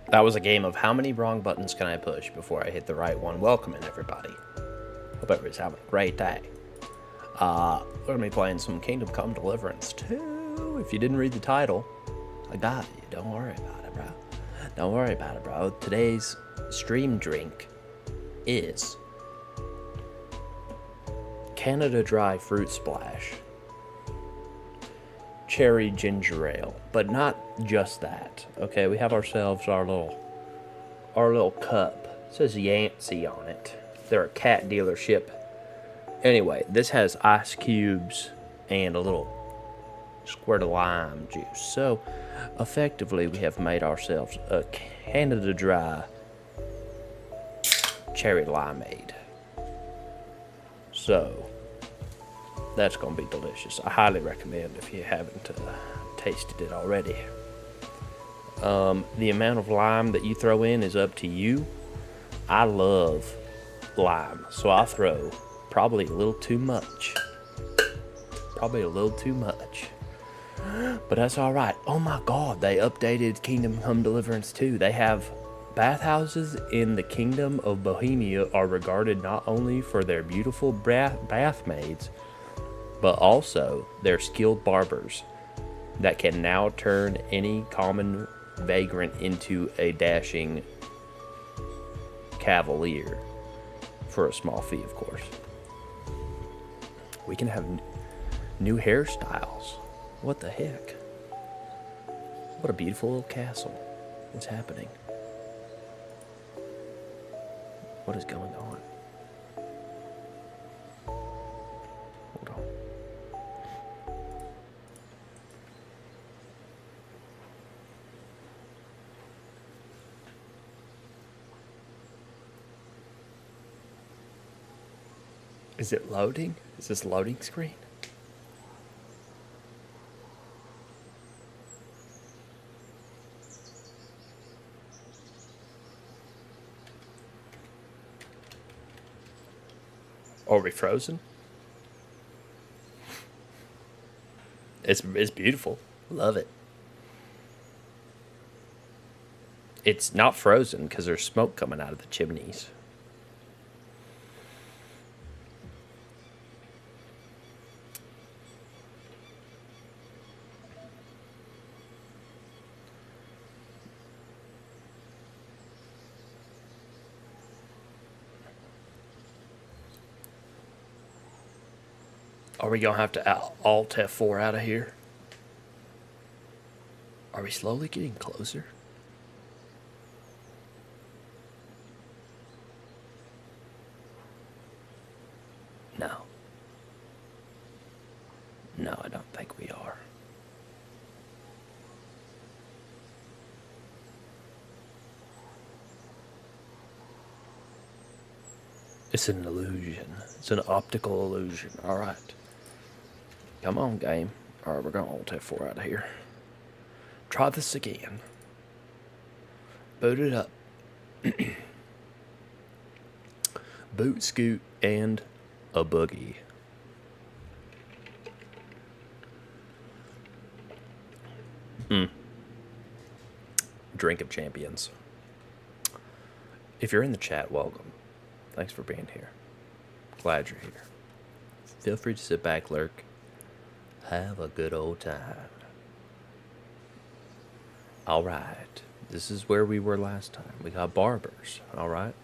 That was a game of how many wrong buttons can I push before I hit the right one. Welcoming everybody. Hope everybody's having a great day. We're going to be playing some Kingdom Come Deliverance 2. If you didn't read the title, I got you. Don't worry about it, bro. Don't worry about it, bro. Today's stream drink is Canada Dry Fruit Splash Cherry Ginger Ale. But not just that. Okay, we have ourselves our little cup. It says Yancey on it. They're a cat dealership. Anyway, this has ice cubes and a little squirt of lime juice. So, effectively, we have made ourselves a Canada Dry Cherry Limeade. So, that's going to be delicious. I highly recommend if you haven't tasted it already. The amount of lime that you throw in is up to you. I love lime, so I throw probably a little too much. But that's alright. Oh my god, they updated Kingdom Come Deliverance 2. They have bathhouses in the Kingdom of Bohemia are regarded not only for their beautiful bath maids, but also their skilled barbers that can now turn any common vagrant into a dashing cavalier for a small fee, of course. We can have new hairstyles. What the heck? What a beautiful little castle. What's happening? What is going on? Hold on. Is it loading? Is this loading screen? Are we frozen? It's beautiful. Love it. It's not frozen because there's smoke coming out of the chimneys. Are we gonna have to Alt F4 out of here? Are we slowly getting closer? No. No, I don't think we are. It's an illusion. It's an optical illusion. Alright. Come on, game. Alright, we're gonna Alt F4 out of here. Try this again. Boot it up. Boot, scoot, and a boogie. Drink of champions. If you're in the chat, welcome. Thanks for being here. Glad you're here. Feel free to sit back, lurk. Have a good old time. Alright. This is where we were last time. We got barbers. Alright.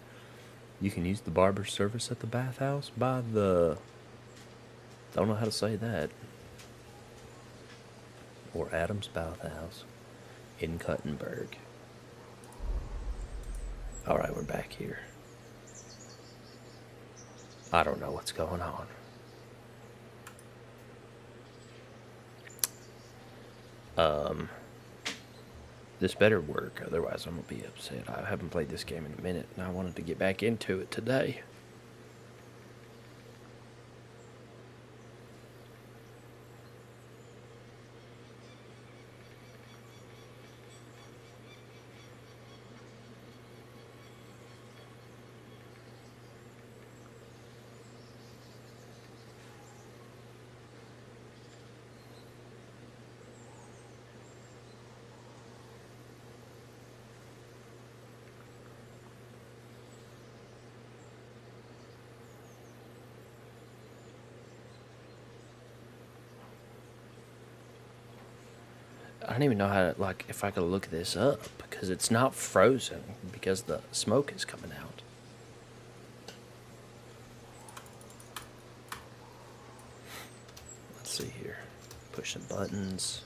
You can use the barber service at the bathhouse by the... Don't know how to say that. Or Adam's Bathhouse in Cuttenberg. Alright, we're back here. I don't know what's going on. This better work, otherwise I'm gonna be upset. I haven't played this game in a minute, and I wanted to get back into it today. I don't even know how to, like, if I could look this up, because it's not frozen, because the smoke is coming out. Let's see here. Push some buttons.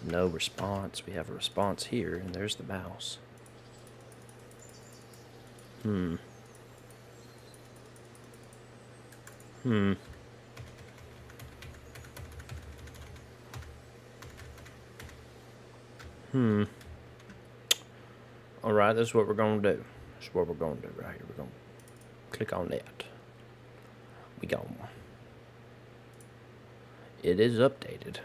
No response. We have a response here, and there's the mouse. Hmm. Alright, this is what we're going to do. This is what we're going to do right here. We're going to click on that. We go. It is updated.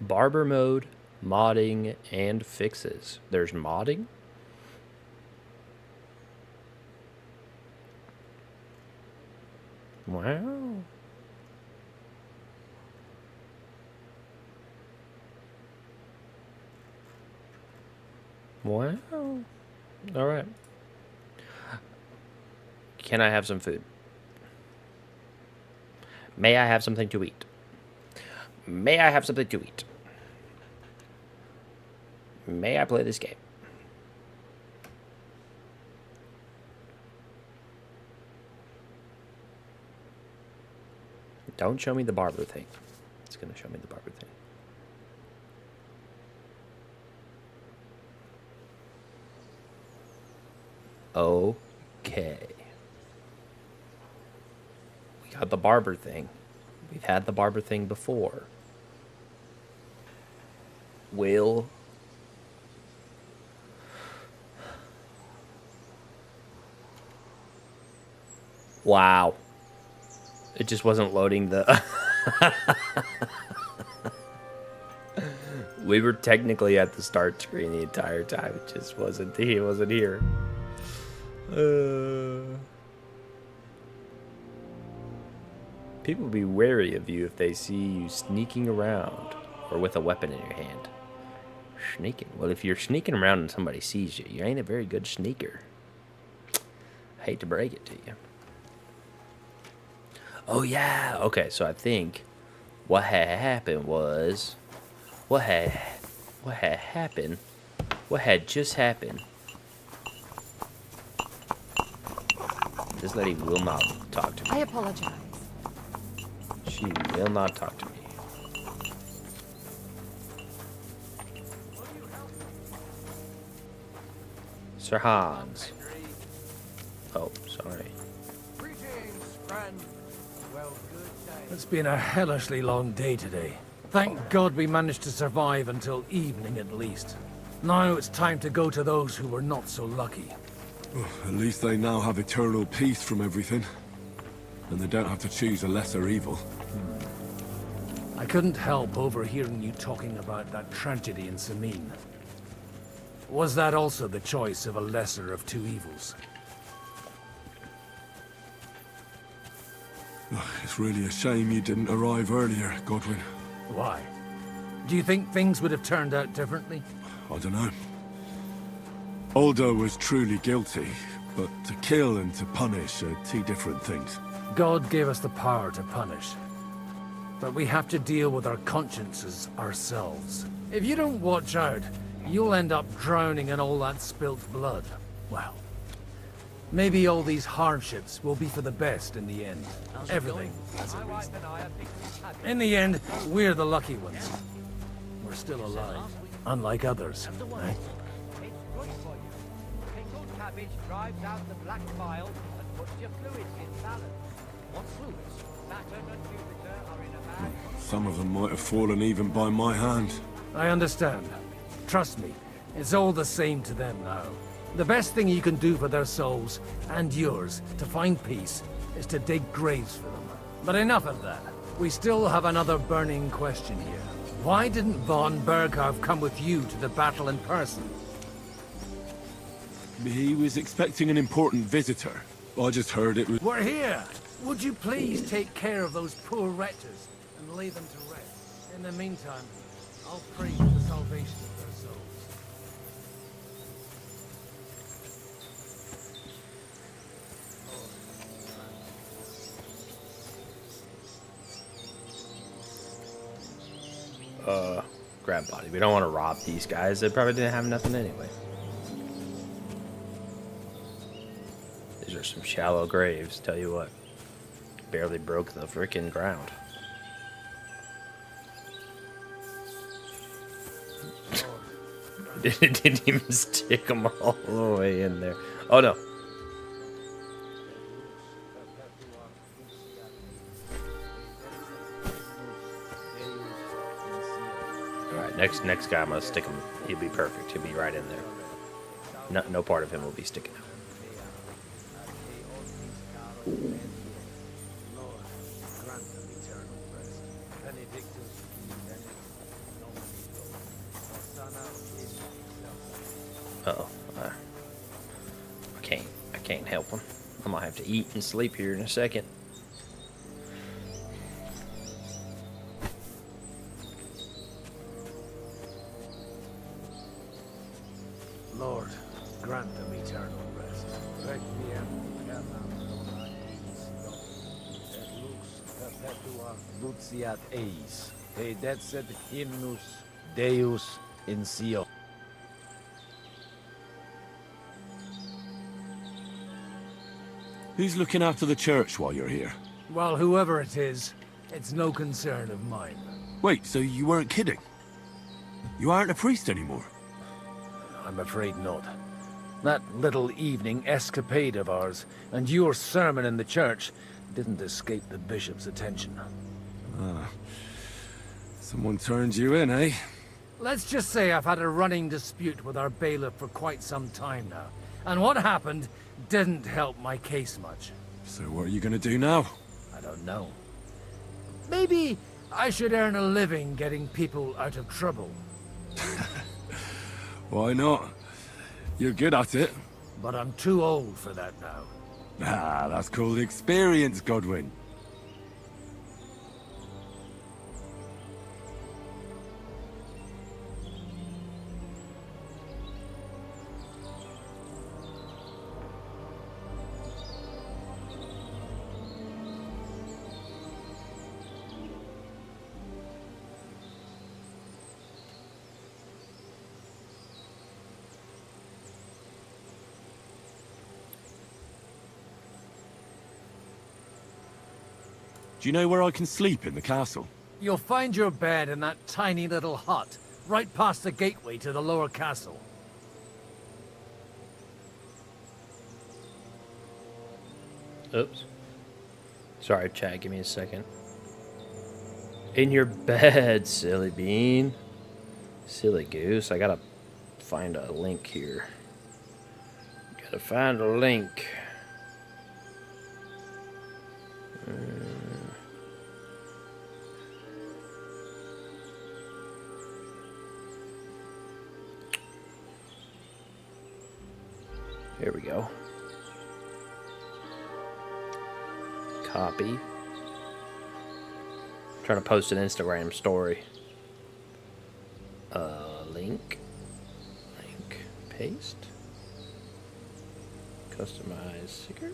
Barber mode, modding, and fixes. There's modding? Wow. Wow. All right. Can I have some food? May I have something to eat? May I have something to eat? May I play this game? Don't show me the barber thing. It's going to show me the barber thing. Okay. We got the barber thing. We've had the barber thing before. Will. Wow. It just wasn't loading the... We were technically at the start screen the entire time. It just wasn't. He wasn't here. People be wary of you if they see you sneaking around or with a weapon in your hand. Sneaking. Well, if you're sneaking around and somebody sees you, you ain't a very good sneaker. I hate to break it to you. Oh yeah. Okay, so I think what had happened was what had happened. What had just happened. This lady will not talk to me. I apologize. She will not talk to me. Sir Hans. Oh, sorry. It's been a hellishly long day today. Thank God we managed to survive until evening at least. Now it's time to go to those who were not so lucky. Oh, at least they now have eternal peace from everything. And they don't have to choose a lesser evil. I couldn't help overhearing you talking about that tragedy in Samin. Was that also the choice of a lesser of two evils? It's really a shame you didn't arrive earlier, Godwin. Why? Do you think things would have turned out differently? I don't know. Aldo was truly guilty, but to kill and to punish are two different things. God gave us the power to punish. But we have to deal with our consciences ourselves. If you don't watch out, you'll end up drowning in all that spilt blood. Well, maybe all these hardships will be for the best in the end. Everything has a reason. In the end, we're the lucky ones. We're still alive, unlike others, right? Pickled cabbage drives out the black bile and puts your fluids in balance. What fluids? Saturn and Jupiter are in a bag. Some of them might have fallen even by my hand. I understand. Trust me, it's all the same to them now. The best thing you can do for their souls, and yours, to find peace, is to dig graves for them. But enough of that. We still have another burning question here. Why didn't von Berghoff come with you to the battle in person? He was expecting an important visitor. I just heard it was... We're here! Would you please take care of those poor wretches and lay them to rest? In the meantime, I'll pray for the salvation of their souls. Grab body. We don't want to rob these guys. They probably didn't have nothing anyway. These are some shallow graves, tell you what. Barely broke the freaking ground. It didn't even stick them all the way in there. Oh no. Alright, next guy I'm gonna stick him. He'll be perfect. He'll be right in there. No part of him will be sticking out. Uh-oh. I can't help him. I might have to eat and sleep here in a second. Lord, grant them eternal rest. Requiem perpetua luciat eis. Te decet hymnus Deus in Sion. Who's looking after the church while you're here? Well, whoever it is, it's no concern of mine. Wait, so you weren't kidding? You aren't a priest anymore? I'm afraid not. That little evening escapade of ours, and your sermon in the church, didn't escape the bishop's attention. Someone turned you in, eh? Let's just say I've had a running dispute with our bailiff for quite some time now. And what happened didn't help my case much. So what are you gonna do now? I don't know. Maybe I should earn a living getting people out of trouble. Why not? You're good at it. But I'm too old for that now. Ah, that's called experience, Godwin. Do you know where I can sleep in the castle? You'll find your bed in that tiny little hut, right past the gateway to the lower castle. Oops. Sorry, chat. Give me a second. In your bed, silly bean. Silly goose. I gotta find a link here. Gotta find a link. Here we go. Copy. Trying to post an Instagram story. Link. Paste. Customize sticker.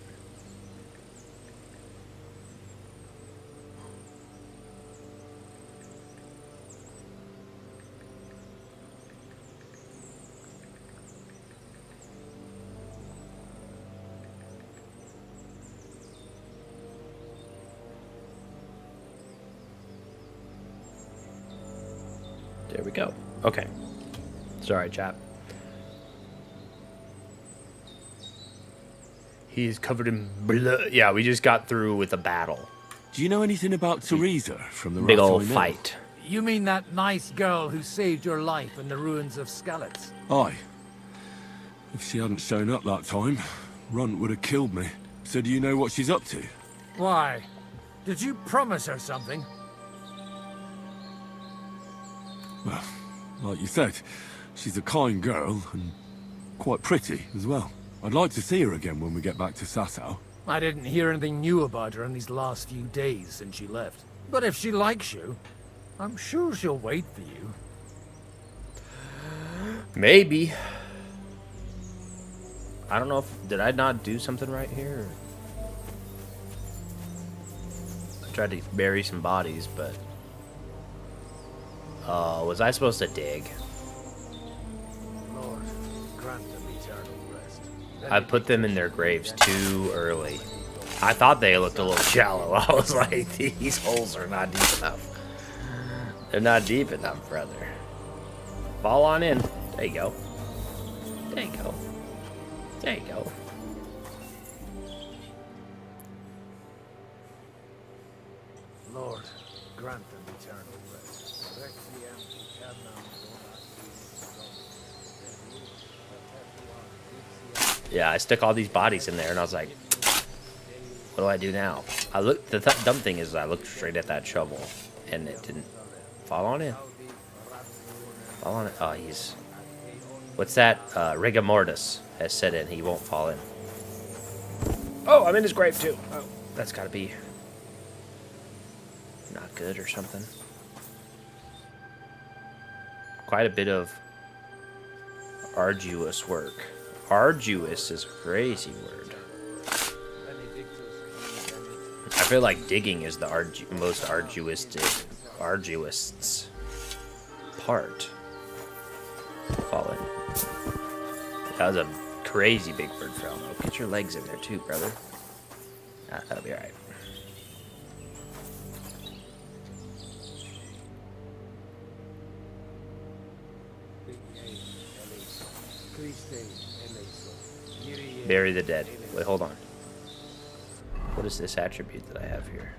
There we go. Okay. Sorry, chap. He's covered in blood. Yeah, we just got through with a battle. Do you know anything about Teresa from the Big old Rathdown Inn? fight. You mean that nice girl who saved your life in the ruins of Skalitz? Aye. If she hadn't shown up that time, Runt would have killed me. So do you know what she's up to? Why? Did you promise her something? Well, like you said, she's a kind girl and quite pretty as well. I'd like to see her again when we get back to Sasau. I didn't hear anything new about her in these last few days since she left. But if she likes you, I'm sure she'll wait for you. Maybe. I don't know if... Did I not do something right here? I tried to bury some bodies, but... Was I supposed to dig? Lord, grant them eternal rest. I put them in their graves too early. I thought they looked a little shallow. I was like, these holes are not deep enough. They're not deep enough, brother. Fall on in. There you go. There you go. There you go. Lord, grant them eternal rest. Yeah, I stuck all these bodies in there, and I was like, what do I do now? I looked. The dumb thing is, I looked straight at that shovel, and it didn't fall on in. Fall on it. Oh, he's. What's that? Rigor mortis has set in. He won't fall in. Oh, I'm in his grave too. Oh, that's got to be not good or something. Quite a bit of arduous work. Arduous is a crazy word. I feel like digging is the most arduous part. Fallen. That was a crazy big bird fell. Get your legs in there too, brother. Ah, that'll be alright. Bury the dead. Wait, hold on. What is this attribute that I have here?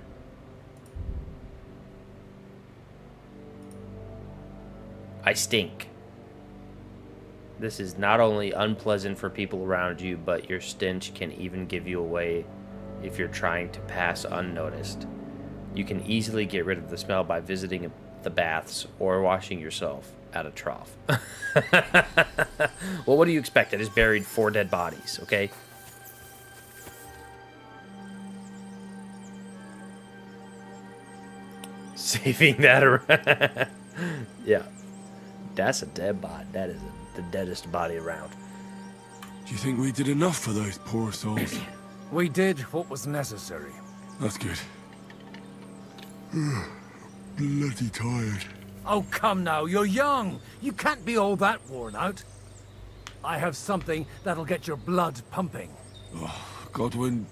I stink. This is not only unpleasant for people around you, but your stench can even give you away if you're trying to pass unnoticed. You can easily get rid of the smell by visiting the baths or washing yourself at a trough. Well, what do you expect? I just buried 4 dead bodies, okay? Saving that around. Yeah. That's a dead body. That is the deadest body around. Do you think we did enough for those poor souls? We did what was necessary. That's good. Bloody tired. Oh, come now, you're young. You can't be all that worn out. I have something that'll get your blood pumping. Oh, Godwin,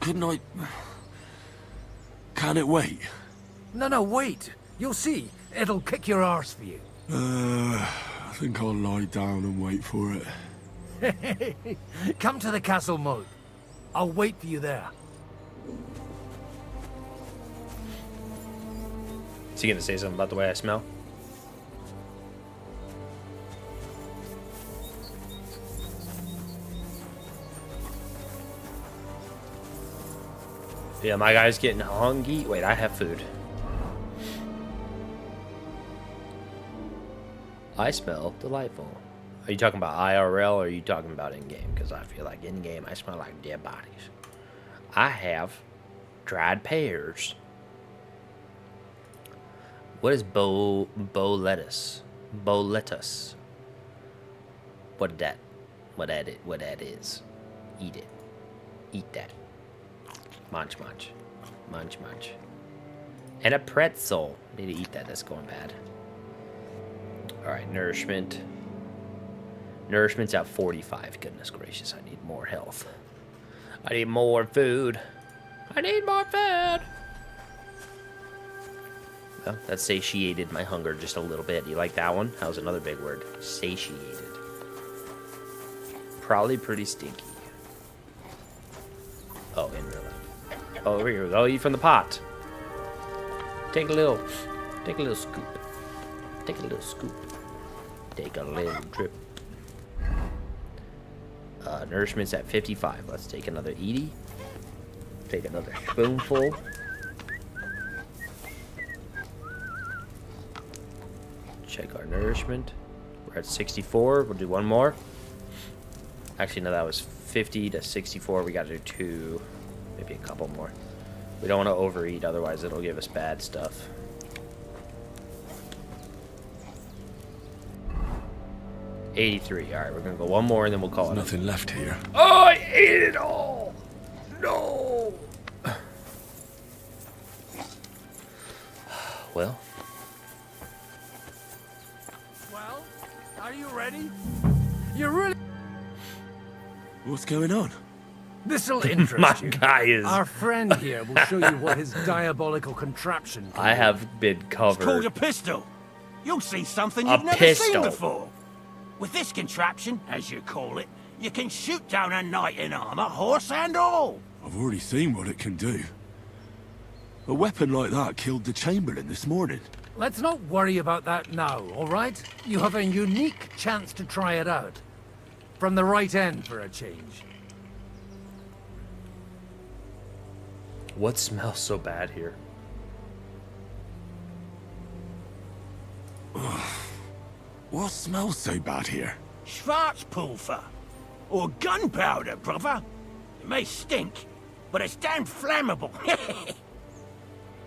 couldn't I... Can it wait? No, wait. You'll see. It'll kick your arse for you. I think I'll lie down and wait for it. Come to the castle moat. I'll wait for you there. Is he gonna say something about the way I smell? Yeah, my guy's getting hungry. Wait, I have food. I smell delightful. Are you talking about IRL or are you talking about in-game? Because I feel like in-game I smell like dead bodies. I have dried pears. What is bow lettuce? Bow lettuce. What that is. Eat it. Eat that. Munch. And a pretzel. Need to eat that, that's going bad. Alright, nourishment. Nourishment's at 45. Goodness gracious, I need more health. I need more food. I need more food. Well, that satiated my hunger just a little bit. You like that one? That was another big word. Satiated. Probably pretty stinky. Oh, in real life. Oh, over here. I'll eat from the pot. Take a little scoop. Take a little scoop. Take a little drip. Nourishment's at 55. Let's take another Edie. Take another spoonful. Check our nourishment. We're at 64. We'll do one more. Actually, no, that was 50 to 64. We got to do 2, maybe a couple more. We don't want to overeat, otherwise it'll give us bad stuff. $83. All right, we're gonna go one more and then we'll call it. Nothing left here. Oh, I ate it all. No. Well, Are you ready? You're really... What's going on? This'll interest My you. guy is. Our friend here will show you what his diabolical contraption can I do. have been It's called covered. a pistol. You'll see something A you've never pistol. seen before. With this contraption, as you call it, you can shoot down a knight in armor, horse and all. I've already seen what it can do. A weapon like that killed the Chamberlain this morning. Let's not worry about that now, all right? You have a unique chance to try it out. From the right end for a change. What smells so bad here? What smells so bad here? Schwarzpulver. Or gunpowder, brother. It may stink, but it's damn flammable.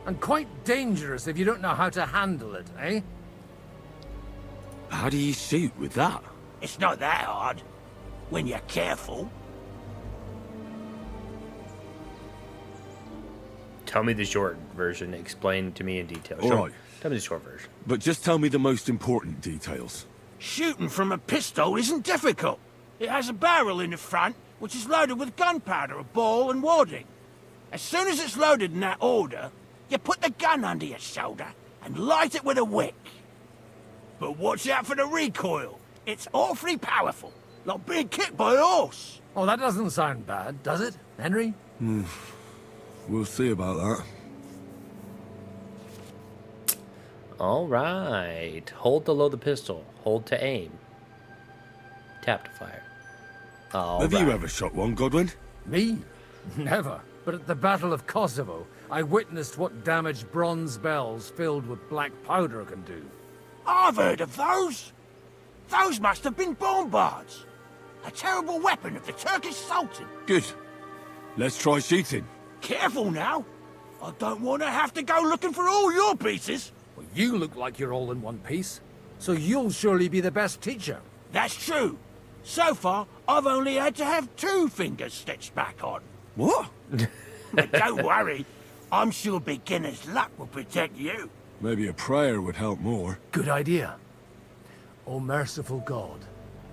And quite dangerous if you don't know how to handle it, eh? How do you shoot with that? It's not that hard, when you're careful. Tell me the short version. Explain to me in detail. All right. Tell me the short version. But just tell me the most important details. Shooting from a pistol isn't difficult. It has a barrel in the front, which is loaded with gunpowder, a ball, and wadding. As soon as it's loaded in that order, you put the gun under your shoulder and light it with a wick. But watch out for the recoil. It's awfully powerful, like being kicked by a horse. Oh, that doesn't sound bad, does it, Henry? We'll see about that. All right. Hold to load the pistol. Hold to aim. Tap to fire. All Have right. you ever shot one, Godwin? Me? Never. But at the Battle of Kosovo, I witnessed what damage bronze bells filled with black powder can do. I've heard of those. Those must have been bombards. A terrible weapon of the Turkish Sultan. Good. Let's try shooting. Careful now. I don't want to have to go looking for all your pieces. Well, you look like you're all in one piece, so you'll surely be the best teacher. That's true. So far, I've only had to have 2 fingers stitched back on. What? But don't worry. I'm sure beginner's luck will protect you. Maybe a prayer would help more. Good idea. O merciful God,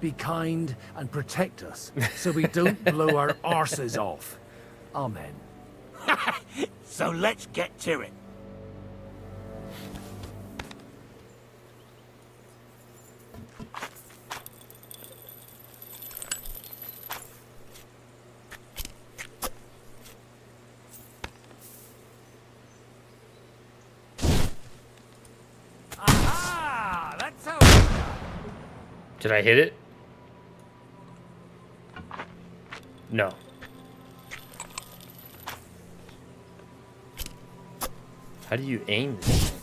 be kind and protect us so we don't blow our arses off. Amen. So let's get to it. Aha! That's how it's done. Did I hit it? No. How do you aim this thing?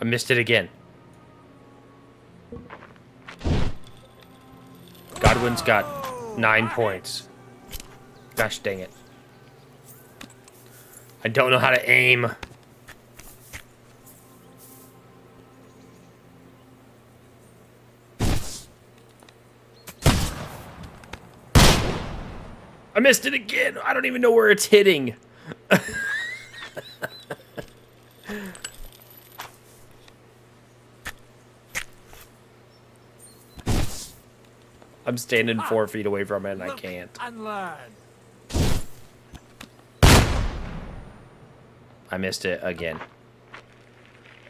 I missed it again. Godwin's got 9 points. Gosh dang it. I don't know how to aim. I missed it again. I don't even know where it's hitting. I'm standing 4 feet away from it and I Look can't. and learn. I missed it again.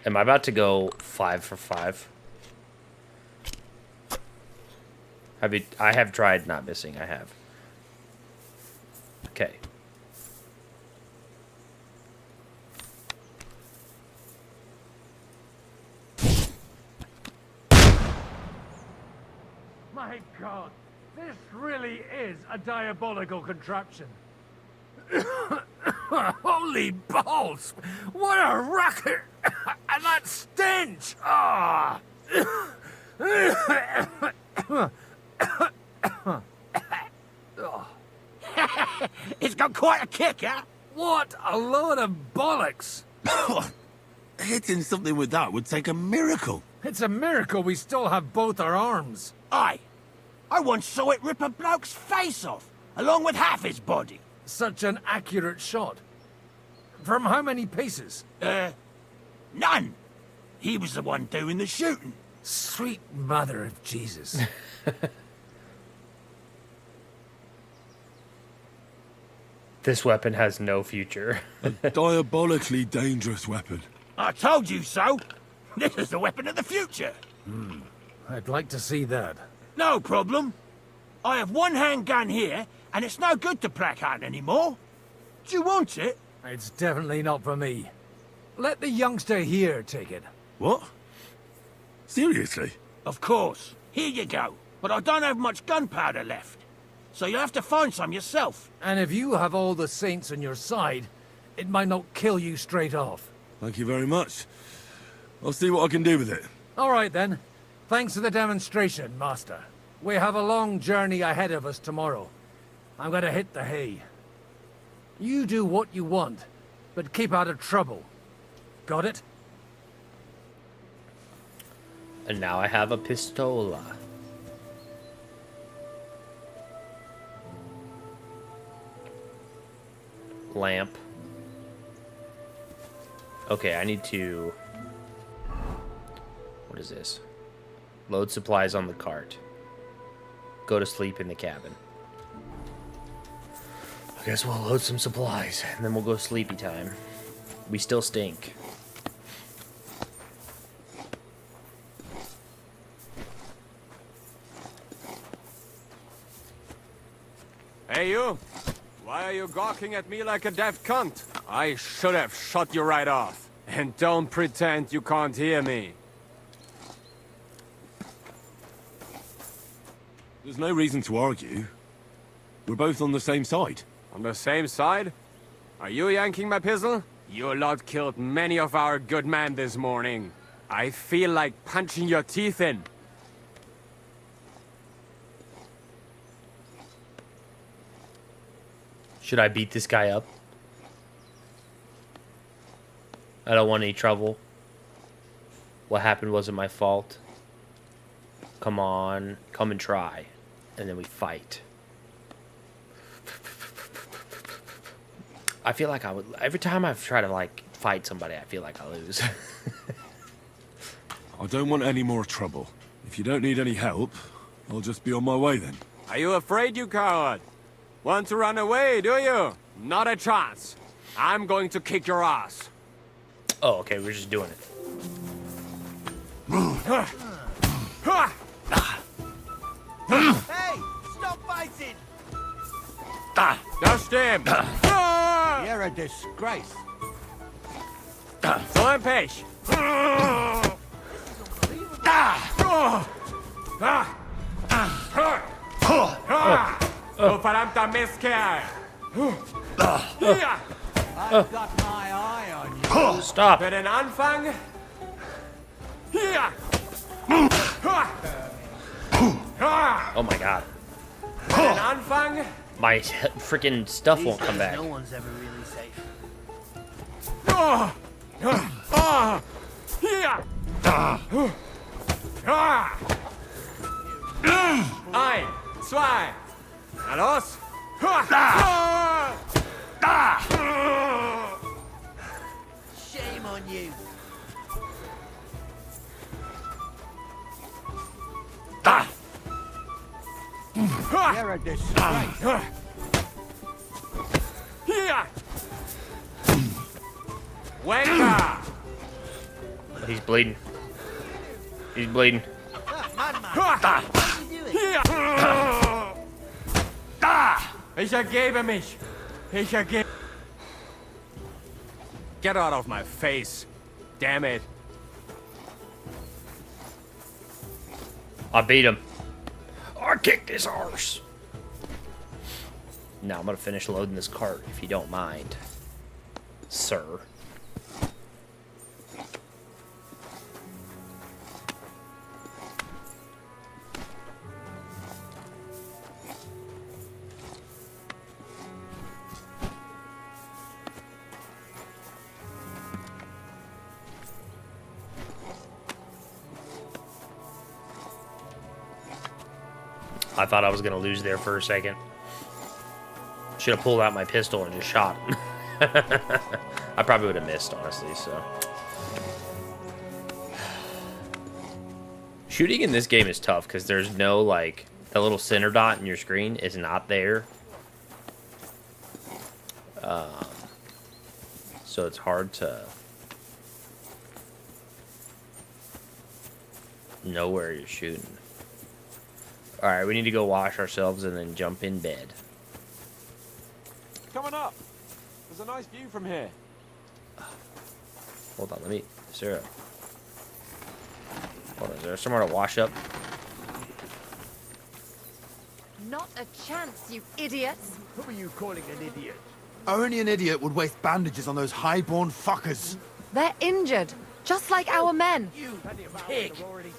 Am I about to go 5 for 5? I have tried not missing. I have. Okay. My God, this really is a diabolical contraption. Holy balls! What a racket! And that stench! Ah! It's got quite a kick, huh? What a load of bollocks! Hitting something with that would take a miracle. It's a miracle we still have both our arms. Aye. I once saw it rip a bloke's face off, along with half his body. Such an accurate shot. From how many paces? None. He was the one doing the shooting. Sweet mother of Jesus. This weapon has no future. Diabolically dangerous weapon. I told you so. This is the weapon of the future. I'd like to see that. No problem. I have one handgun here, and it's no good to plaque hunt anymore. Do you want it? It's definitely not for me. Let the youngster here take it. What? Seriously? Of course. Here you go. But I don't have much gunpowder left. So you'll have to find some yourself. And if you have all the saints on your side, it might not kill you straight off. Thank you very much. I'll see what I can do with it. All right, then. Thanks for the demonstration, Master. We have a long journey ahead of us tomorrow. I'm gonna hit the hay. You do what you want, but keep out of trouble. Got it? And now I have a pistola. Lamp. Okay, I need to... What is this? Load supplies on the cart. Go to sleep in the cabin. I guess we'll load some supplies, and then we'll go sleepy time. We still stink. Hey, you! Why are you gawking at me like a deaf cunt? I should have shot you right off. And don't pretend you can't hear me. There's no reason to argue. We're both on the same side. On the same side? Are you yanking my pistol? Your lot killed many of our good men this morning. I feel like punching your teeth in. Should I beat this guy up? I don't want any trouble. What happened wasn't my fault. Come on, come and try. And then we fight. I feel like I would... Every time I've tried to, like, fight somebody, I feel like I lose. I don't want any more trouble. If you don't need any help, I'll just be on my way then. Are you afraid, you coward? Want to run away, do you? Not a chance. I'm going to kick your ass. Oh, okay, we're just doing it. Hey! Stop fighting! Just him. You're a disgrace. So I'm pech. Du verdammter Mistkerl! I've got my eye on you. Stop! Für den Anfang... Hier! Oh my god. Für den Anfang... My freaking stuff won't come back. No one's ever really safe. Hier! Ein, zwei... Na los! Shame on you. You're a disgrace. Hier! Wenka! He's bleeding. He's bleeding. Hier! Ich ergebe mich! Ich ergebe... Get out of my face! Damn it! I beat him. I kicked his arse. Now I'm gonna finish loading this cart, if you don't mind, sir. I thought I was gonna lose there for a second. Should have pulled out my pistol and just shot him. I probably would have missed, honestly, so. Shooting in this game is tough because there's no, like, the little center dot in your screen is not there. So it's hard to know where you're shooting. Alright, we need to go wash ourselves and then jump in bed. Coming up. There's a nice view from here. Hold on, is there somewhere to wash up? Not a chance, you idiots. Who are you calling an idiot? Only an idiot would waste bandages on those highborn fuckers. They're injured, just like our men. You pig!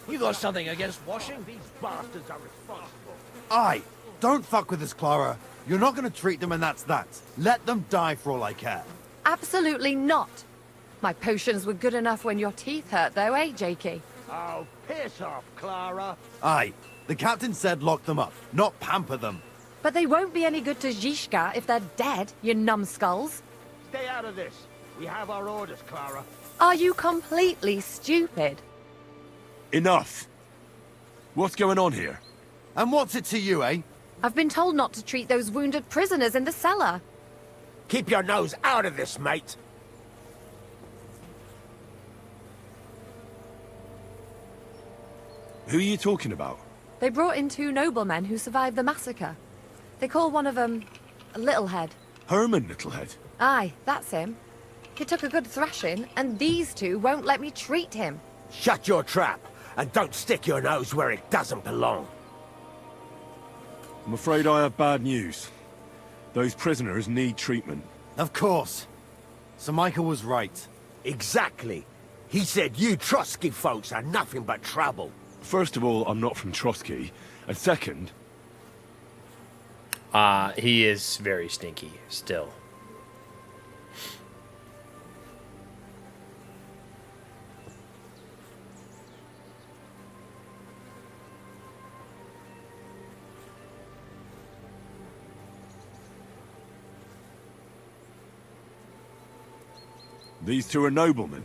You got something against washing? These bastards are responsible. Aye, don't fuck with us, Clara. You're not gonna treat them and that's that. Let them die for all I care. Absolutely not. My potions were good enough when your teeth hurt, though, eh, Jakey? Oh, piss off, Clara. Aye, the captain said lock them up, not pamper them. But they won't be any good to Zhishka if they're dead, you numbskulls. Stay out of this. We have our orders, Clara. Are you completely stupid? Enough. What's going on here? And what's it to you, eh? I've been told not to treat those wounded prisoners in the cellar. Keep your nose out of this, mate. Who are you talking about? They brought in 2 noblemen who survived the massacre. They call one of them Littlehead. Herman Littlehead. Aye, that's him. He took a good thrashing, and these 2 won't let me treat him. Shut your trap, and don't stick your nose where it doesn't belong. I'm afraid I have bad news. Those prisoners need treatment. Of course. Sir Michael was right. Exactly. He said you Trotsky folks are nothing but trouble. First of all, I'm not from Trotsky. And second... He is very stinky, still. These 2 are noblemen.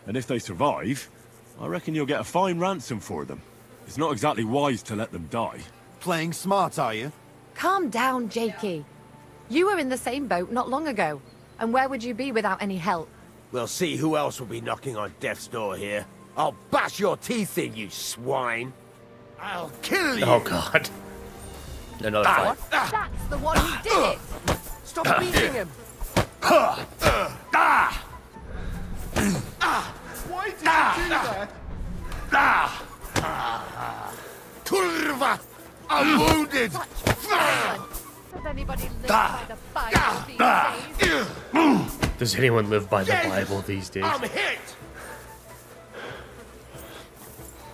And if they survive, I reckon you'll get a fine ransom for them. It's not exactly wise to let them die. Playing smart, are you? Calm down, Jakey. You were in the same boat not long ago. And where would you be without any help? We'll see who else will be knocking on death's door here. I'll bash your teeth in, you swine. I'll kill you. Oh, God. Another fight. That's the one who did it! Stop beating him. Why did you do that? Turva! I'm wounded! Does anybody live by the Bible these days? Does anyone live by the Bible these days? I'm hit!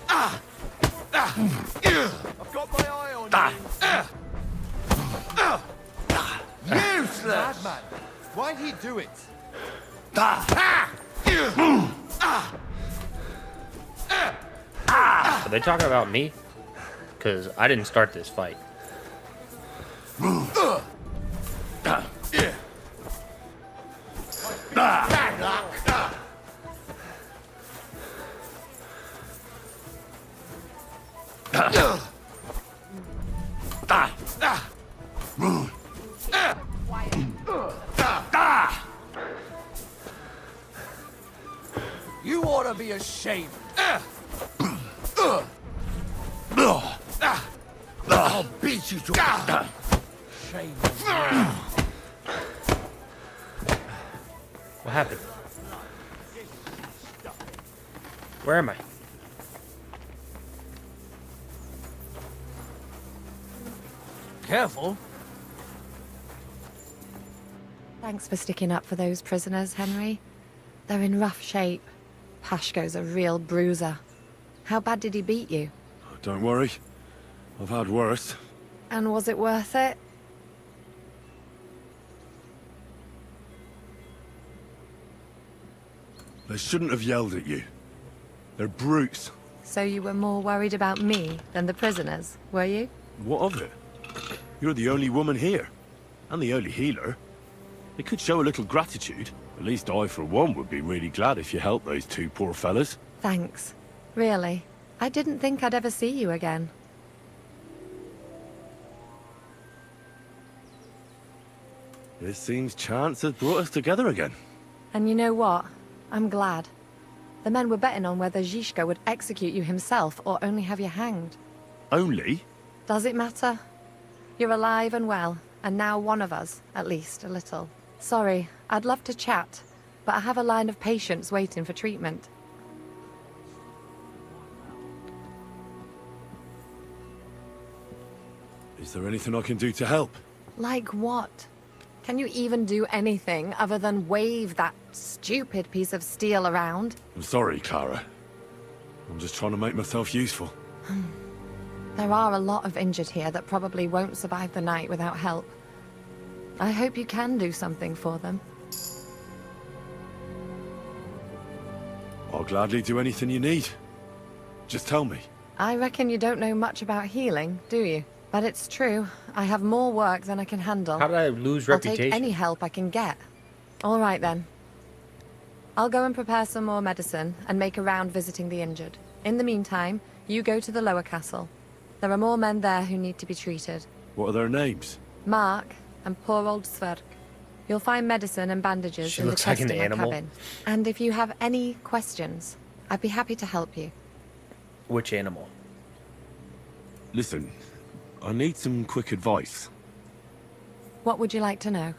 I've got my eye on you. Useless! Madman! Why'd he do it? Are they talking about me? Because I didn't start this fight. You ought to be ashamed. I'll beat you to shame. What happened? Where am I? Careful. Thanks for sticking up for those prisoners, Henry. They're in rough shape. Pashko's a real bruiser. How bad did he beat you? Don't worry. I've had worse. And was it worth it? They shouldn't have yelled at you. They're brutes. So you were more worried about me than the prisoners, were you? What of it? You're the only woman here. and the early healer. It could show a little gratitude. At least I, for one, would be really glad if you helped those two poor fellas. Thanks. Really. I didn't think I'd ever see you again. It seems chance has brought us together again. And you know what? I'm glad. The men were betting on whether Zizka would execute you himself or only have you hanged. Only? Does it matter? You're alive and well, and now one of us, at least, a little. Sorry, I'd love to chat, but I have a line of patients waiting for treatment. Is there anything I can do to help? Like what? Can you even do anything other than wave that stupid piece of steel around? I'm sorry, Clara. I'm just trying to make myself useful. There are a lot of injured here that probably won't survive the night without help. I hope you can do something for them. I'll gladly do anything you need. Just tell me. I reckon you don't know much about healing, do you? But it's true. I have more work than I can handle. How did I lose I'll reputation? take any help I can get. All right, then. I'll go and prepare some more medicine and make a round visiting the injured. In the meantime, you go to the lower castle. There are more men there who need to be treated. What are their names? Mark and poor old Sverk. You'll find medicine and bandages She in the looks like an chest in my animal. cabin. And if you have any questions, I'd be happy to help you. Which animal? Listen, I need some quick advice. What would you like to know?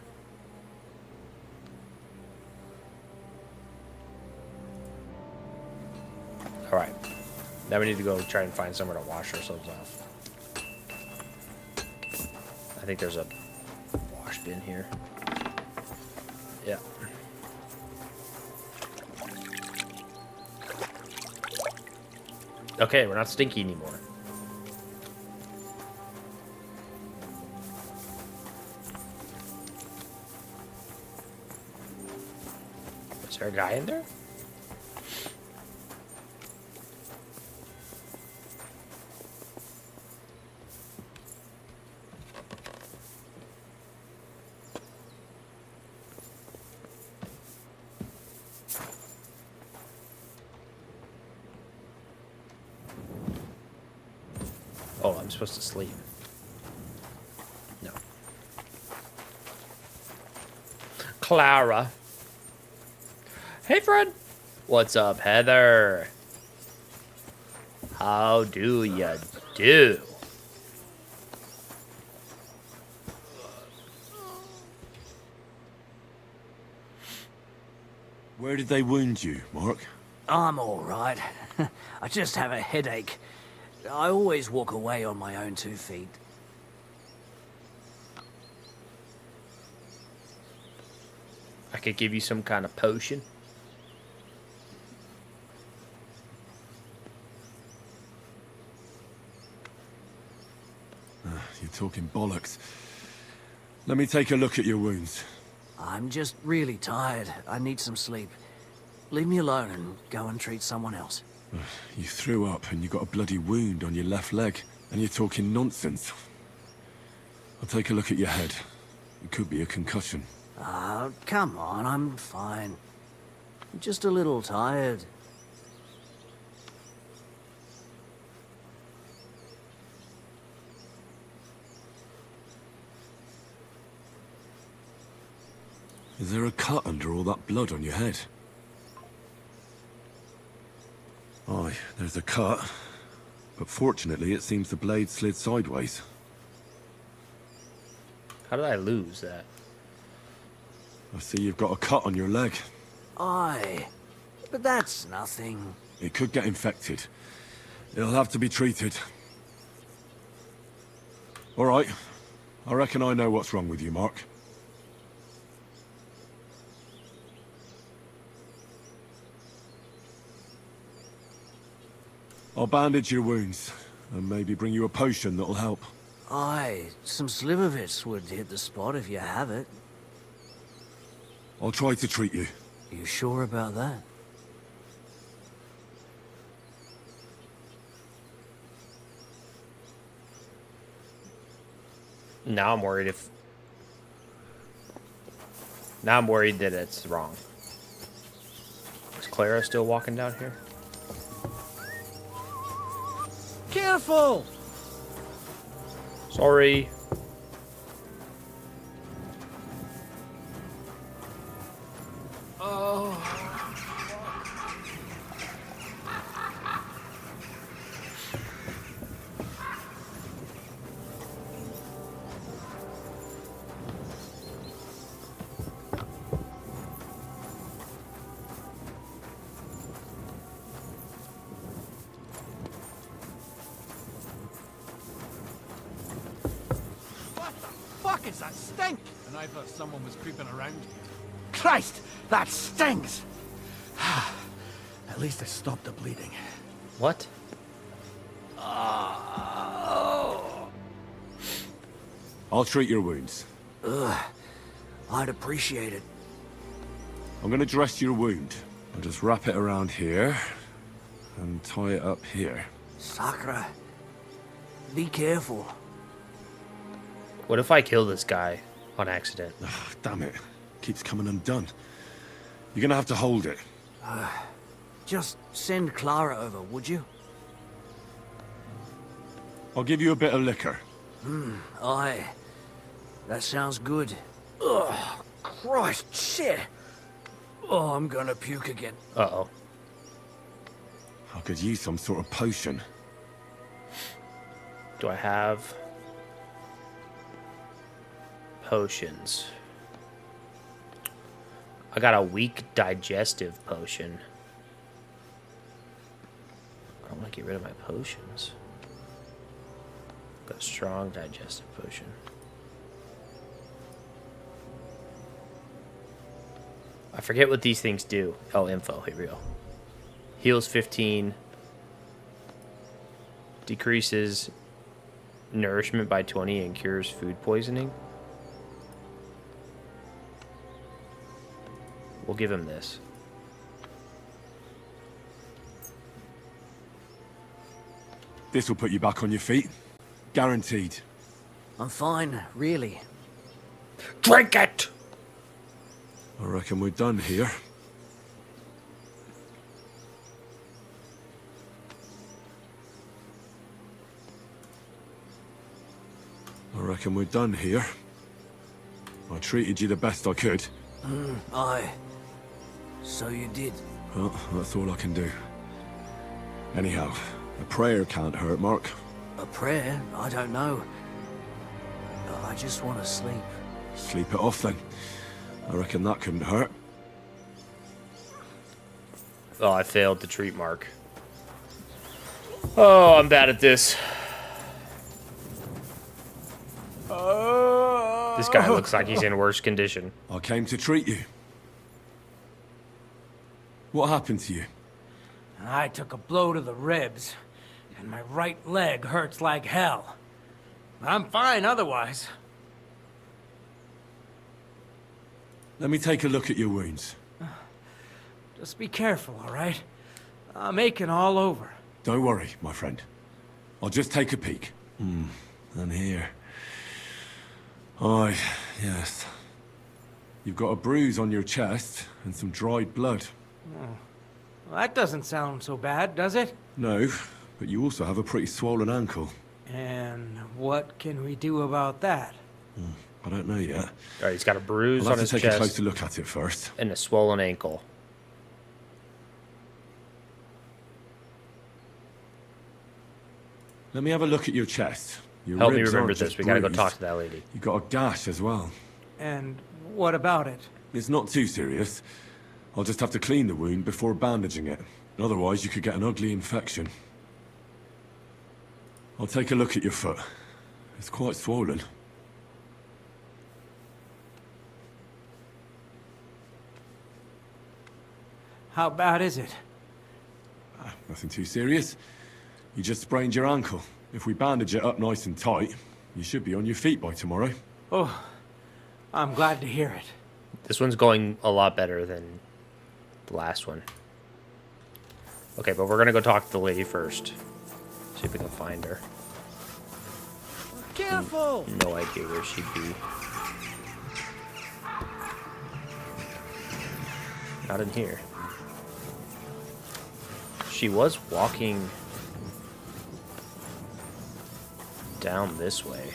All right. Now we need to go try and find somewhere to wash ourselves off. I think there's a wash bin here. Yeah. Okay, we're not stinky anymore. Is there a guy in there? Oh, I'm supposed to sleep. No. Clara. Hey, Fred. What's up, Heather? How do you do? Where did they wound you, Mark? I'm all right. I just have a headache. I always walk away on my own 2 feet. I could give you some kind of potion. You're talking bollocks. Let me take a look at your wounds. I'm just really tired. I need some sleep. Leave me alone and go and treat someone else. You threw up and you got a bloody wound on your left leg, and you're talking nonsense. I'll take a look at your head. It could be a concussion. Come on, I'm fine. I'm just a little tired. Is there a cut under all that blood on your head? Aye, there's a cut. But fortunately, it seems the blade slid sideways. How did I lose that? I see you've got a cut on your leg. Aye, but that's nothing. It could get infected. It'll have to be treated. All right. I reckon I know what's wrong with you, Mark. I'll bandage your wounds, and maybe bring you a potion that'll help. Aye, some slivovitz would hit the spot if you have it. I'll try to treat you. You sure about that? Now I'm worried if Now I'm worried that it's wrong. Is Clara still walking down here? Careful! Sorry. What the fuck is that stink? And I thought someone was creeping around here. Christ, that stinks! At least it stopped the bleeding. What? I'll treat your wounds. I'd appreciate it. I'm gonna dress your wound. I'll just wrap it around here and tie it up here. Sakra. Be careful. What if I kill this guy on accident? Ah, damn it. Keeps coming undone. You're gonna have to hold it. Just send Clara over, would you? I'll give you a bit of liquor. Aye. That sounds good. Ugh, Christ, shit. Oh, I'm gonna puke again. Uh-oh. I could use some sort of potion. Do I have potions? I got a weak digestive potion. I want to get rid of my potions. Got a strong digestive potion. I forget what these things do. Oh, info. Here we go. Heals 15. Decreases nourishment by 20 and cures food poisoning. We'll give him this. This will put you back on your feet. Guaranteed. I'm fine, really. Drink it! I reckon we're done here. I reckon we're done here. I treated you the best I could. Aye. So you did. Well, that's all I can do. Anyhow, a prayer can't hurt, Mark. A prayer? I don't know. I just want to sleep. Sleep it off then. I reckon that couldn't hurt. Oh, I failed to treat Mark. Oh, I'm bad at this. This guy looks like he's in worse condition. I came to treat you. What happened to you? I took a blow to the ribs, and my right leg hurts like hell. I'm fine otherwise. Let me take a look at your wounds. Just be careful, all right? I'm aching all over. Don't worry, my friend. I'll just take a peek. And here. Aye, yes. You've got a bruise on your chest and some dried blood. Well, that doesn't sound so bad, does it? No, but you also have a pretty swollen ankle. And what can we do about that? I don't know yet. All right, he's got a bruise I'll on have his to take a chest closer look at it first. and a swollen ankle. Let me have a look at your chest. Your Help me ribs remember aren't this. just We gotta go bruised. talk to that lady. You got a gash as well. And what about it? It's not too serious. I'll just have to clean the wound before bandaging it. Otherwise, you could get an ugly infection. I'll take a look at your foot. It's quite swollen. How bad is it? Nothing too serious. You just sprained your ankle. If we bandage it up nice and tight, you should be on your feet by tomorrow. Oh, I'm glad to hear it. This one's going a lot better than the last one. Okay, but we're gonna go talk to the lady first. See if we can find her. Careful! No idea where she'd be. Not in here. She was walking down this way.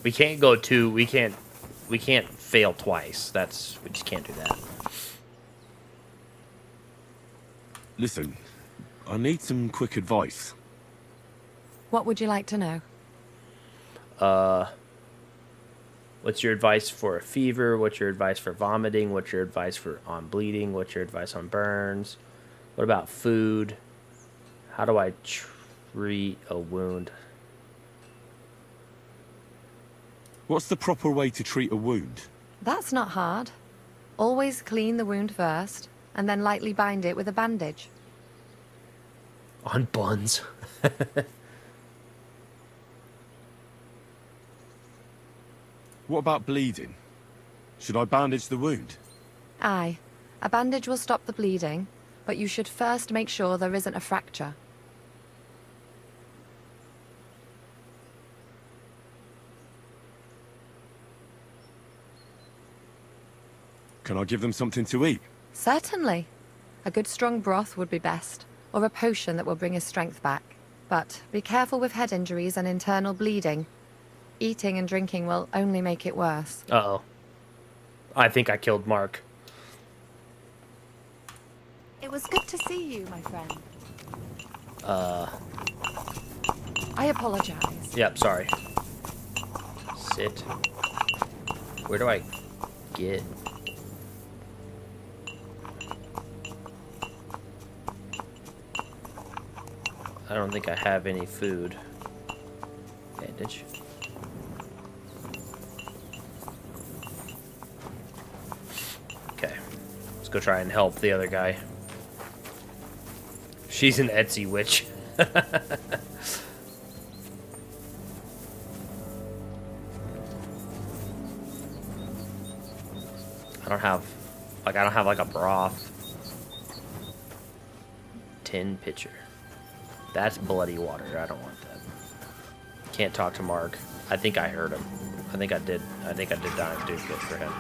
We can't go two. We can't fail twice. We just can't do that. Listen, I need some quick advice. What would you like to know? What's your advice for a fever? What's your advice for vomiting? What's your advice on bleeding? What's your advice on burns? What about food? How do I treat a wound? What's the proper way to treat a wound? That's not hard. Always clean the wound first, and then lightly bind it with a bandage. On buns. What about bleeding? Should I bandage the wound? Aye. A bandage will stop the bleeding, but you should first make sure there isn't a fracture. Can I give them something to eat? Certainly. A good strong broth would be best, or a potion that will bring his strength back. But be careful with head injuries and internal bleeding. Eating and drinking will only make it worse. Uh-oh. I think I killed Mark. It was good to see you, my friend. I apologize. Yep, sorry. Sit. Where do I get... I don't think I have any food. Bandage. Okay. Let's go try and help the other guy. She's an Etsy witch. I don't have like a broth. Tin pitcher. That's bloody water. I don't want that. Can't talk to Mark. I think I heard him. I think I did do good for him.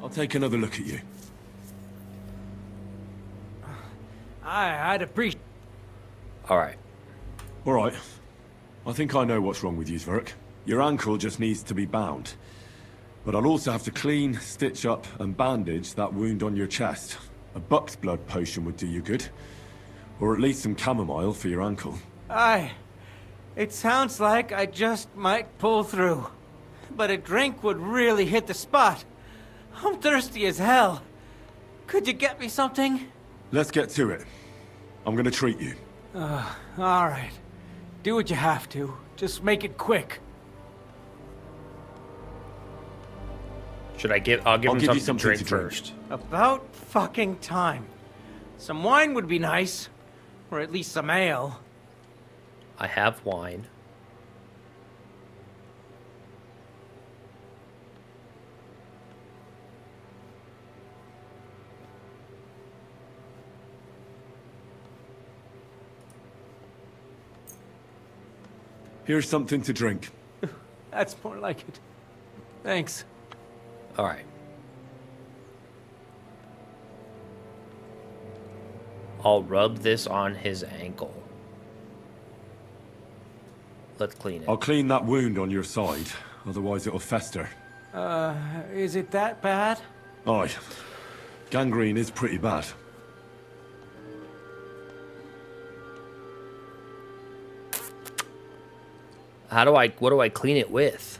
I'll take another look at you. I'd appreciate... All right. All right. I think I know what's wrong with you, Zverk. Your ankle just needs to be bound. But I'll also have to clean, stitch up, and bandage that wound on your chest. A buck's blood potion would do you good. Or at least some chamomile for your ankle. Aye. It sounds like I just might pull through. But a drink would really hit the spot. I'm thirsty as hell. Could you get me something? Let's get to it. I'm gonna treat you. All right. Do what you have to. Just make it quick. Should I give... I'll give him give you something to something drink to drink. first. About fucking time. Some wine would be nice. Or at least some ale. I have wine. Here's something to drink. That's more like it. Thanks. All right. I'll rub this on his ankle. Let's clean it. I'll clean that wound on your side, otherwise it'll fester. Is it that bad? Aye. Gangrene is pretty bad. What do I clean it with?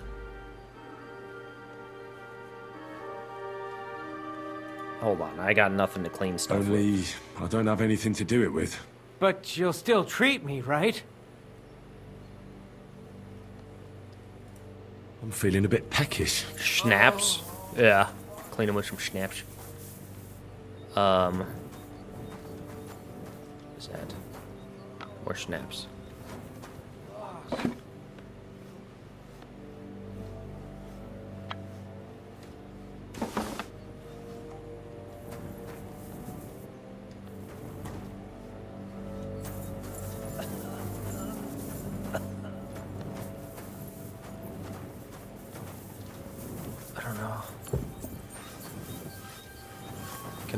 Hold on, I got nothing to clean stuff Only with. I don't have anything to do it with. But you'll still treat me, right? I'm feeling a bit peckish. Schnapps? Yeah. Clean them with some schnapps. What is that? More schnapps.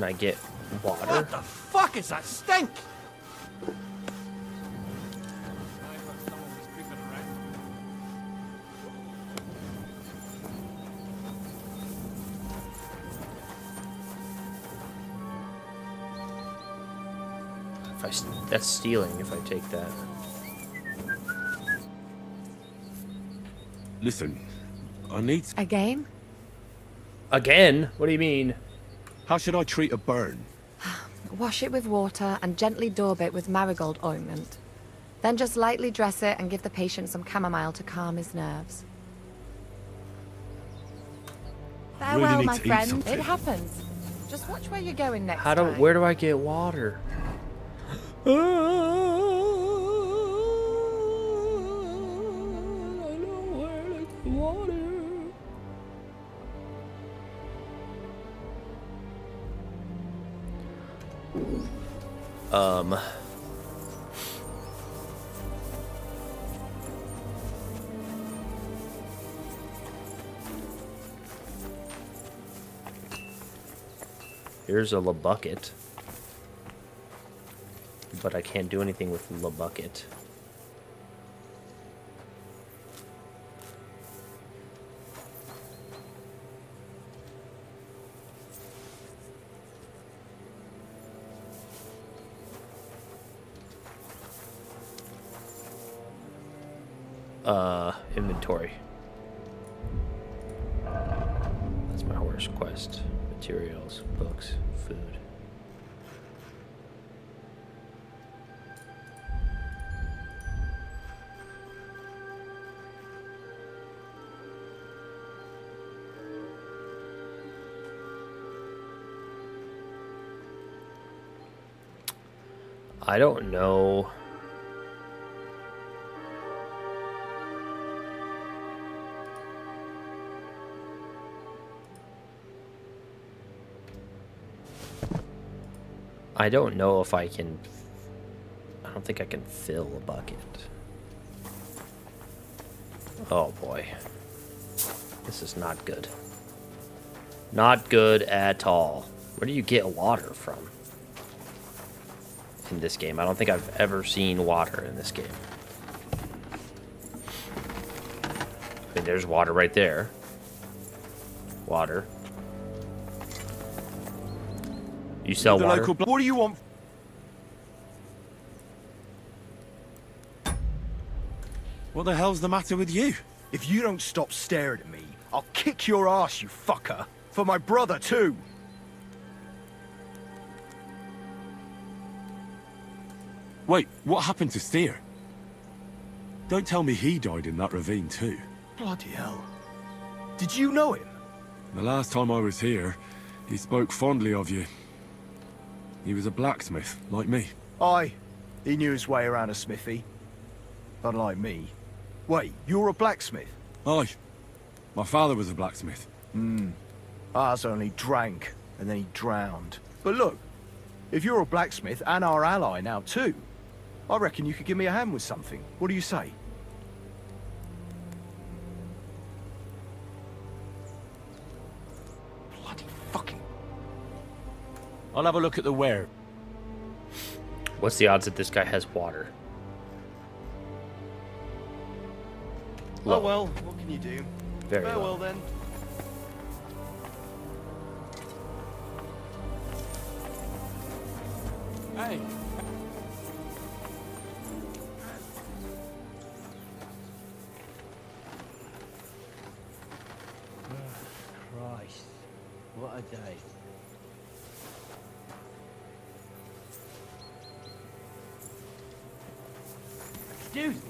Can I get water? What the fuck is that stink? That's stealing if I take that. Listen, I need... A game? Again? What do you mean? How should I treat a burn? Wash it with water and gently daub it with marigold ointment. Then just lightly dress it and give the patient some chamomile to calm his nerves. I really Farewell, need my to eat friend. something. It happens. Just watch where you're going next How do? time. Where do I get water? I know where to get water. Here's a bucket. But I can't do anything with the bucket. Inventory. That's my horse quest. Materials, books, food. I don't know. I don't know if I can... I don't think I can fill a bucket. Oh boy. This is not good. Not good at all. Where do you get water from? In this game. I don't think I've ever seen water in this game. I mean, there's water right there. Water. You sell The water? local what do you want? What the hell's the matter with you? If you don't stop staring at me, I'll kick your ass, you fucker. For my brother, too. Wait, what happened to Steer? Don't tell me he died in that ravine too. Bloody hell. Did you know him? The last time I was here, he spoke fondly of you. He was a blacksmith, like me. Aye. He knew his way around a smithy. Unlike me. Wait, you're a blacksmith? Aye. My father was a blacksmith. Ours only drank, and then he drowned. But look, if you're a blacksmith and our ally now too, I reckon you could give me a hand with something. What do you say? Bloody fucking... I'll have a look at the ware. What's the odds that this guy has water? Low. Oh well, what can you do? Very Farewell low. then. Hey, Christ, what a day. Excuse me.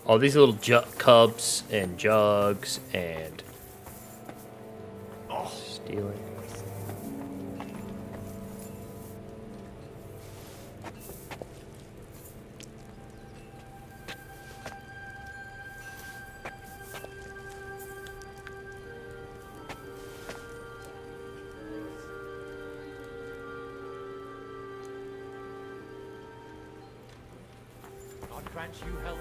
All these little cups and jugs and stealing. God grant you health.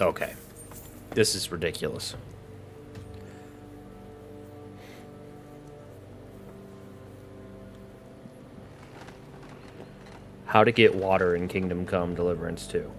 Okay. This is ridiculous. How to get water in Kingdom Come Deliverance 2.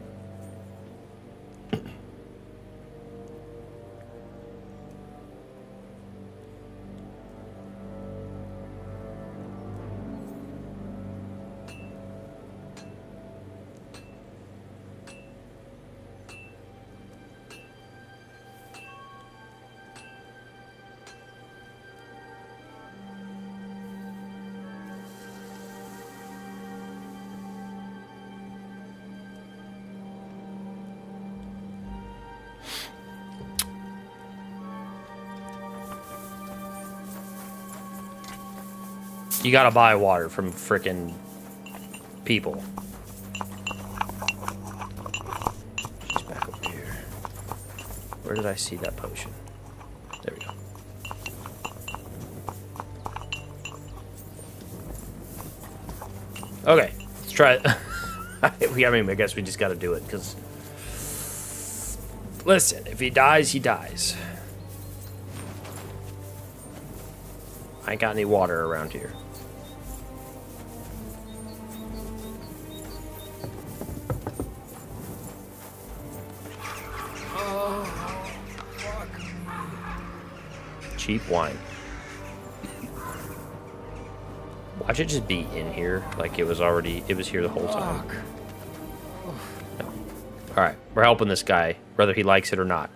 You gotta buy water from frickin' people. She's back over here. Where did I see that potion? There we go. Okay, let's try it. I mean, I guess we just gotta do it, because... Listen, if he dies, he dies. I ain't got any water around here. Cheap wine. Watch it just be in here, like it was here the whole time. No. Alright, we're helping this guy, whether he likes it or not.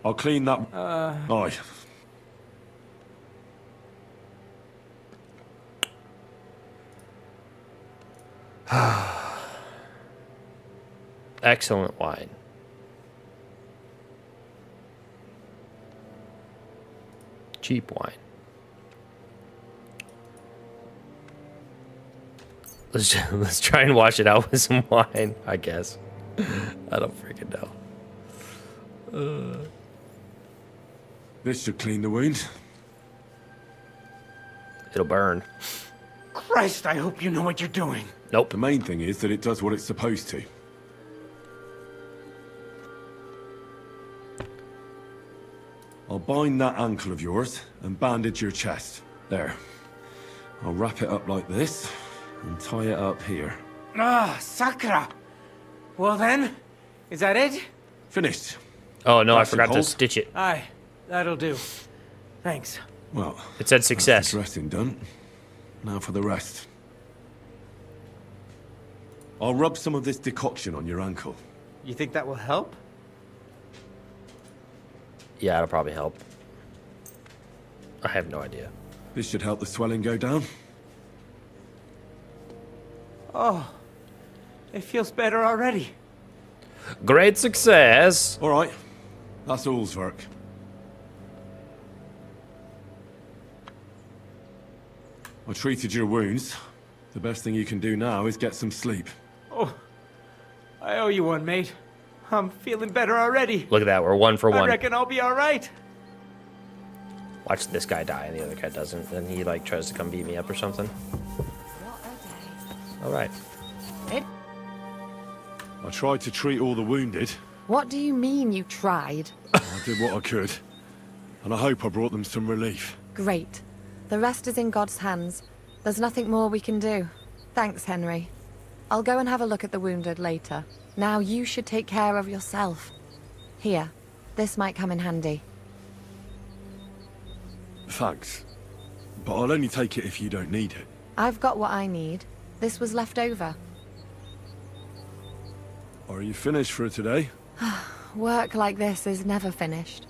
I'll clean that. Aye. Excellent wine. Cheap wine. Let's try and wash it out with some wine, I guess. I don't freaking know. This should clean the wound. It'll burn. Christ, I hope you know what you're doing. Nope. The main thing is that it does what it's supposed to. I'll bind that ankle of yours and bandage your chest. There. I'll wrap it up like this and tie it up here. Ah, Sakra. Well then, is that it? Finished. Oh no, I Nice and forgot to cold? stitch it. Aye, that'll do. Thanks. Well, It said that's success. the dressing done. Now for the rest. I'll rub some of this decoction on your ankle. You think that will help? Yeah, it'll probably help. I have no idea. This should help the swelling go down. Oh, it feels better already. Great success. All right. That's all, Zwerk. I treated your wounds. The best thing you can do now is get some sleep. Oh, I owe you one, mate. I'm feeling better already. Look at that, we're 1 for 1. I reckon I'll be all right. Watch this guy die and the other guy doesn't. And he like tries to come beat me up or something. Alright. I tried to treat all the wounded. What do you mean you tried? I did what I could. And I hope I brought them some relief. Great. The rest is in God's hands. There's nothing more we can do. Thanks, Henry. I'll go and have a look at the wounded later. Now you should take care of yourself. Here, this might come in handy. Thanks. But I'll only take it if you don't need it. I've got what I need. This was left over. Are you finished for today? Work like this is never finished.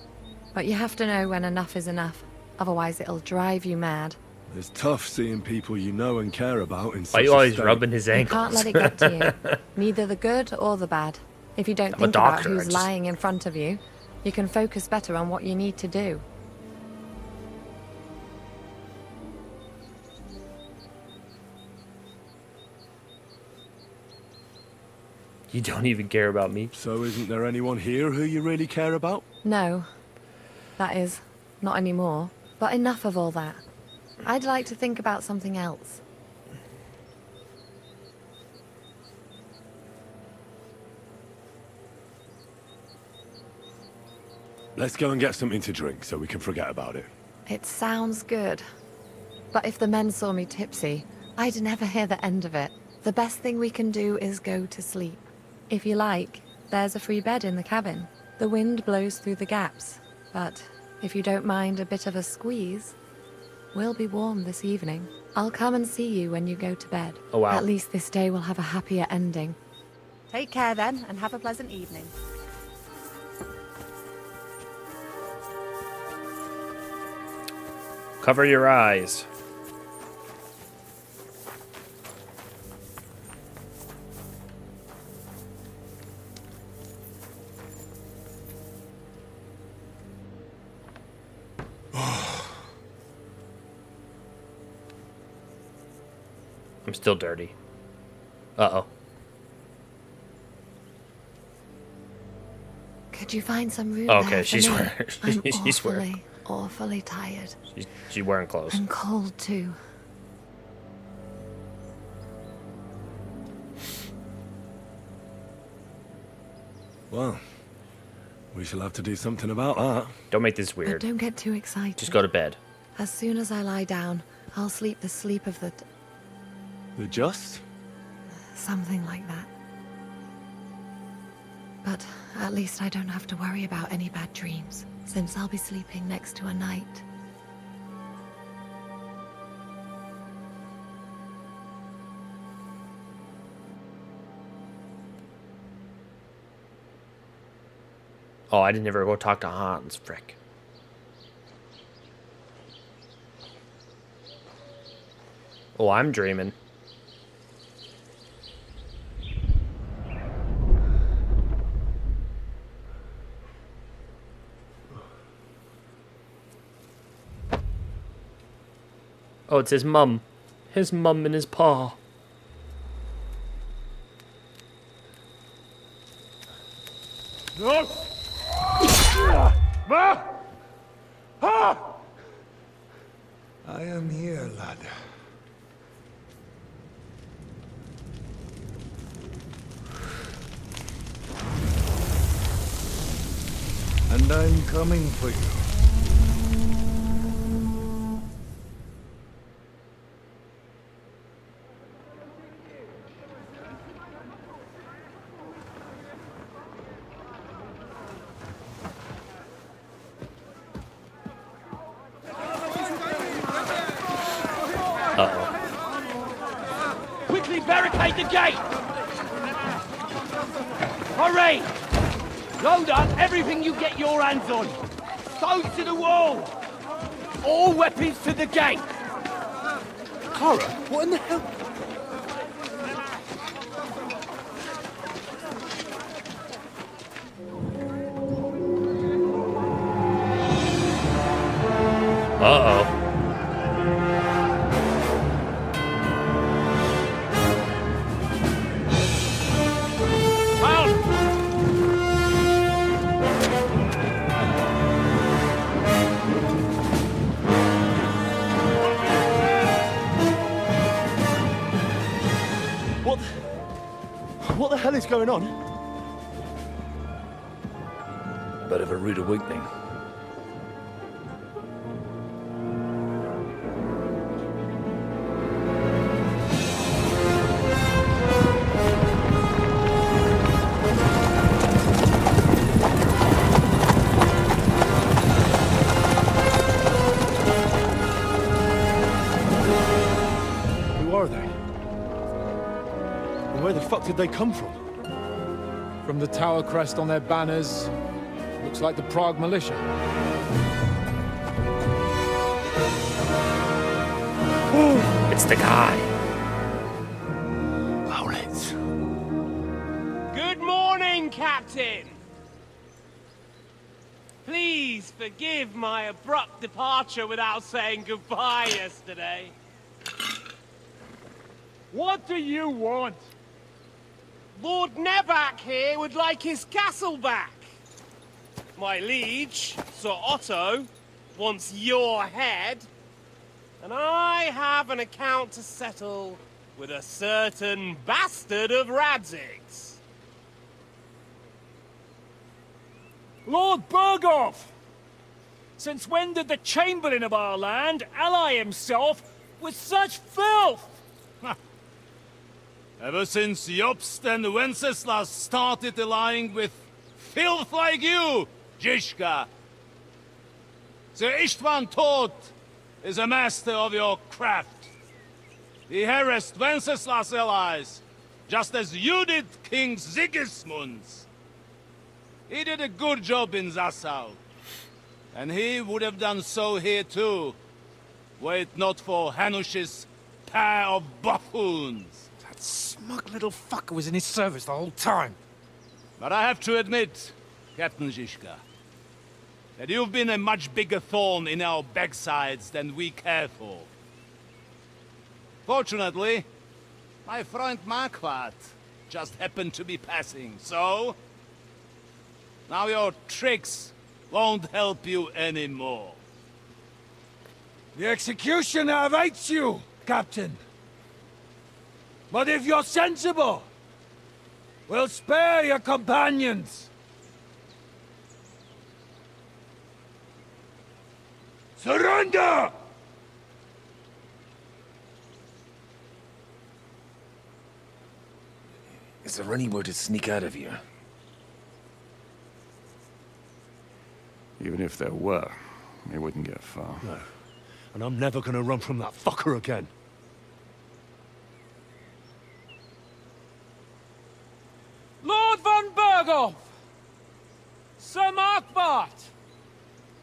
But you have to know when enough is enough. Otherwise it'll drive you mad. It's tough seeing people you know and care about in Why such are you a always state. rubbing his You ankles? can't let it get to you. Neither the good or the bad. If you don't I'm a think about doctor, who's I just- lying in front of you, you can focus better on what you need to do. You don't even care about me. So isn't there anyone here who you really care about? No. That is, not anymore. But enough of all that. I'd like to think about something else. Let's go and get something to drink so we can forget about it. It sounds good. But if the men saw me tipsy, I'd never hear the end of it. The best thing we can do is go to sleep. If you like, there's a free bed in the cabin. The wind blows through the gaps, but if you don't mind a bit of a squeeze, we'll be warm this evening. I'll come and see you when you go to bed. Oh, wow. At least this day will have a happier ending. Take care then, and have a pleasant evening. Cover your eyes. I'm still dirty. Uh-oh. Could you find some room Okay, there for she's me? wearing. I'm She's wearing. awfully tired. She's wearing clothes. I'm cold too. Well, we shall have to do something about that. Don't make this But weird. don't get too excited. Just go to bed. As soon as I lie down, I'll sleep the sleep of the... The just? something like that. But at least I don't have to worry about any bad dreams, since I'll be sleeping next to a knight. Oh, I didn't ever go talk to Hans. Frick. Oh, I'm dreaming. Oh, it's his mum. His mum and his paw. No! I am here, lad. And I'm coming for you. Quickly barricade the gate! Hurry! Load up everything you get your hands on. Stones to the wall! All weapons to the gate! Clara, what in the hell? Uh-oh. What the hell is going on? Bit of a rude awakening. Who are they? And where the fuck did they come from? From the tower crest on their banners, looks like the Prague militia. It's the guy. Owlets. Good morning, Captain! Please forgive my abrupt departure without saying goodbye yesterday. What do you want? Lord Nevac here would like his castle back. My liege, Sir Otto, wants your head. And I have an account to settle with a certain bastard of Radzig's. Lord Berghoff! Since when did the Chamberlain of our land ally himself with such filth? Ever since Jobst and Wenceslas started allying with filth like you, Zizka. Sir Istvan Tod is a master of your craft. He harassed Wenceslas' allies, just as you did King Sigismund's. He did a good job in Zassau, and he would have done so here too, were it not for Hanush's pair of buffoons. That smug little fucker was in his service the whole time. But I have to admit, Captain Zizka, that you've been a much bigger thorn in our backsides than we care for. Fortunately, my friend Marquardt just happened to be passing, so... now your tricks won't help you anymore. The executioner awaits you, Captain. But if you're sensible, we'll spare your companions. Surrender! Is there anywhere to sneak out of here? Even if there were, we wouldn't get far. No. And I'm never gonna run from that fucker again. Lord von Berghoff! Sir Markbart!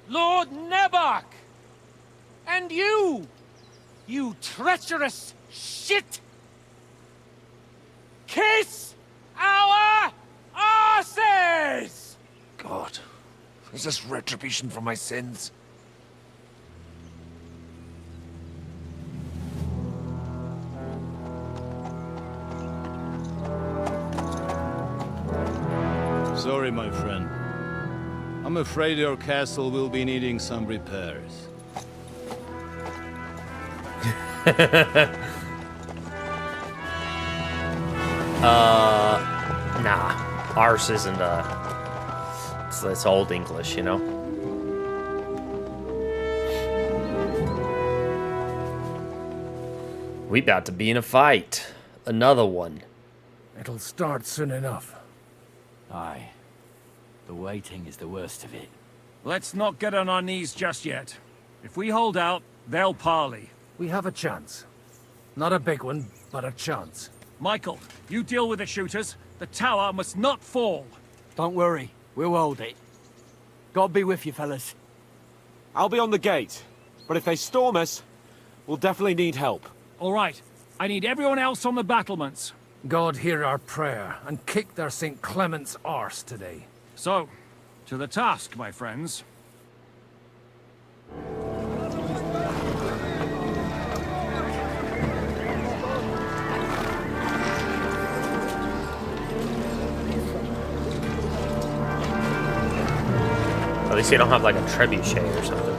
Lord Nebach! And you! You treacherous shit! Kiss our asses! God, is this retribution for my sins? Sorry, my friend. I'm afraid your castle will be needing some repairs. Nah. Ours isn't, it's Old English, you know? We about to be in a fight. Another one. It'll start soon enough. Aye. The waiting is the worst of it. Let's not get on our knees just yet. If we hold out, they'll parley. We have a chance. Not a big one, but a chance. Michael, you deal with the shooters. The tower must not fall. Don't worry. We'll hold it. God be with you, fellas. I'll be on the gate. But if they storm us, we'll definitely need help. All right. I need everyone else on the battlements. God hear our prayer, and kick their St. Clement's arse today. So, to the task, my friends. At least you don't have like a trebuchet or something.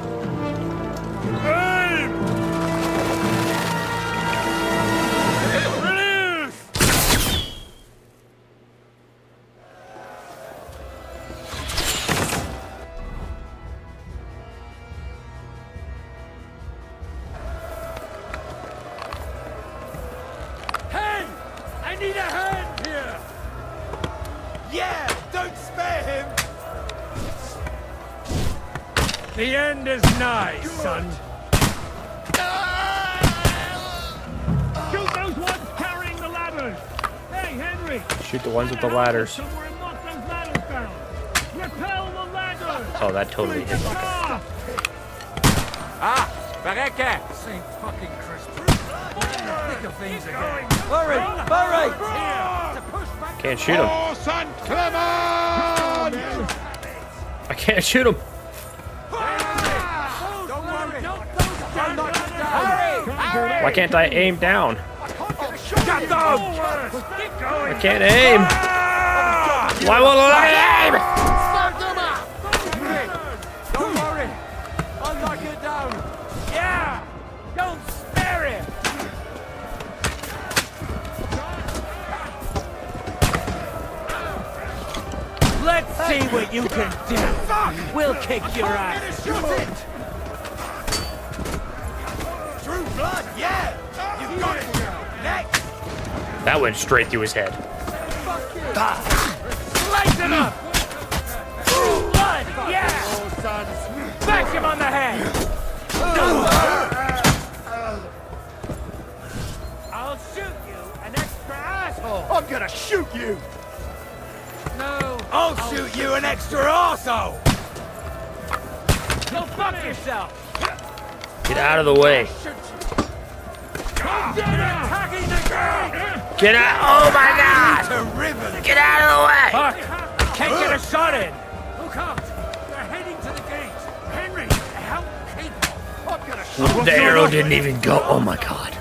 Hey! I need a hand here! Yeah! Don't spare him! The end is nigh, son. Shoot those ones carrying the ladders! Hey, Henry! Shoot the ones with the ladders. Somewhere and knock those ladders down! Repel the ladders! Oh, that totally hit me. Verrecke! St. fucking Christmas. Think of things again. Hurry! Hurry! Can't shoot him. Oh, St. Clement! I can't shoot him. Don't worry! Don't knock it down! Why can't I aim down? Get those! I can't aim. Why won't I aim? Don't worry! I'll knock it down! Yeah! Don't spare him! Let's see what you can do! We'll kick your ass. True blood, yeah! You got it! Next! That went straight through his head. Slice him up! True blood, yeah! Smash him on the head! I'll shoot you, an extra asshole! I'm gonna shoot you! No! I'll shoot you, an extra arsehole! Go fuck yourself! Get out of the way. Get out! Oh my God! Get out of the way! Fuck! Can't get a shot in! Look out! They're heading to the gate! Henry, help Kate! I'm gonna shoot The arrow didn't even go. Oh my God.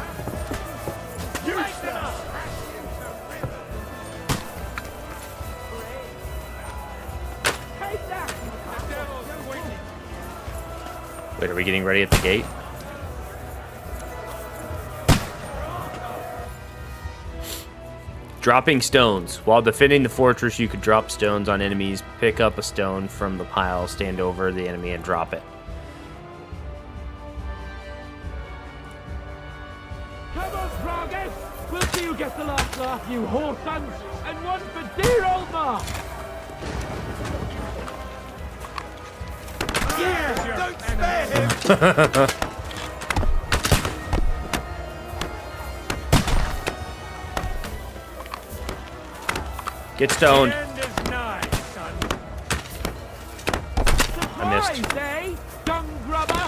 Wait, are we getting ready at the gate? Dropping stones. While defending the fortress, you could drop stones on enemies. Pick up a stone from the pile, stand over the enemy, and drop it. Come on, Froggy! We'll see you get the last laugh, you whore sons, and one for dear old Ma! Yeah! Don't spare him! Get stoned. The end is nigh, son. I missed. Surprise, eh? Dung grubber!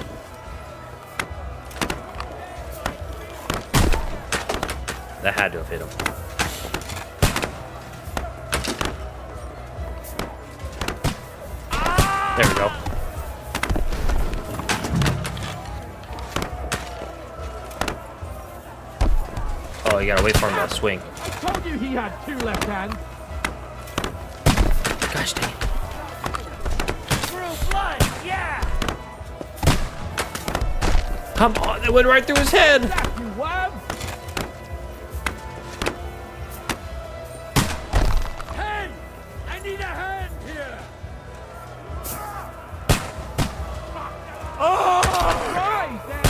That had to have hit him. There we go. Oh, you gotta wait for him to swing. I told you he had two left hands. Gosh dang it. True blood, yeah! Come on, that went right through his head. That you wham! Hey! I need a hand here! Oh! Right, eh?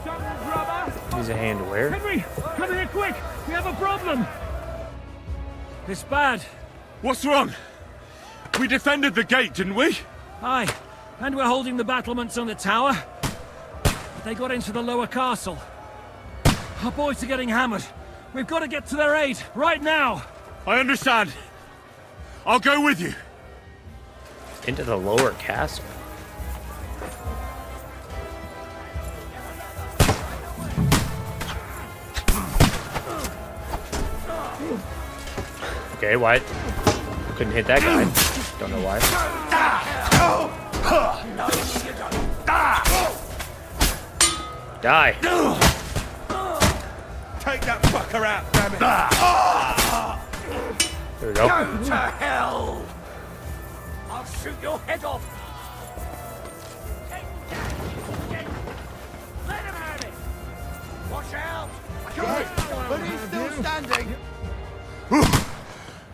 Dung grubber! Use a hand where? Henry, come here quick! We have a problem! It's bad. What's wrong? We defended the gate, didn't we? Aye, and we're holding the battlements on the tower. But they got into the lower castle. Our boys are getting hammered. We've got to get to their aid, right now! I understand. I'll go with you. Into the lower castle. Okay, why? Couldn't hit that guy. Don't know why. Die. Take that fucker out, damn it! There we go. Go to hell! I'll shoot your head off! Let him have it! Watch out! Good, but he's still standing.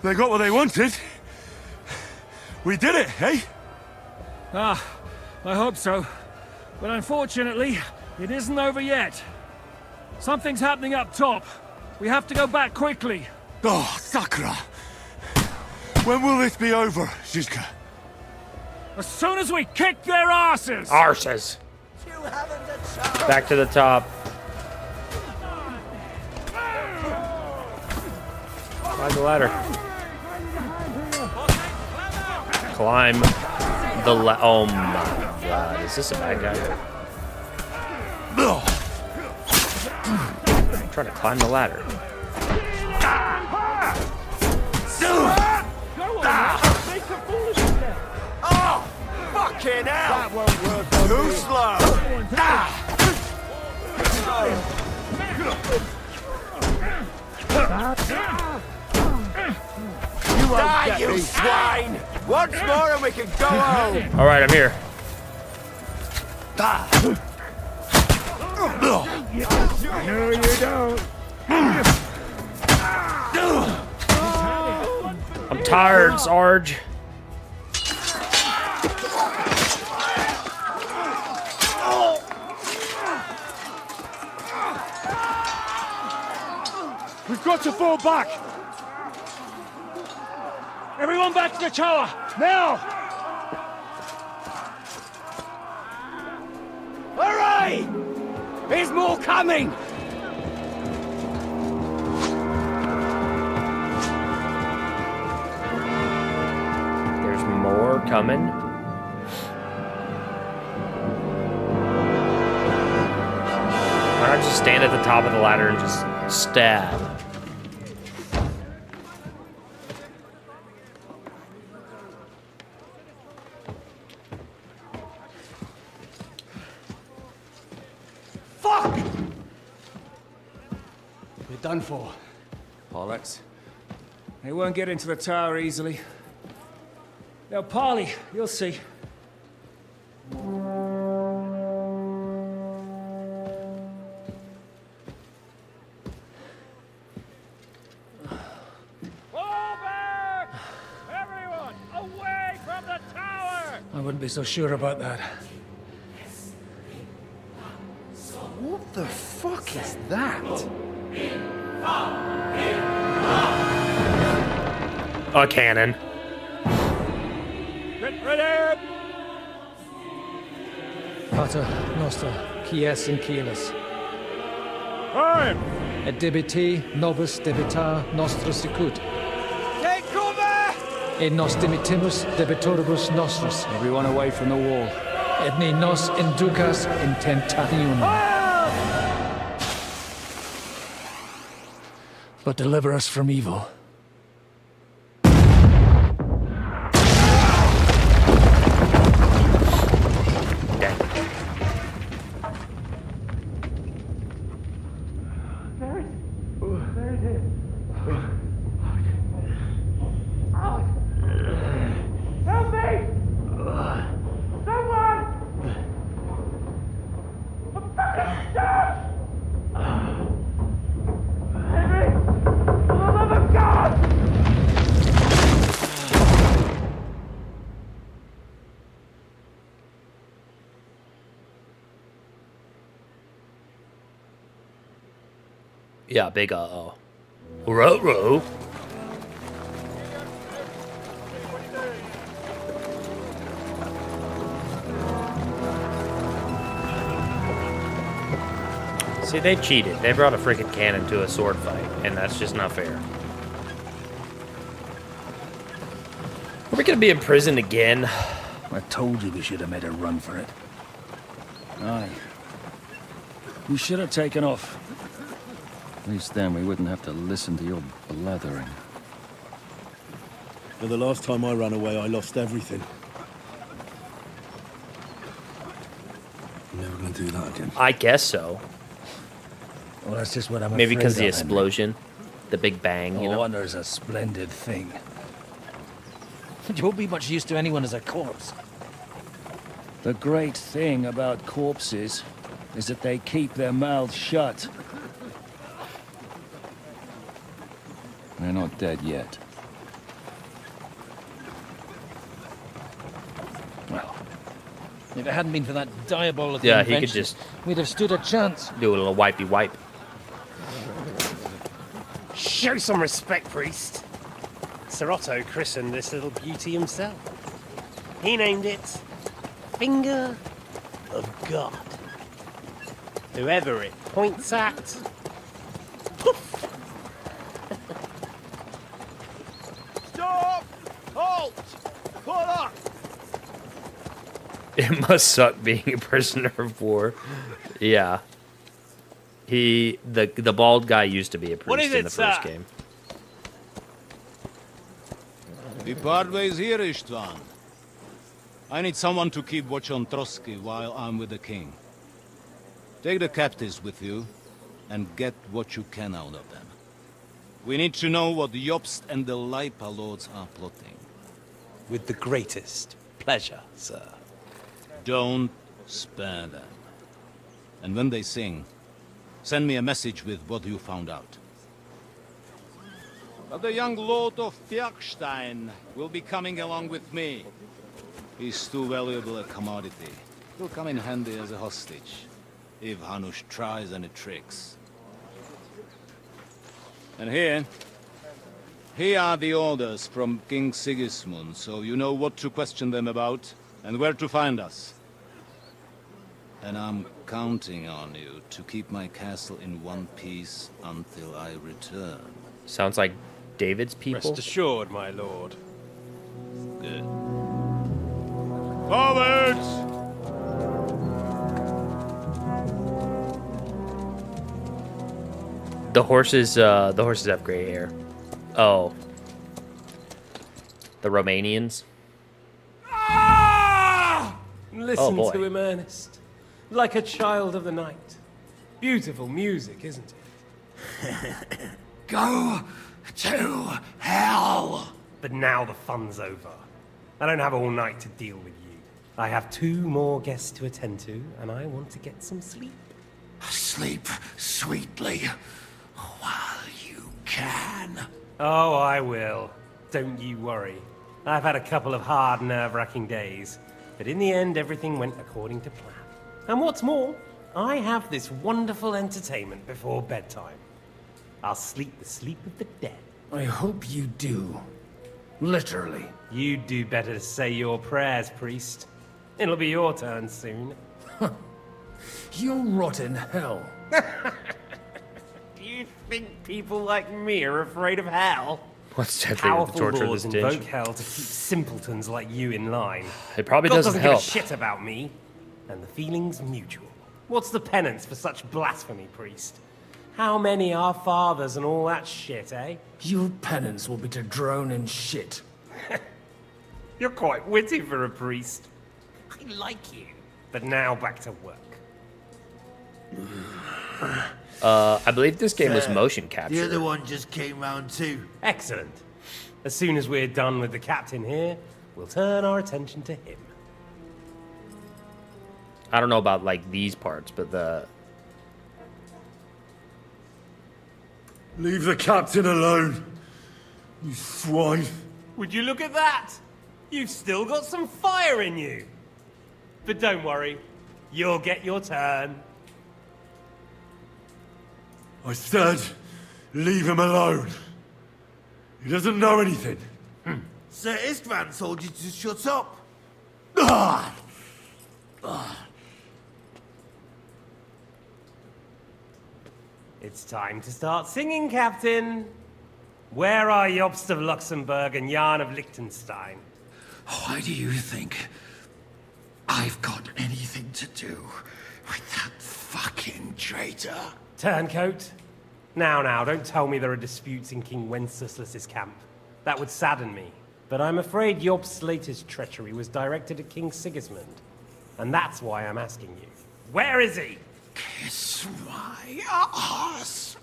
They got what they wanted. We did it, eh? Ah, I hope so. But unfortunately, it isn't over yet. Something's happening up top. We have to go back quickly. Oh, Sakura. When will this be over, Zizka? As soon as we kick their asses! Arses. Back to the top. Climb the ladder. Climb the oh my God. Is this a bad guy? I'm trying to climb the ladder. Oh! Fucking hell! That won't work. Too slow! You won't die, you swine! Once more and we can go home! All right, I'm here. No, you don't. I'm tired, Sarge. got to fall back! Everyone back to the tower! Now! Hooray! There's more coming! There's more coming. Why not just stand at the top of the ladder and just stab? Fuck! You're done for. Bollocks. They won't get into the tower easily. Now, Parley, you'll see. I wouldn't be so sure about that. What the fuck is that? A cannon. Get ready! Pater Noster, Quies in Cielus. Time! Et debiti nobis debita nostra sicut. Take cover! Et nos dimitimus debitoribus nostros. Everyone away from the wall. Et ni nos inducas in tentationem. But deliver us from evil. Yeah, big uh-oh. Ruh-roh. See, they cheated. They brought a freaking cannon to a sword fight, and that's just not fair. Are we gonna be in prison again? I told you we should have made a run for it. Aye. We should have taken off. At least then we wouldn't have to listen to your blathering. But the last time I ran away, I lost everything. I'm never gonna do that again. I guess so. Well, that's just what I'm Maybe because the afraid of, Henry. explosion. The big bang, you know? Honor's a splendid thing. You won't be much use to anyone as a corpse. The great thing about corpses is that they keep their mouths shut. They're not dead yet. Well, if it hadn't been for that diabolical Yeah, he invention, could just we'd have stood a chance. do a little wipey wipe. Show some respect, priest. Sir Otto christened this little beauty himself. He named it Finger of God. Whoever it points at, poof! Stop! Halt! Pull up! It must suck being a prisoner of war. Yeah. The bald guy used to be a What priest is in it, the first sir? game. We part ways here, Istvan. I need someone to keep watch on Trotsky while I'm with the king. Take the captives with you, and get what you can out of them. We need to know what the Jobst and the Leipa lords are plotting. With the greatest pleasure, sir. Don't spare them. And when they sing, send me a message with what you found out. But the young lord of Fjarkstein will be coming along with me. He's too valuable a commodity. He'll come in handy as a hostage, if Hanush tries any tricks. And here are the orders from King Sigismund, so you know what to question them about and where to find us. And I'm counting on you to keep my castle in one piece until I return. Sounds like David's people. Rest assured, my lord. Good. Forwards! The horses have gray hair. Oh. The Romanians. Listen boy. to him, Ernest. Like a child of the night. Beautiful music, isn't it? Go to hell! But now the fun's over. I don't have all night to deal with you. I have 2 more guests to attend to, and I want to get some sleep. Sleep sweetly while you can. Oh, I will. Don't you worry. I've had a couple of hard, nerve-wracking days, but in the end, everything went according to plan. And what's more, I have this wonderful entertainment before bedtime. I'll sleep the sleep of the dead. I hope you do. Literally. You'd do better to say your prayers, priest. It'll be your turn soon. You'll rot in hell. Do you think people like me are afraid of hell? What's deadly with the Powerful torture of laws this invoke ditch? hell to keep simpletons like you in line. It probably God doesn't give help. a shit about me, and the feeling's mutual. What's the penance for such blasphemy, priest? How many are fathers and all that shit, eh? Your penance will be to drown in shit. You're quite witty for a priest. I like you. But now back to work. I believe this game was Sir, motion The capture. other one just came round too. Excellent. As soon as we're done with the captain here, we'll turn our attention to him. I don't know about like these parts, but the Leave the captain alone, you swine. Would you look at that? You've still got some fire in you. But don't worry, you'll get your turn. I said, leave him alone. He doesn't know anything. Sir Istvan told you to shut up. Ah! It's time to start singing, Captain. Where are Jobst of Luxembourg and Jan of Liechtenstein? Why do you think I've got anything to do with that fucking traitor? Turncoat. Now, don't tell me there are disputes in King Wenceslas's camp. That would sadden me. But I'm afraid Jobst's latest treachery was directed at King Sigismund. And that's why I'm asking you. Where is he? Kiss my ass.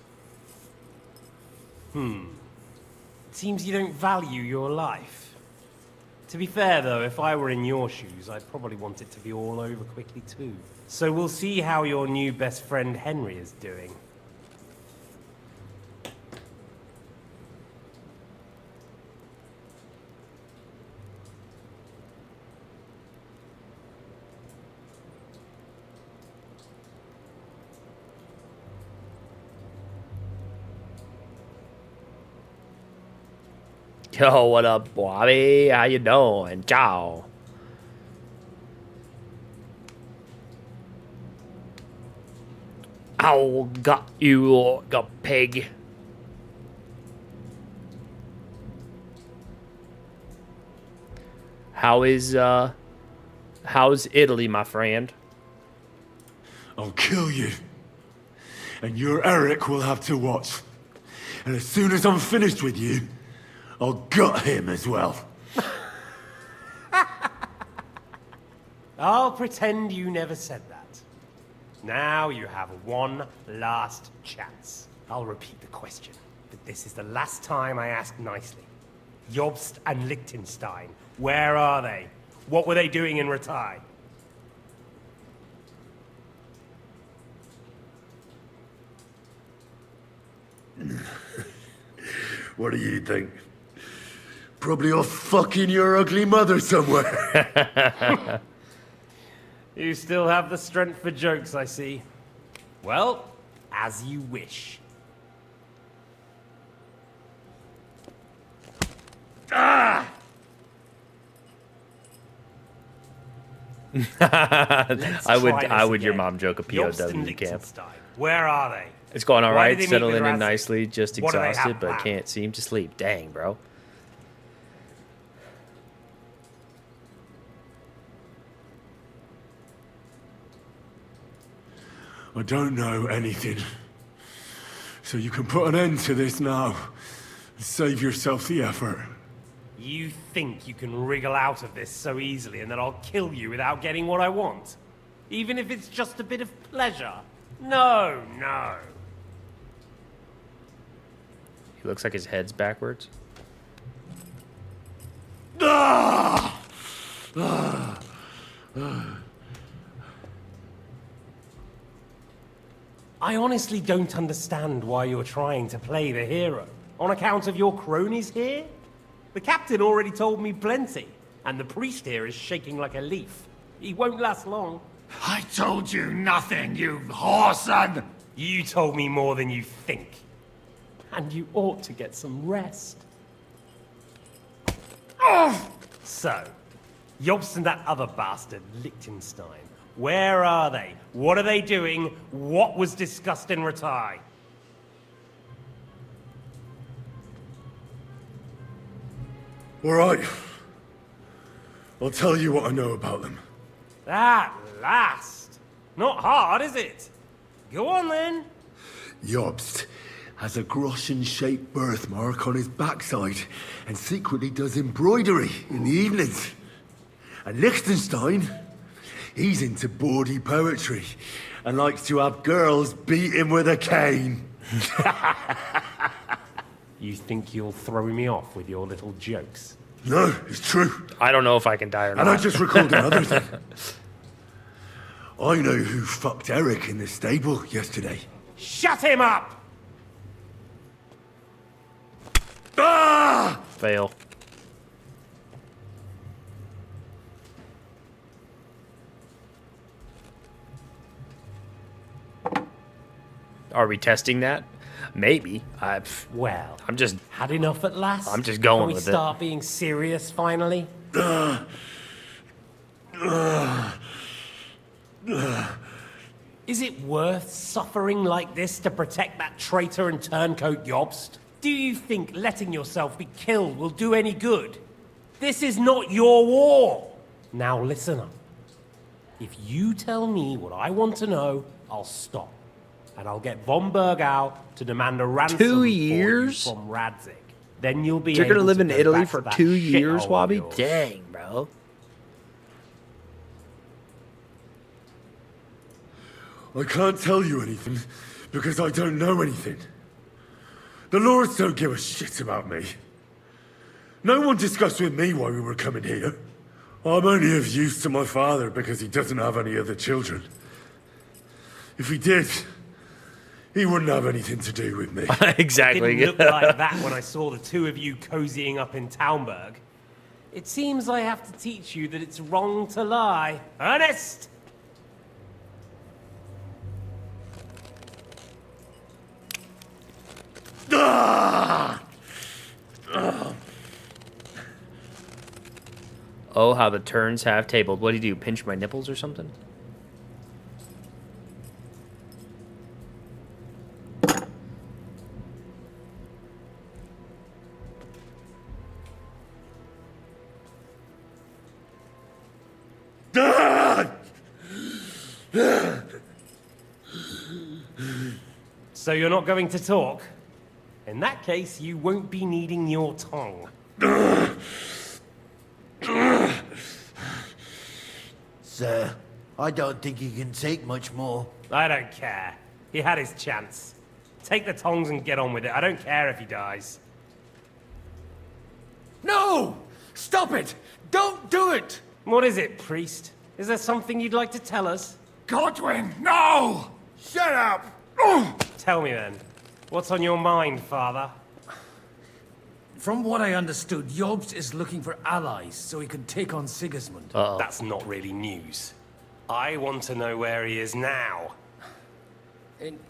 Seems you don't value your life. To be fair, though, if I were in your shoes, I'd probably want it to be all over quickly, too. So we'll see how your new best friend Henry is doing. Yo, what up, Bobby? How you doing? Ciao. Ow, got you, got pig. How's Italy, my friend? I'll kill you. And your Eric will have to watch. And as soon as I'm finished with you, I'll gut him as well. I'll pretend you never said that. Now you have one last chance. I'll repeat the question, but this is the last time I ask nicely. Jobst and Liechtenstein, where are they? What were they doing in Ratai? What do you think? Probably off fucking your ugly mother somewhere. You still have the strength for jokes, I see. Well, as you wish. I would your mom joke a POW camp. Where are they? It's going all Why right, did they meet with settling in Razzie? nicely, just What do they have exhausted, but planned? can't seem to sleep. Dang, bro. I don't know anything. So you can put an end to this now. And save yourself the effort. You think you can wriggle out of this so easily and that I'll kill you without getting what I want? Even if it's just a bit of pleasure? No, no. He looks like his head's backwards. I honestly don't understand why you're trying to play the hero. On account of your cronies here? The captain already told me plenty, and the priest here is shaking like a leaf. He won't last long. I told you nothing, you whoreson! You told me more than you think. And you ought to get some rest. So, Jobst and that other bastard, Liechtenstein. Where are they? What are they doing? What was discussed in Ratai? All right. I'll tell you what I know about them. At last! Not hard, is it? Go on then. Jobst has a Groschen-shaped birthmark on his backside and secretly does embroidery in the evenings. And Liechtenstein, he's into bawdy poetry and likes to have girls beat him with a cane. You think you'll throw me off with your little jokes? No, it's true. I don't know if I can die or not. And I just recalled another thing. I know who fucked Eric in the stable yesterday. Shut him up! Ah! Fail. Are we testing that? Maybe. Well, I'm just had enough at last. I'm just going Can we with start being serious finally? Is it worth suffering like this to protect that traitor and turncoat Jobst? Do you think letting yourself be killed will do any good? This is not your war. Now listen up. If you tell me what I want to know, I'll stop. And I'll get von Berg out to demand a ransom 2 years? for you from Radzig. Then you'll be You're able gonna live to in go Italy back for to that 2 years, shithole of Wabi? yours. Dang, bro. I can't tell you anything because I don't know anything. The lords don't give a shit about me. No one discussed with me why we were coming here. I'm only of use to my father because he doesn't have any other children. If he did, he wouldn't have anything to do with me. Exactly. It didn't look like that when I saw the two of you cozying up in Taumberg. It seems I have to teach you that it's wrong to lie. Ernest! Ah! Oh, how the turns have tabled. What do you do? Pinch my nipples or something? So you're not going to talk? In that case, you won't be needing your tongue. Sir, I don't think he can take much more. I don't care. He had his chance. Take the tongs and get on with it. I don't care if he dies. No! Stop it! Don't do it! What is it, priest? Is there something you'd like to tell us? Godwin, no! Shut up! Tell me then. What's on your mind, father? From what I understood, Jobst is looking for allies so he can take on Sigismund. That's not really news. I want to know where he is now. In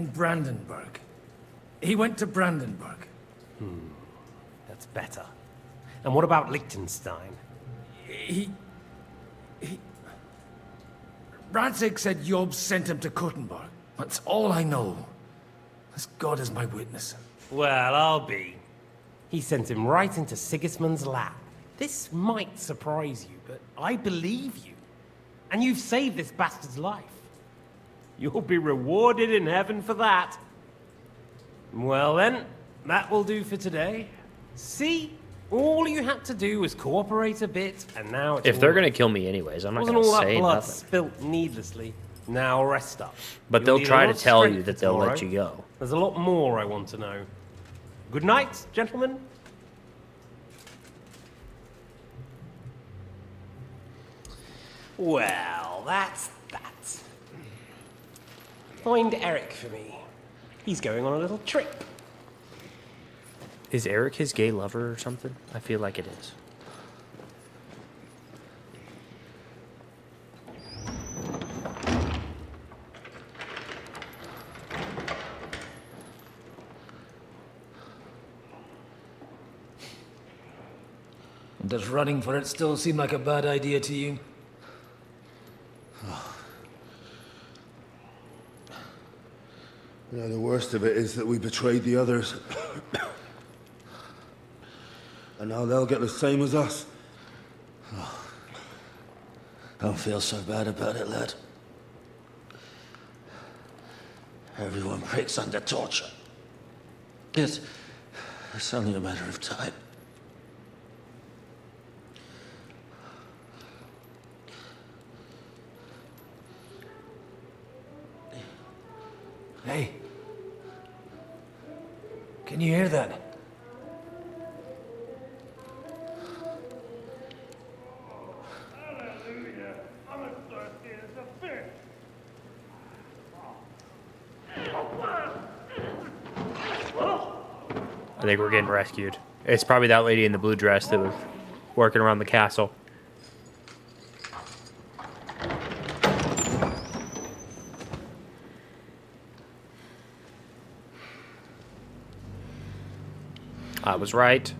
Brandenburg. He went to Brandenburg. That's better. And what about Liechtenstein? He... Radzig said Job sent him to Kuttenberg. That's all I know. As God is my witness. Well, I'll be. He sent him right into Sigismund's lap. This might surprise you, but I believe you. And you've saved this bastard's life. You'll be rewarded in heaven for that. Well then, that will do for today. See? All you had to do was cooperate a bit, and now it's If they're gonna kill me anyways, I'm not Wasn't gonna all that say blood nothing. spilt needlessly. Now rest up. But You'll they'll need a try lot to of tell you strength that they'll let tomorrow. you go. There's a lot more I want to know. Good night, gentlemen. Well, that's that. Find Eric for me. He's going on a little trip. Is Eric his gay lover or something? I feel like it is. Does running for it still seem like a bad idea to you? You know, the worst of it is that we betrayed the others. And now they'll get the same as us. Don't feel so bad about it, lad. Everyone breaks under torture. It's only a matter of time. Hey. Can you hear that? I think we're getting rescued. It's probably that lady in the blue dress that was working around the castle. I was right.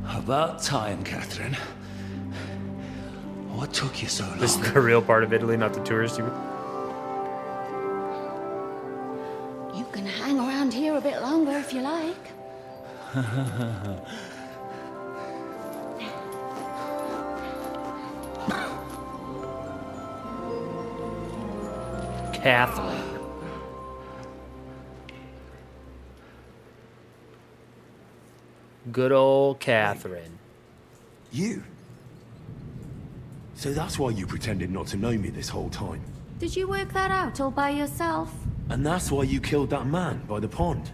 About time, Catherine. What took you so long? This is the real part of Italy, not the touristy. You can hang around here a bit longer if you like. Catherine. Good old Catherine. You? So that's why you pretended not to know me this whole time? Did you work that out all by yourself? And that's why you killed that man by the pond?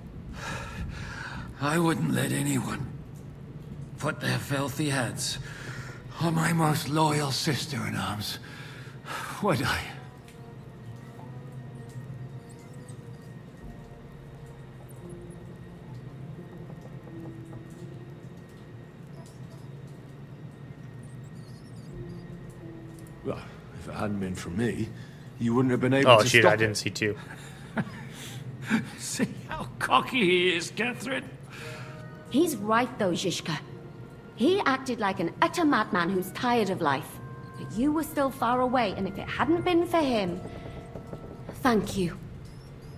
I wouldn't let anyone put their filthy hands on my most loyal sister-in-arms, would I? Well, if it hadn't been for me, you wouldn't have been able Oh to shit, stop I didn't see two. See how cocky he is, Catherine? He's right though, Zizka. He acted like an utter madman who's tired of life. But you were still far away, and if it hadn't been for him... Thank you,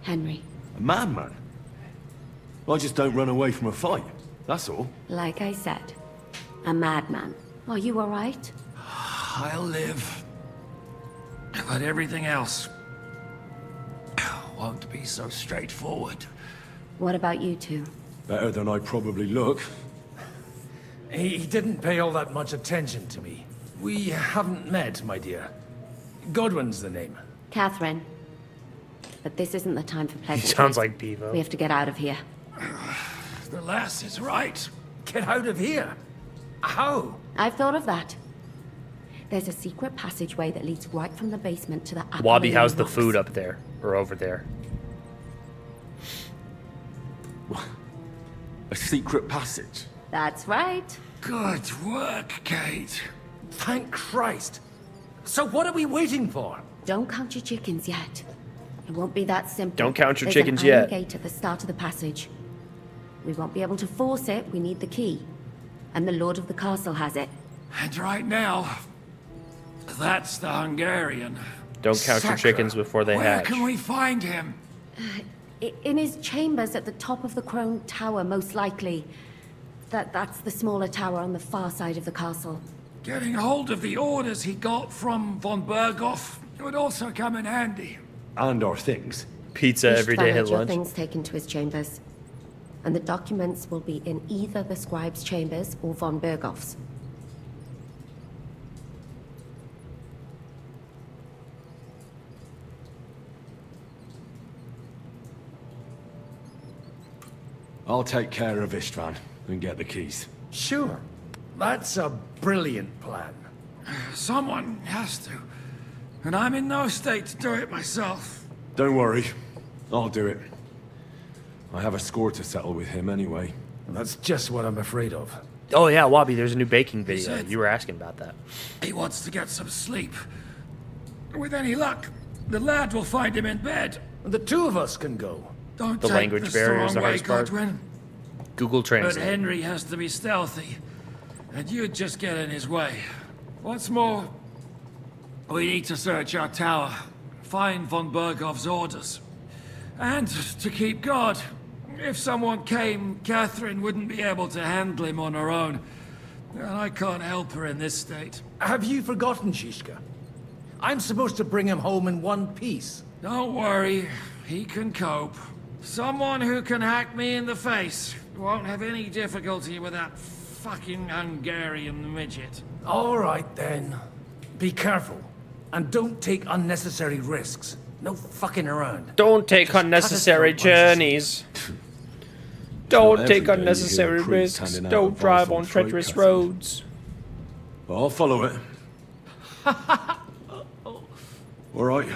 Henry. A madman? I just don't run away from a fight, that's all. Like I said, a madman. Are you all right? I'll live. But everything else won't be so straightforward. What about you two? Better than I probably look. He didn't pay all that much attention to me. We haven't met, my dear. Godwin's the name. Catherine. But this isn't the time for pleasure. sounds like Bevo. We have to get out of here. The lass is right. Get out of here? How? I've thought of that. There's a secret passageway that leads right from the basement to the Wabi, how's the rocks. food up there? Or over there? A secret passage? That's right. Good work, Kate. Thank Christ. So what are we waiting for? Don't count your chickens yet. It won't be that simple. Don't count your There's chickens an iron yet. gate at the start of the passage. We won't be able to force it. We need the key. And the Lord of the Castle has it. And right now, that's the Hungarian. Don't count your chickens before they Where hatch. can we find him? In his chambers at the top of the Crone Tower, most likely. That's the smaller tower on the far side of the castle. Getting hold of the orders he got from von Berghoff would also come in handy. And our things. Pizza every day Istvan at had your lunch. things taken to his chambers. And the documents will be in either the scribe's chambers or von Berghoff's. I'll take care of Istvan and get the keys. Sure. That's a brilliant plan. Someone has to. And I'm in no state to do it myself. Don't worry. I'll do it. I have a score to settle with him anyway. That's just what I'm afraid of. Oh yeah, Wobby, there's a new baking video. You were asking about that. He wants to get some sleep. With any luck, the lad will find him in bed. The two of us can go. Don't The take language this barrier is the the wrong way, hardest part. Godwin. Google But Translate. Henry has to be stealthy. And you'd just get in his way. What's more, we need to search our tower. Find von Berghoff's orders. And to keep guard. If someone came, Catherine wouldn't be able to handle him on her own. And I can't help her in this state. Have you forgotten, Shishka? I'm supposed to bring him home in one piece. Don't worry, he can cope. Someone who can hack me in the face won't have any difficulty with that fucking Hungarian midget. All right, then. Be careful. And don't take unnecessary risks. No fucking around. Don't take Just cut unnecessary his throat once journeys. Not Don't every take day you unnecessary hear crews risks. handing out Don't advice drive on on throat treacherous cutting. roads. Well, I'll follow it. All right.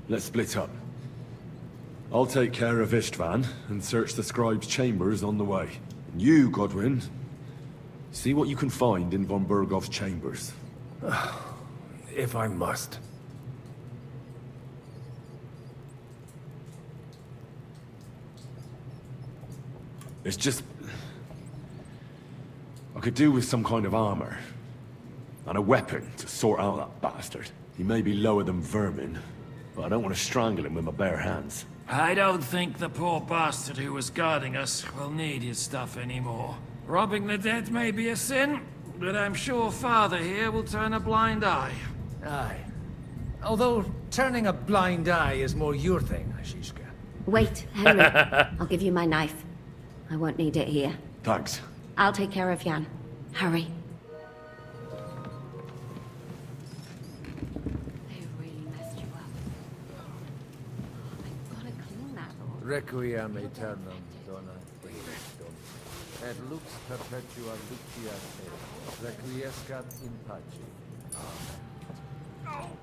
Let's split up. I'll take care of Istvan and search the scribe's chambers on the way. And you, Godwin, see what you can find in von Berghoff's chambers. If I must. It's just... I could do with some kind of armor. And a weapon to sort out that bastard. He may be lower than vermin, but I don't want to strangle him with my bare hands. I don't think the poor bastard who was guarding us will need his stuff anymore. Robbing the dead may be a sin, but I'm sure Father here will turn a blind eye. Aye. Although, turning a blind eye is more your thing, Shishka. Wait, Henry. I'll give you my knife. I won't need it here. Thanks. I'll take care of Jan. Hurry. They really messed you up. I've got to clean that all. Requiem aeternam dona Christum, et lux perpetua lucia te, requiescat in pace. Amen.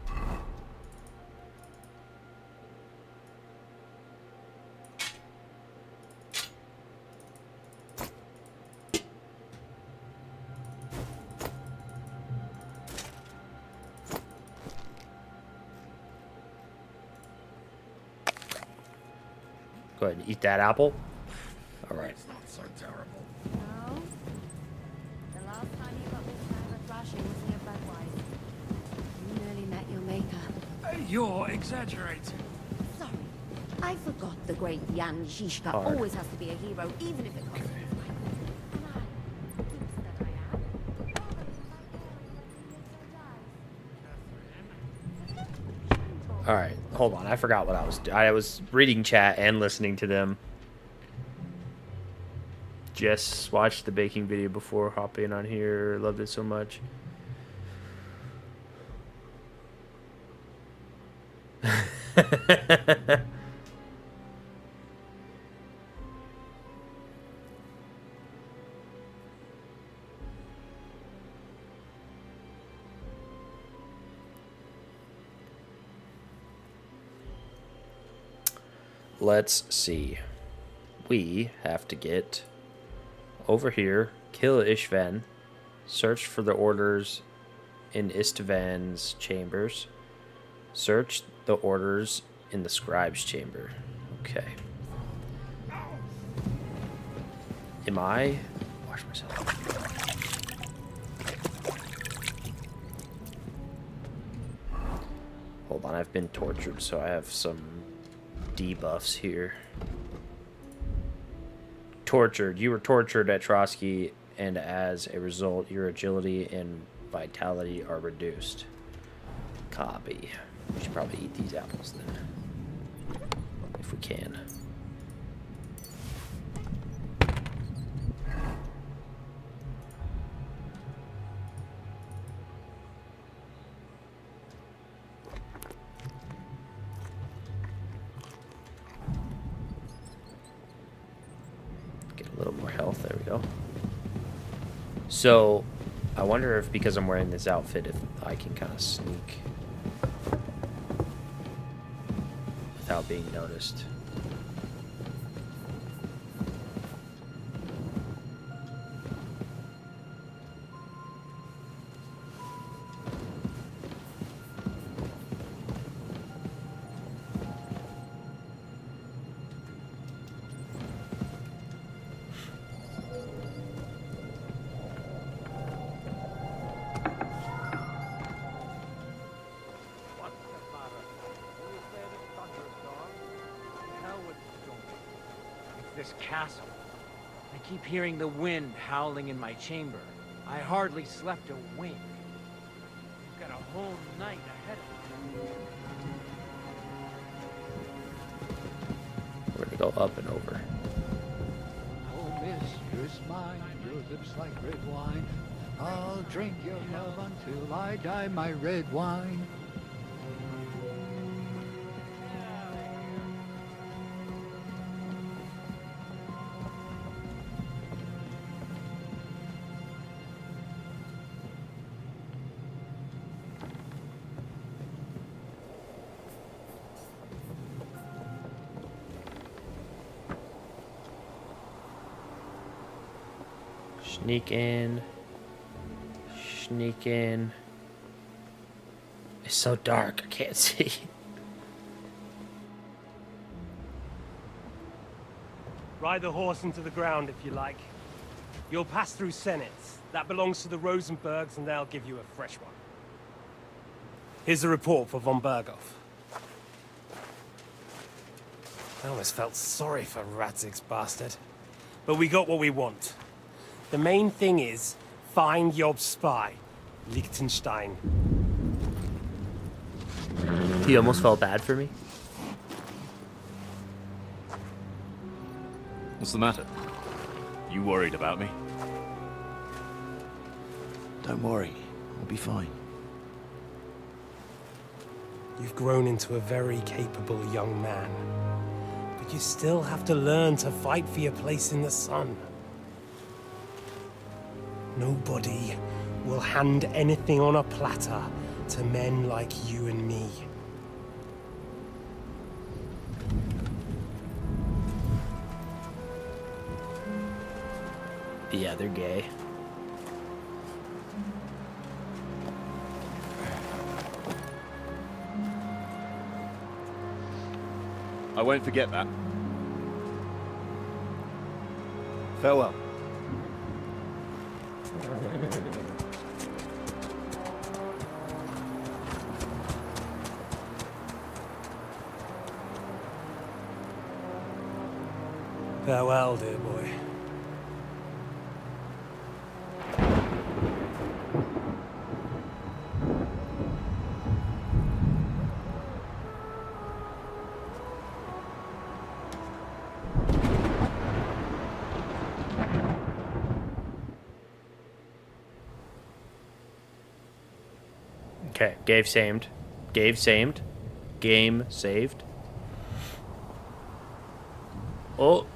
Go ahead and eat that apple. All right. It's not so terrible. No? The last time you got this kind of thrashing was near Budweiser. You nearly met your maker. You're exaggerating. Sorry. I forgot the great Jan Zizka Hard. always has to be a hero, even if it costs his life. And I, deuce that I am, All right. Hold on. I forgot what I was doing. I was reading chat and listening to them. Just watched the baking video before hopping on here. Loved it so much. Let's see. We have to get over here, kill Istvan, search for the orders in Istvan's chambers, search the orders in the scribe's chamber. Okay. Am I? Wash myself. Hold on, I've been tortured, so I have some debuffs here. Tortured. You were tortured at Trotsky, and as a result, your agility and vitality are reduced. Copy. We should probably eat these apples then, if we can. Get a little more health. There we go. So, I wonder if because I'm wearing this outfit, if I can kind of sneak without being noticed. This castle. I keep hearing the wind howling in my chamber. I hardly slept a wink. We've got a whole night ahead of us. We're gonna go up and over. Oh, mistress mine, your lips like red wine. I'll drink your love until I die, my red wine. Sneak in. Sneak in. It's so dark, I can't see. Ride the horse into the ground if you like. You'll pass through Senates. That belongs to the Rosenbergs, and they'll give you a fresh one. Here's the report for von Berghoff. I almost felt sorry for Radzig's bastard. But we got what we want. The main thing is, find Job's spy, Liechtenstein. He almost felt bad for me. What's the matter? You worried about me? Don't worry, we'll be fine. You've grown into a very capable young man. But you still have to learn to fight for your place in the sun. Nobody will hand anything on a platter to men like you and me. Yeah, they're gay. I won't forget that. Farewell. Farewell, dear boy. Okay, Gave saved. Gave saved. Game saved. Oh.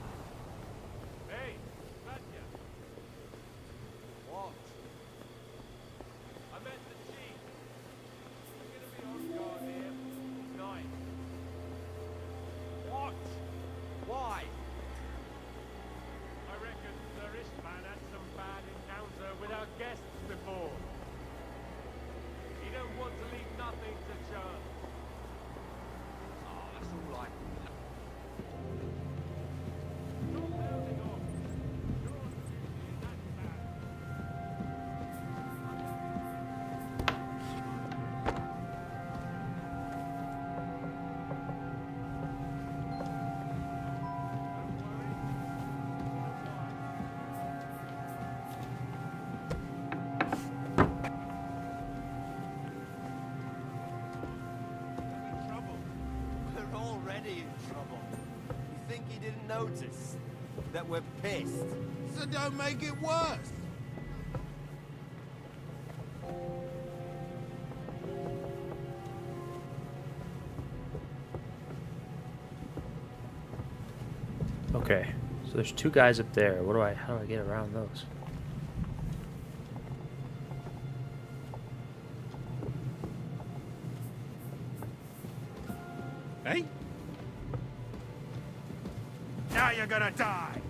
didn't notice that we're pissed. So don't make it worse. Okay, so there's two guys up there. How do I get around those? Hey? Now you're gonna die!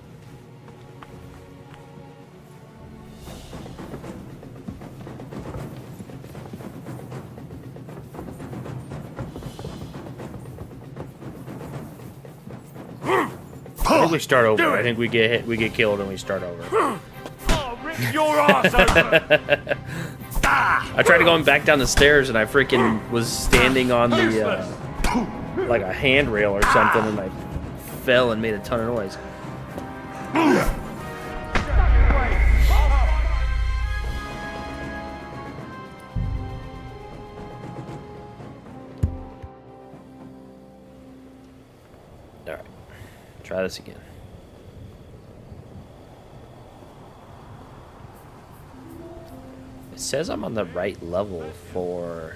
I think we start over. I think we get hit, we get killed, and we start over. I'll rip your ass over! I tried going back down the stairs, and I freaking was standing on the like a handrail or something, and I fell and made a ton of noise. All right, try this again. It says I'm on the right level for...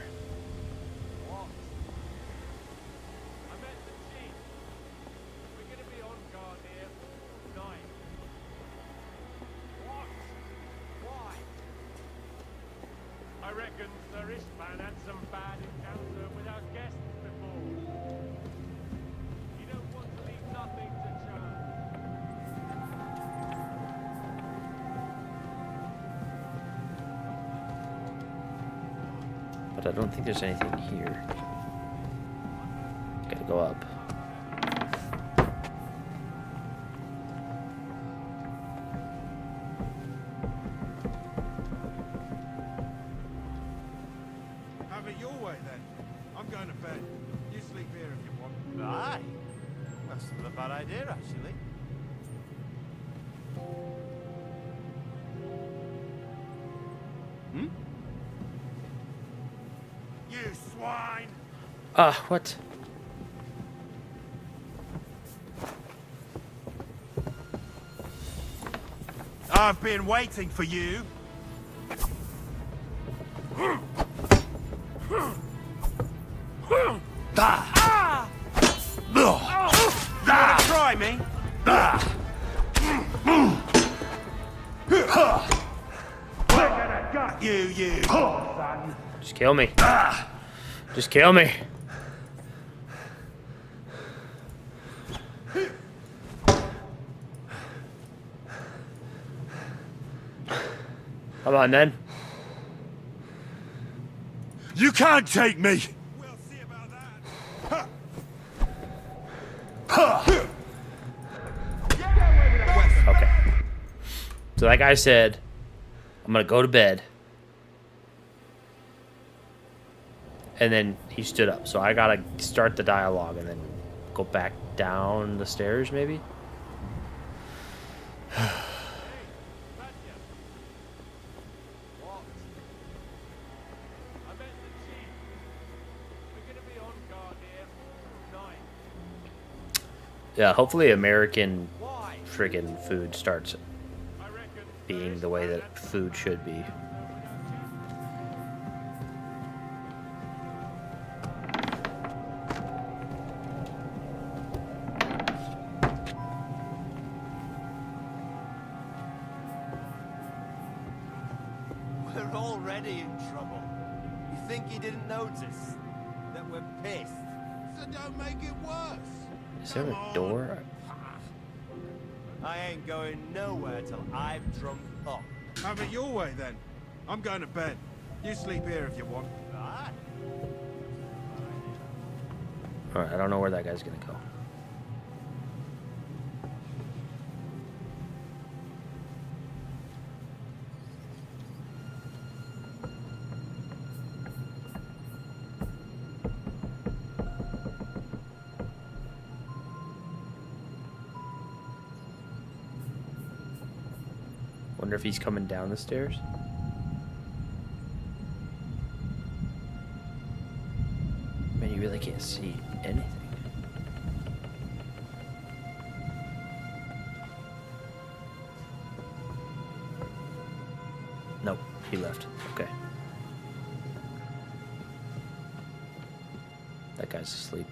I reckon Sir Istvan had some bad encounter with our guests before. You don't want to leave nothing to chance. But I don't think there's anything here. Gotta go up. Have it your way then. I'm going to bed. You sleep here if you want. Aye. That's not a bad idea, actually. Hmm? You swine! What? I've been waiting for you. You wanna try me? We're gonna gut you son. Just kill me. Just kill me. Come on, then. You can't take me! Okay. So like I said, I'm gonna go to bed. And then he stood up. So I gotta start the dialogue and then go back down the stairs, maybe? Yeah, hopefully American friggin' food starts being the way that food should be. We're already in trouble. You think he didn't notice that we're pissed? So don't make it worse. Is there a door? I ain't going nowhere till I've drunk up. Have it your way then. I'm going to bed. You sleep here if you want. Aye. Alright, I don't know where that guy's gonna go. Wonder if he's coming down the stairs. Man, you really can't see anything. Nope, he left. Okay. That guy's asleep.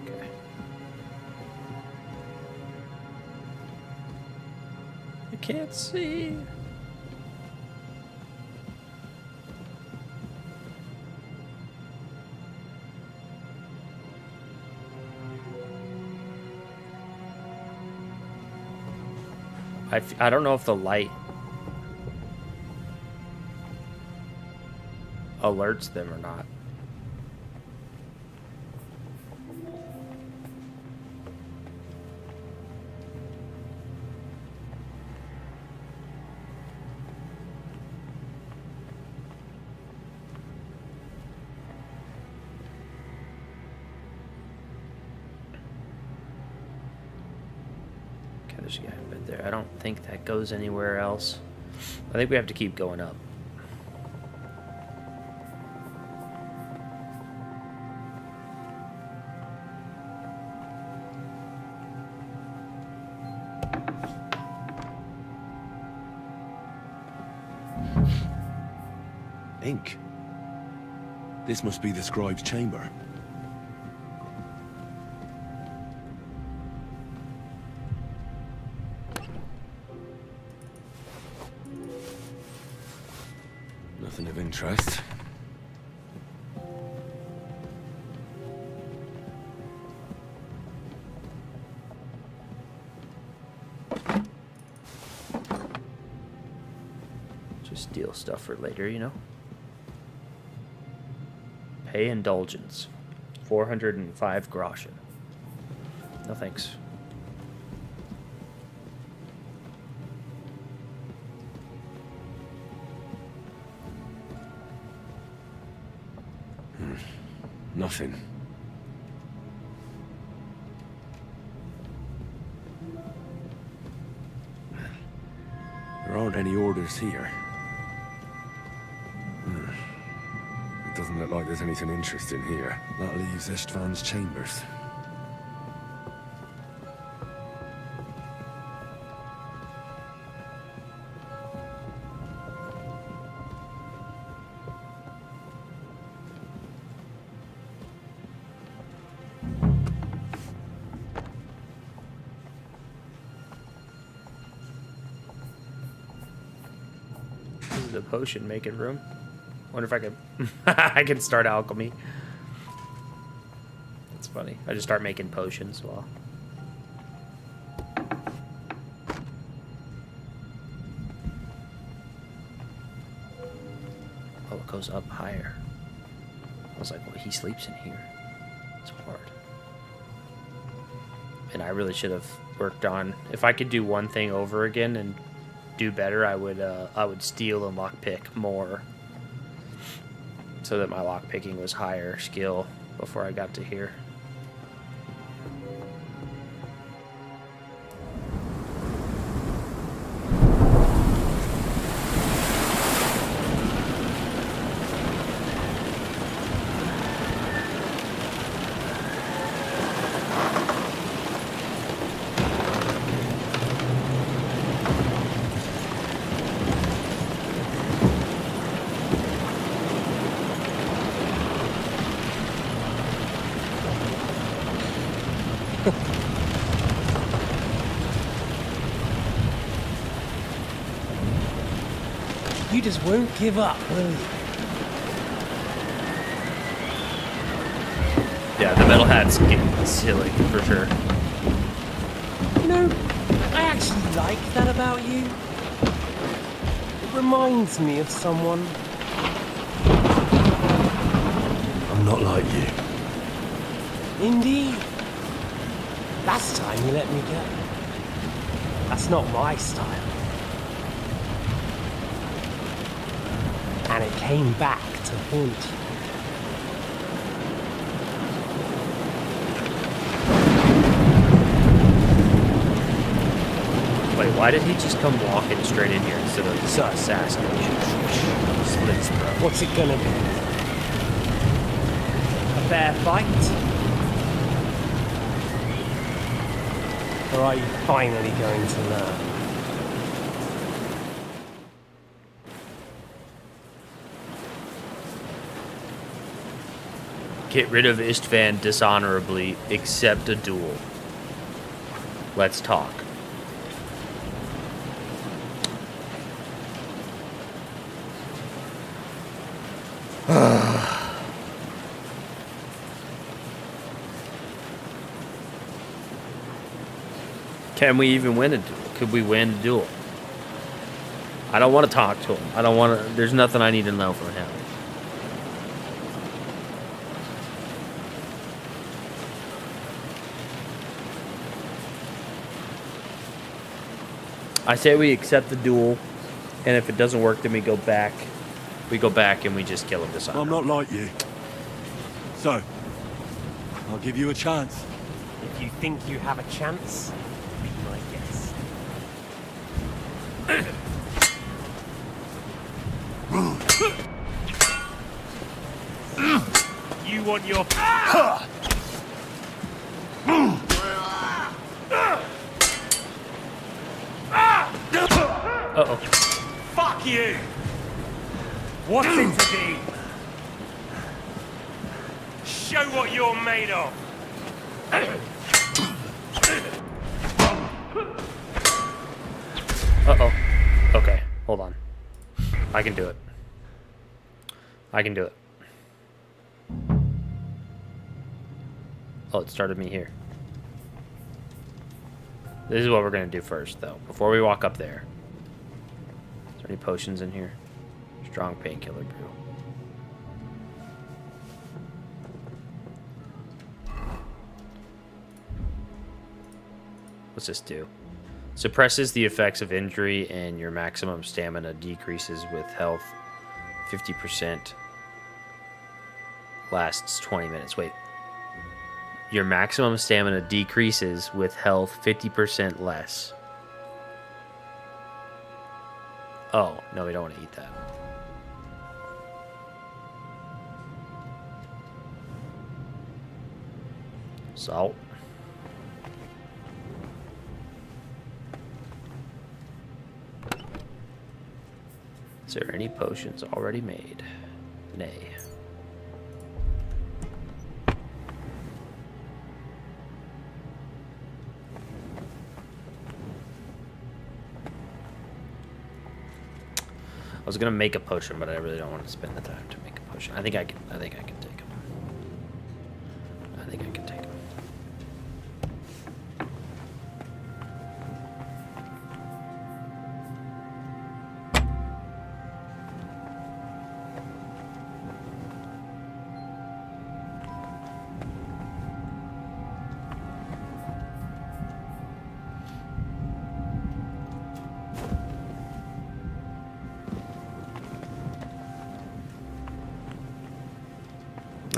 Okay. I can't see. I don't know if the light alerts them or not. Okay, there's a guy in bed there. I don't think that goes anywhere else. I think we have to keep going up. Ink. This must be the scribe's chamber. Nothing of interest. Just steal stuff for later, you know? Pay indulgence. 405 groschen. No thanks. Nothing. There aren't any orders here. It doesn't look like there's anything interesting here. That leaves Istvan's chambers. This is the potion making room. Wonder if I can I can start alchemy. That's funny. I just start making potions while. Oh, it goes up higher. I was like, well, he sleeps in here. It's hard. And I really should have worked on, if I could do one thing over again and do better, I would steal and lockpick more, so that my lockpicking was higher skill before I got to here. You just won't give up, will you? Yeah, the metal hat's getting silly for sure. You know, I actually like that about you. It reminds me of someone. I'm not like you. Indeed. Last time you let me go. That's not my style. And it came back to haunt you. Wait, why did he just come walking straight in here instead of just assassination? Slits, bro. What's it gonna be? A fair fight? Or are you finally going to learn? Get rid of Istvan dishonorably, accept a duel. Let's talk. Can we even win a duel? Could we win a duel? I don't want to talk to him. I don't want to. There's nothing I need to know from him. I say we accept the duel, and if it doesn't work, then we go back. We go back and we just kill him this time. I'm not like you. So, I'll give you a chance. If you think you have a chance, be my guest. You want your... Uh-oh. Fuck you! What's it to be? Show what you're made of! Uh-oh. Okay, hold on. I can do it. I can do it. Oh, it started me here. This is what we're gonna do first, though. Before we walk up there. Is there any potions in here? Strong painkiller brew. What's this do? Suppresses the effects of injury and your maximum stamina decreases with health 50%. Lasts 20 minutes. Wait. Your maximum stamina decreases with health 50% less. Oh, no, we don't want to eat that. Salt. Is there any potions already made? Nay. I was gonna make a potion, but I really don't want to spend the time to make a potion. I think I can take him. I think I can take him.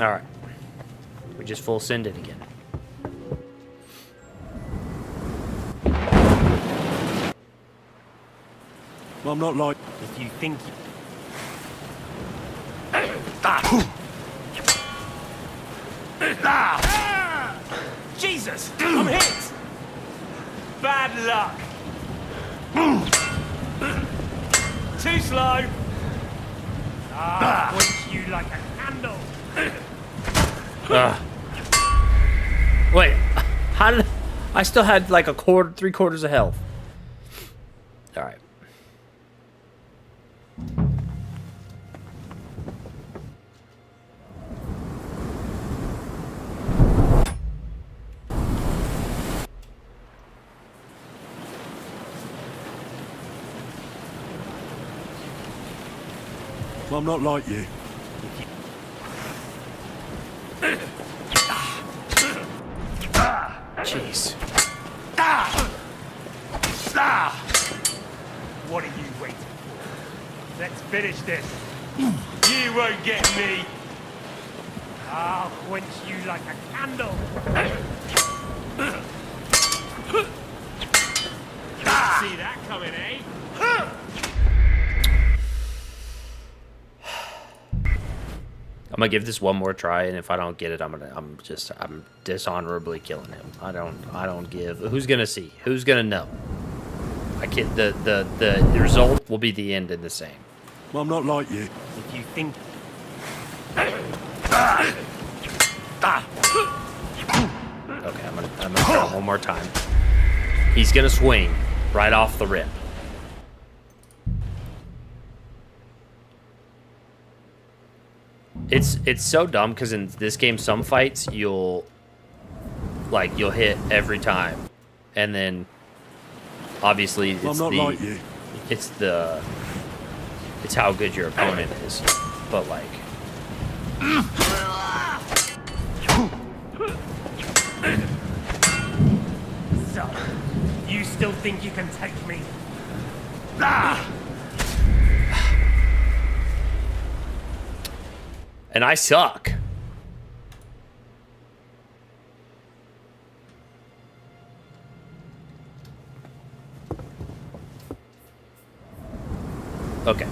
Alright. We just full send it again. Well, I'm not like... If you think you... Jesus! I'm hit! Bad luck! Too slow! Quench you like a candle! Wait, how did I still had like a quarter, 3/4 of health? All right. Well, I'm not like you. Jeez. What are you waiting for? Let's finish this. You won't get me. I'll quench you like a candle. See that coming, eh? gonna give this one more try, and if I don't get it, I'm dishonorably killing him. I don't give. Who's gonna see? Who's gonna know? I can't. The result will be the end in the same. Well, I'm not like you. If you think... Okay, I'm gonna try one more time. He's gonna swing right off the rip. It's so dumb because in this game, some fights you'll hit every time, and then obviously it's I'm not like you. it's how good your opponent is, but like. So, you still think you can take me? And I suck. Okay.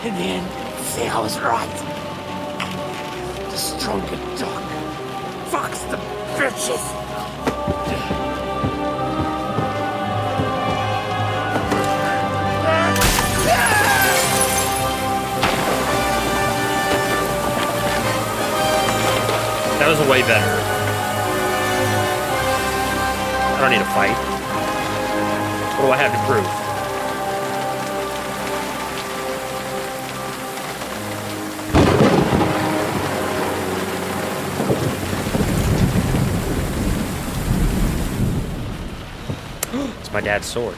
In the end, see, I was right. The stronger dog. Fucks the bitches. That was way better. I don't need to fight. What do I have to prove? It's my dad's sword.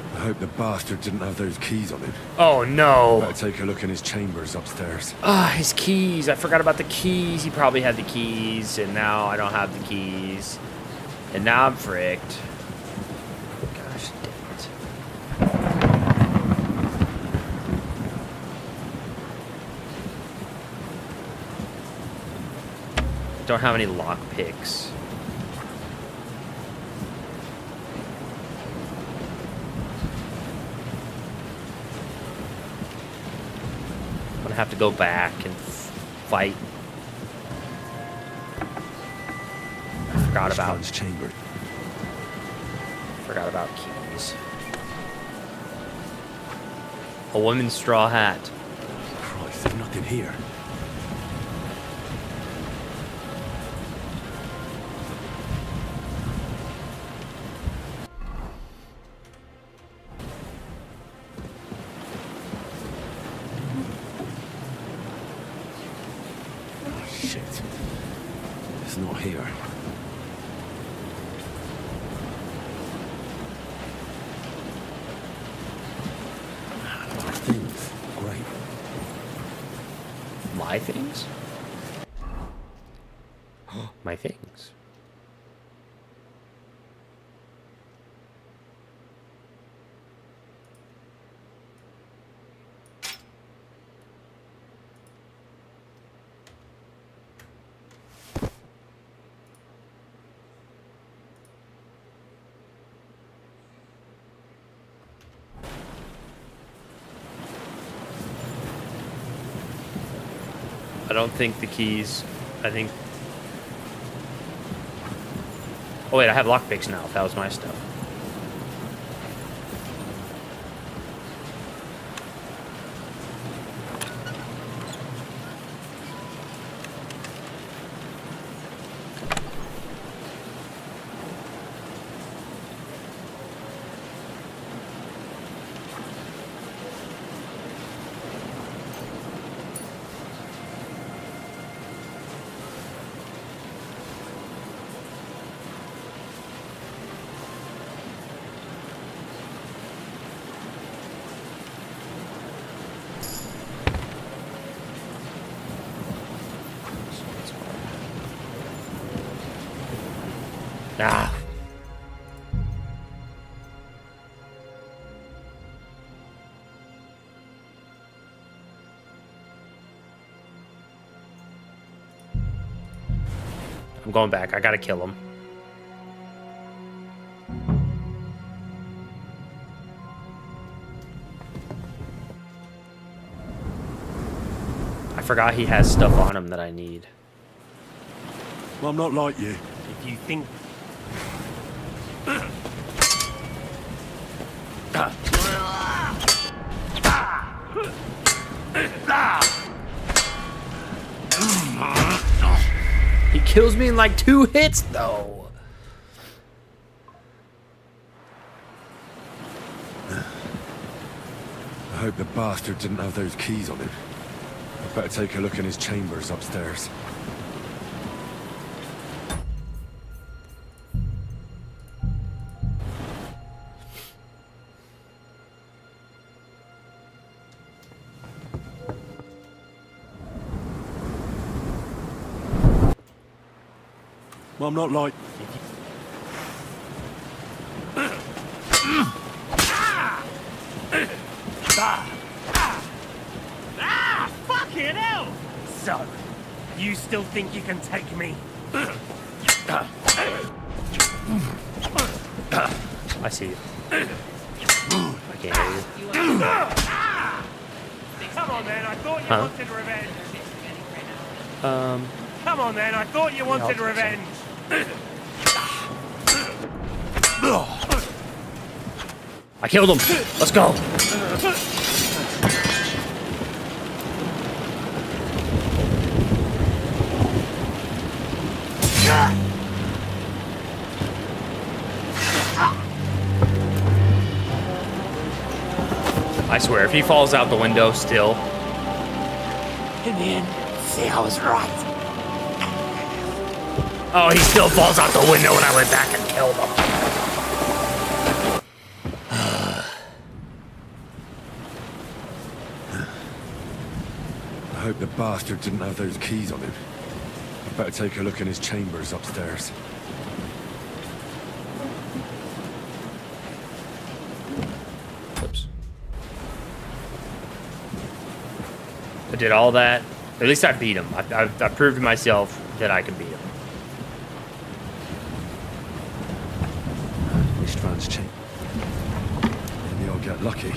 I hope the bastard didn't have those keys on him. Oh no. Better take a look in his chambers upstairs. Ah, his keys. I forgot about the keys. He probably had the keys, and now I don't have the keys. And now I'm fricked. Gosh damn it. Don't have any lock picks. Have to go back and fight. I forgot about his chamber. Forgot about keys. A woman's straw hat. Christ, there's nothing here. Not here. Our things. Great. My things? My things. I don't think the keys, I think... Oh wait, I have lockpicks now, if that was my stuff. Ah. I'm going back. I gotta kill him. I forgot he has stuff on him that I need. Well, I'm not like you. If you think... He kills me in like 2 hits, though. I hope the bastard didn't have those keys on him. I'd better take a look in his chambers upstairs. Well, I'm not like... Fucking hell! So, you still think you can take me? I see you. I can't hear you. Come on, man, I thought you Huh? wanted revenge. Come on, man, I thought you wanted revenge. I killed him. Let's go. I swear, if he falls out the window still. In the end, see, I was right. Oh, he still falls out the window when I went back and killed him. I hope the bastard didn't have those keys on him. I'd better take a look in his chambers upstairs. Oops. I did all that. At least I beat him. I proved to myself that I can beat him. Istvan's chamber. Maybe I'll get lucky.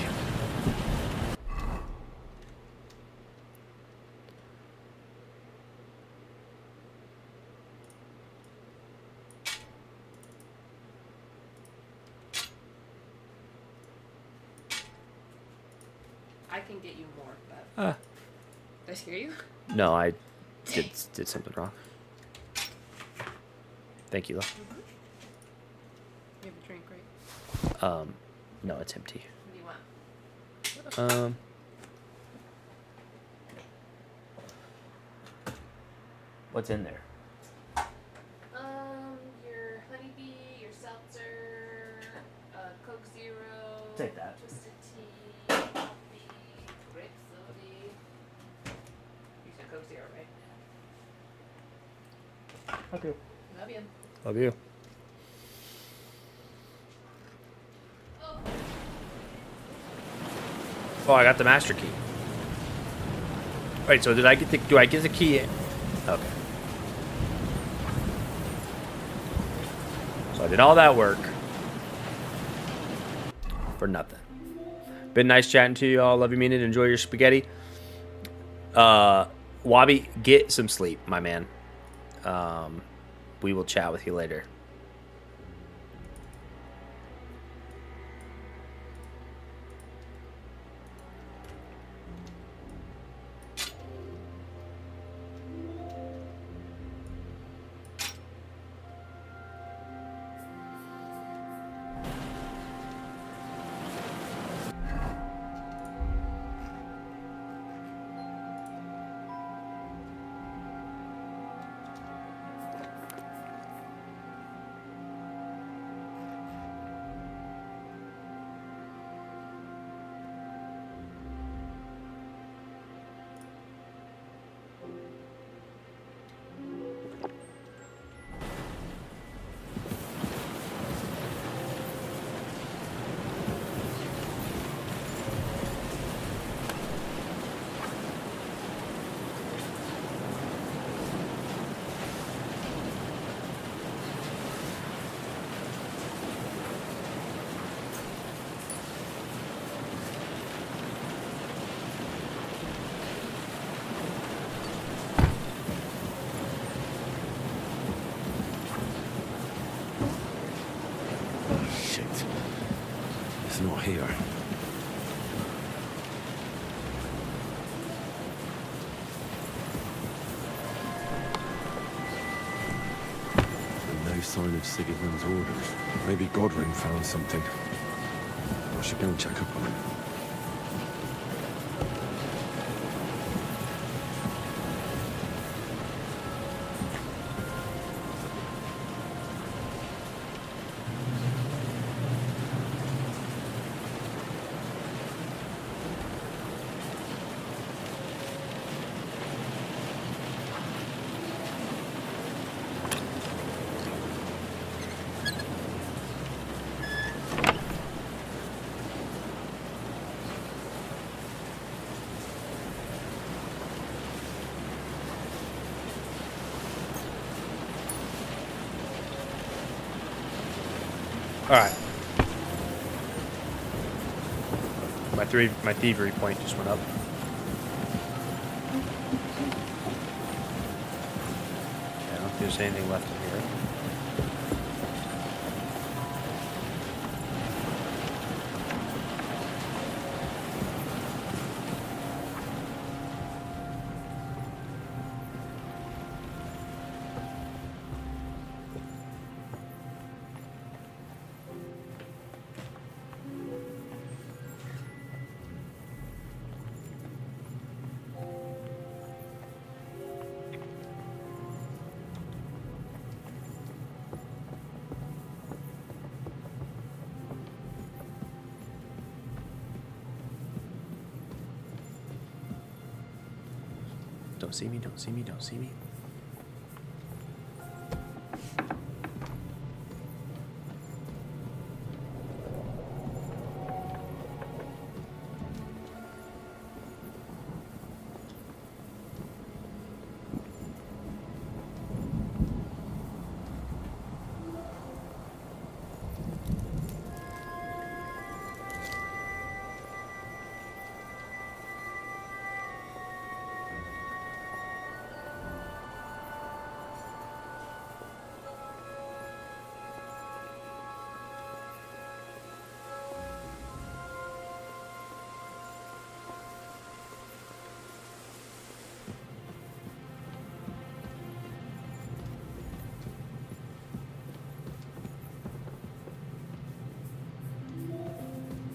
I can get you more, but... Did I scare you? No, I did something wrong. Thank you, though. You have a drink, right? No, it's empty. What do you want? What's in there? Your honeybee, your seltzer, Coke Zero. Take that. Twisted tea, coffee, grape soda. You said Coke Zero, right? Love you. Love you. Love you. Oh, I got the master key. Wait, so did I get the? Do I get the key? Okay. So I did all that work for nothing. Been nice chatting to you all. Love you, mean it. Enjoy your spaghetti. Wabi, get some sleep, my man. We will chat with you later. here. And no sign of Sigismund's orders. Maybe Godwin found something. I should go and check up on him. Alright. My thievery point just went up. Okay, I don't think there's anything left in here. Don't see me, don't see me, don't see me.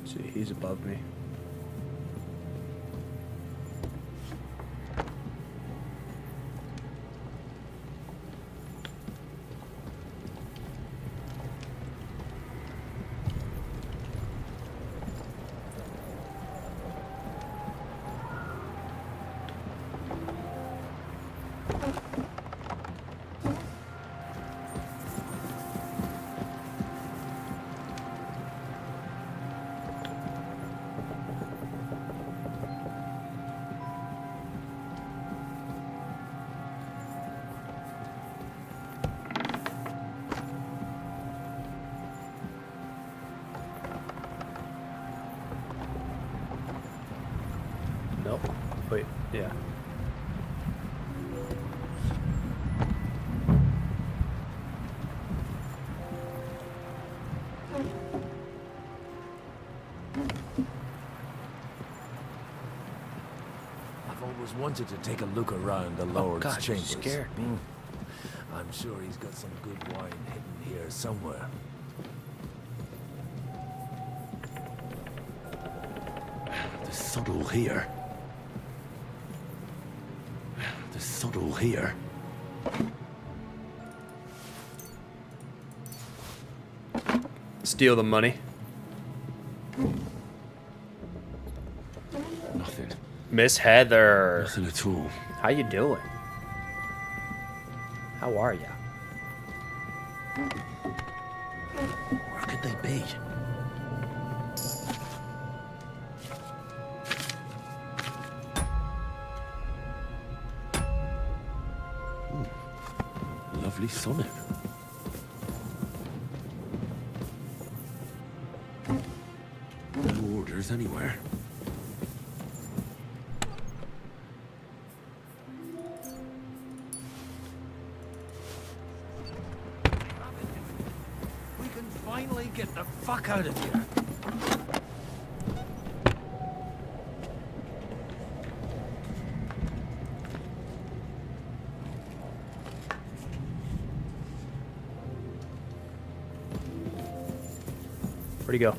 See, he's above me. Nope. Wait, yeah. I've always wanted to take a look around the Lord's God, you chambers. scared me. I'm sure he's got some good wine hidden here somewhere. The sod all here. The sod all here. Steal the money. Nothing. Miss Heather. Nothing at all. How you doing? How are ya? Where could they be? Lovely sonnet. No orders anywhere. We can finally get the fuck out of here. Where'd he go?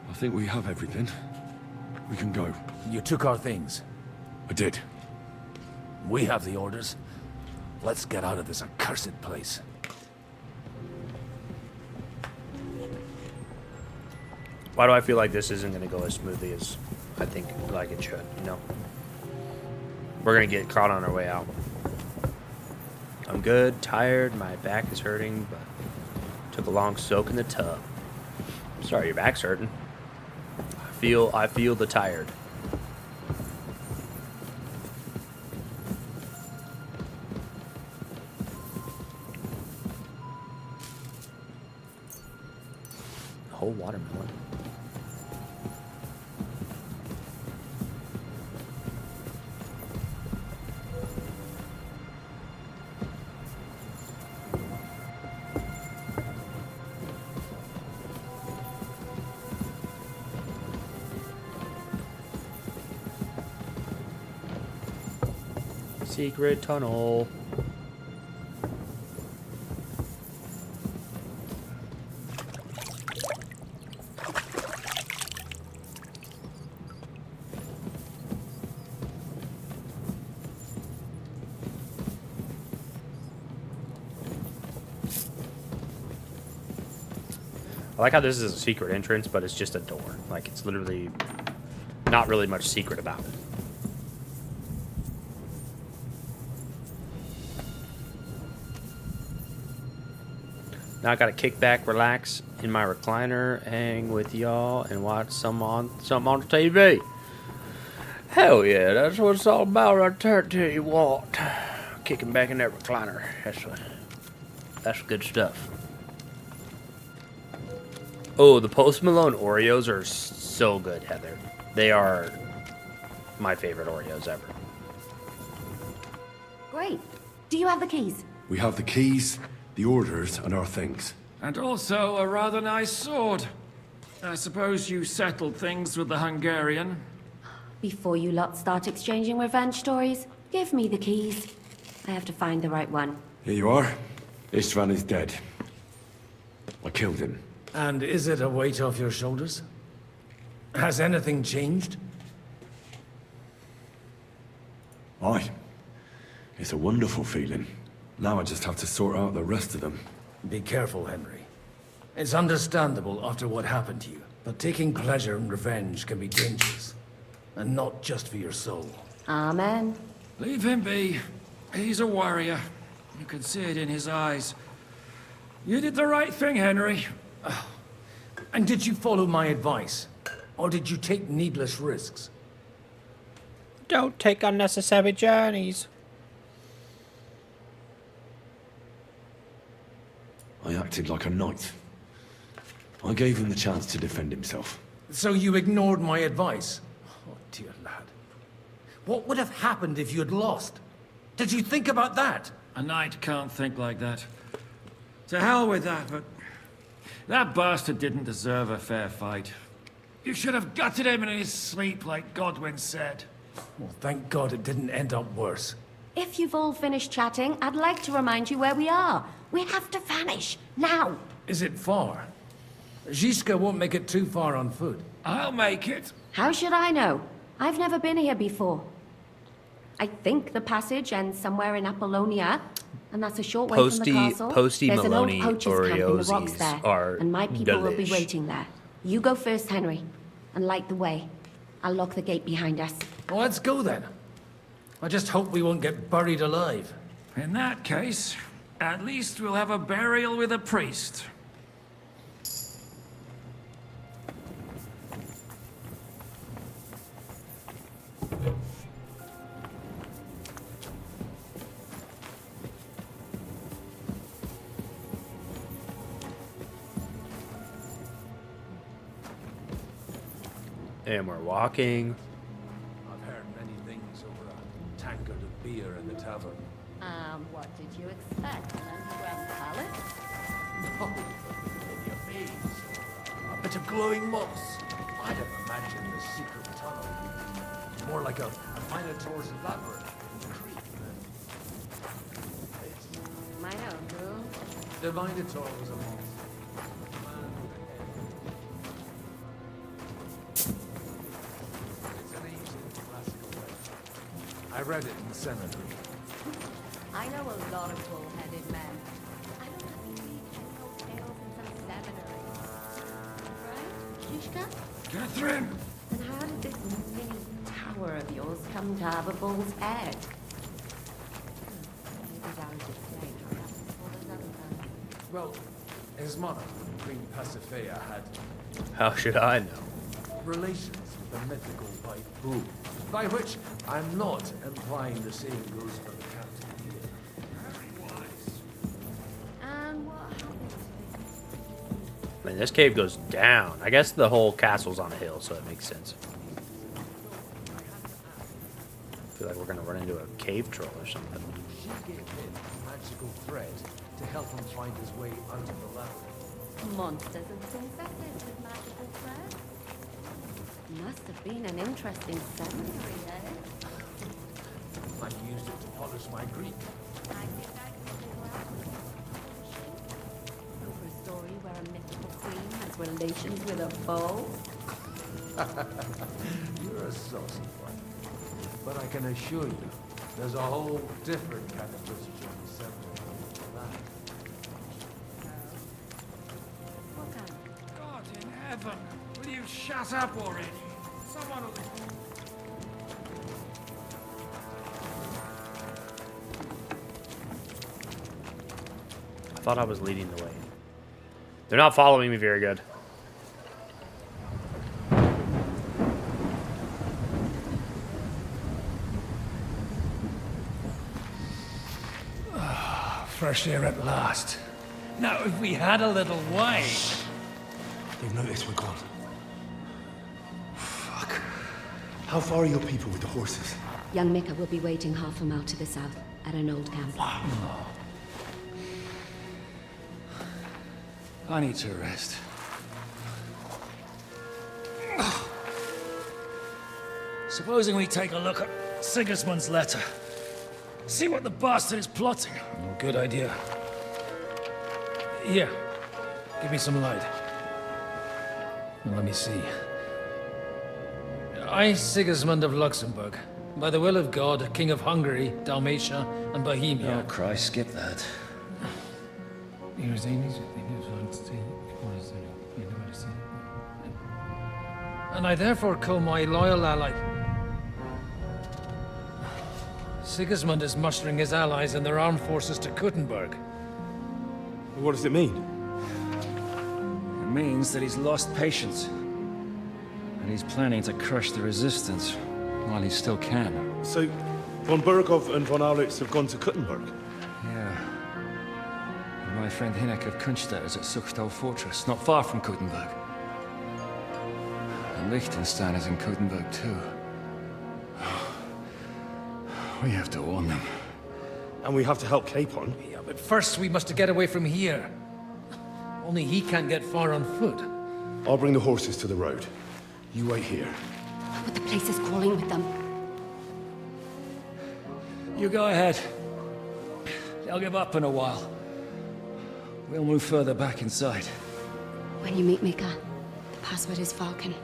I think we have everything. We can go. You took our things. I did. We have the orders. Let's get out of this accursed place. Why do I feel like this isn't going to go as smoothly as I think like it should, you know? We're going to get caught on our way out. I'm good, tired, my back is hurting, but took a long soak in the tub. Sorry, your back's hurting. I feel the tired. Whole watermelon. Secret tunnel. I like how this is a secret entrance, but it's just a door. Like, it's literally not really much secret about it. Now I gotta kick back, relax in my recliner, hang with y'all, and watch something on the TV. Hell yeah, that's what it's all about right there. Tell you what, kicking back in that recliner. That's good stuff. Oh, the Post Malone Oreos are so good, Heather. They are my favorite Oreos ever. Great. Do you have the keys? We have the keys, the orders, and our things. And also a rather nice sword. I suppose you settled things with the Hungarian. Before you lot start exchanging revenge stories, give me the keys. I have to find the right one. Here you are. Istvan is dead. I killed him. And is it a weight off your shoulders? Has anything changed? Aye. It's a wonderful feeling. Now I just have to sort out the rest of them. Be careful, Henry. It's understandable after what happened to you, but taking pleasure in revenge can be dangerous. And not just for your soul. Amen. Leave him be. He's a warrior. You can see it in his eyes. You did the right thing, Henry. And did you follow my advice? Or did you take needless risks? Don't take unnecessary journeys. I acted like a knight. I gave him the chance to defend himself. So you ignored my advice? Oh, dear lad. What would have happened if you had lost? Did you think about that? A knight can't think like that. To hell with that, but that bastard didn't deserve a fair fight. You should have gutted him in his sleep, like Godwin said. Well, thank God it didn't end up worse. If you've all finished chatting, I'd like to remind you where we are. We have to vanish, now! Is it far? Zizka won't make it too far on foot. I'll make it. How should I know? I've never been here before. I think the passage ends somewhere in Apollonia, and that's a short way from the castle. Posty There's an old Maloney poacher's camp in the rocks Oreos there, are and my people will be delish. waiting there. You go first, Henry, and light the way. I'll lock the gate behind us. Well, let's go then. I just hope we won't get buried alive. In that case, at least we'll have a burial with a priest. And we're walking. I've heard many things over a tankard of beer in the tavern. What did you expect? An underground palace? No, in your maze. bit of glowing moss. I'd have imagined the secret tunnel would be more like a Minotaur's labyrinth in the creek. Minotaur? The Minotaur was a monster. It's an ancient classical legend. I read it in the cemetery. I know a lot of bull-headed men. I don't have to read tales in some seminary. Right, Shishka? Catherine! And how did this mini tower of yours come to have a bull's head? Maybe that was explained all those other guys. Well, his mother, Queen Pasiphae, had How should I know? relations with the mythical white bull. By which I'm not implying the same goes for the captain here. Very wise. And what happened? I mean, this cave goes down. I guess the whole castle's on a hill, so it makes sense. I feel like we're gonna run into a cave troll or something. She gave him a magical thread to help him find his way out of the labyrinth. Monsters and princesses with magical thread? Must have been an interesting seminary, eh? I used it to polish my Greek. I think I can figure out over a story where a mythical queen has relations with a bull. You're a saucy one. But I can assure you, there's a whole different kind of literature in the seminary for that. What kind? God in heaven, will you shut up already? Someone will... I thought I was leading the way. They're not following me very good. Fresh air at last. Now, if we had a little wine... They've noticed we're gone. Fuck. How far are your people with the horses? Young Mika will be waiting half a mile to the south at an old camp. I need to rest. Supposing we take a look at Sigismund's letter. See what the bastard is plotting. Good idea. Here, give me some light. Now, let me see. I, Sigismund of Luxembourg, by the will of God, King of Hungary, Dalmatia, and Bohemia. Oh, Christ, skip that. And I therefore call my loyal ally... Sigismund is mustering his allies and their armed forces to Kuttenberg. What does it mean? It means that he's lost patience. And he's planning to crush the resistance while he still can. So, von Burgov and von Aulitz have gone to Kuttenberg? Yeah. And my friend Hinek of Kunstad is at Suchtal Fortress, not far from Kuttenberg. And Liechtenstein is in Kuttenberg too. We have to warn them. And we have to help Capon. Yeah, but first we must get away from here. Only he can't get far on foot. I'll bring the horses to the road. You wait here. But the place is crawling with them. You go ahead. They'll give up in a while. We'll move further back inside. When you meet Mika, the password is Falcon.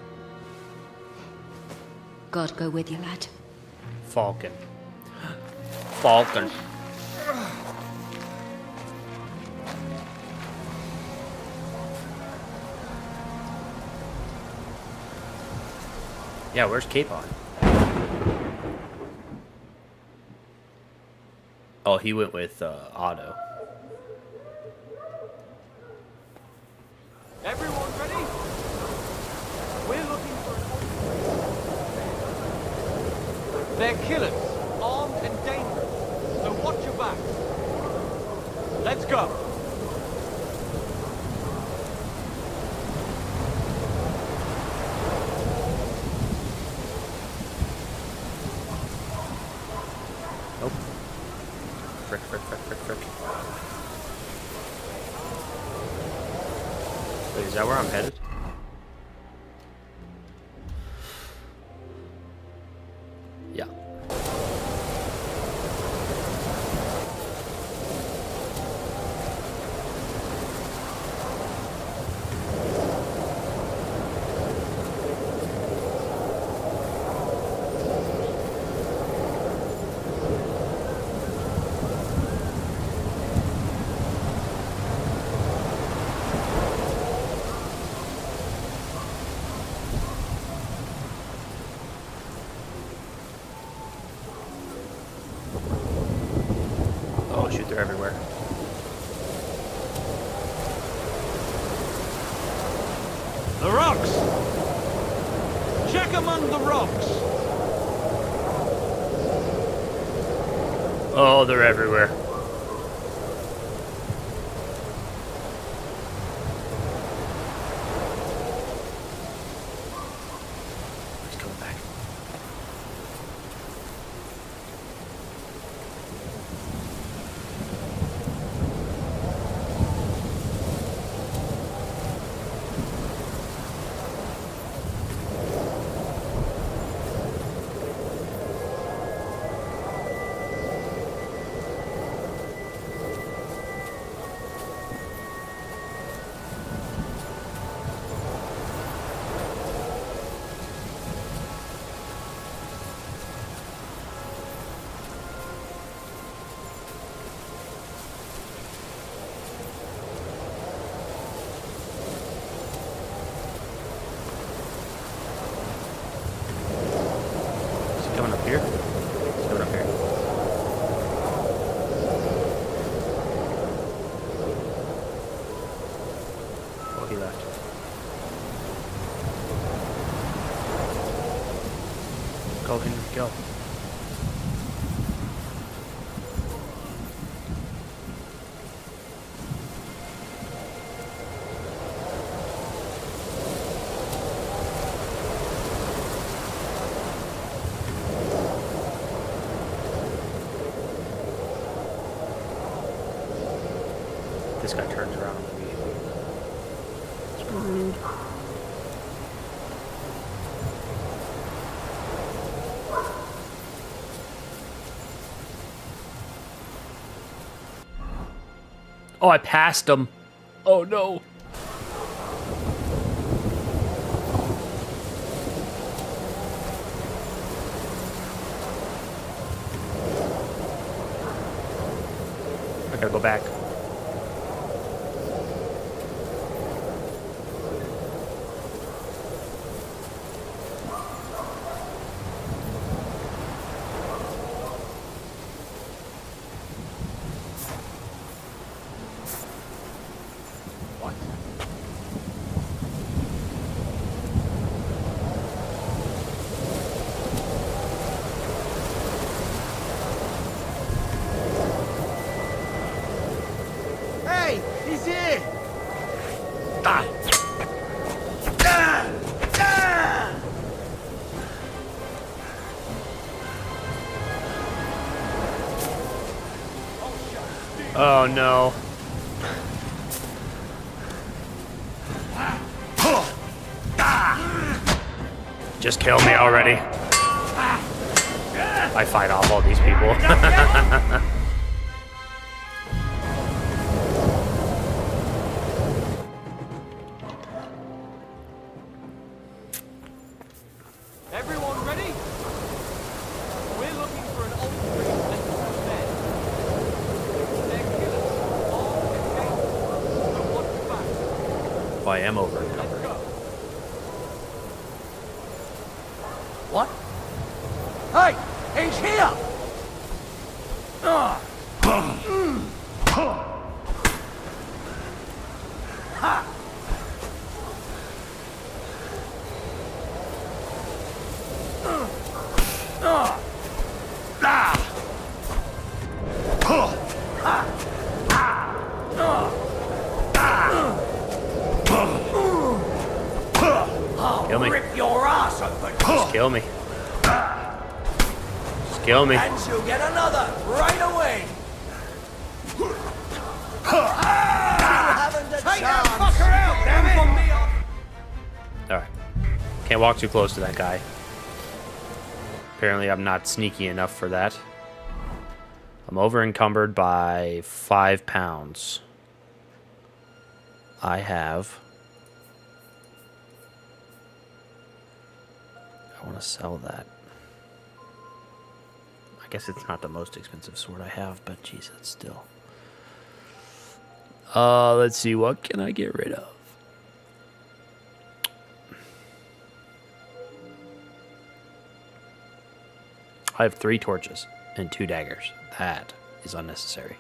God go with you, lad. Falcon. Falcon. Yeah, where's Capon? Oh, he went with Otto. Everyone ready? We're looking for... They're killers, armed and dangerous, so watch your back. Let's go. Nope. Frick, frick, frick, frick, frick. Wait, is that where I'm headed? Oh shoot, they're everywhere. The rocks! Check among the rocks! Oh, they're everywhere. He's coming back. Coming up here? He's coming up here. Oh, he left. Go, Henry, go. This guy turns around and we screwed. Oh, I passed him. Oh no. I gotta go back. Hey, he's here! Oh no. Just kill me already. I fight off all these people. Everyone ready? We're looking for an old priest and two men. They're killers, armed and dangerous. So watch your back. Oh, I am over encumbered. What? Hey! He's here! Ha! Kill me. Rip your ass open! Just kill me. Just kill me. And you'll get another right away! Take that fucker out, damn it! Alright. Can't walk too close to that guy. Apparently I'm not sneaky enough for that. I'm over encumbered by 5 pounds. I have... I want to sell that. I guess it's not the most expensive sword I have, but geez, it's still... let's see, what can I get rid of? I have 3 torches and 2 daggers. That is unnecessary.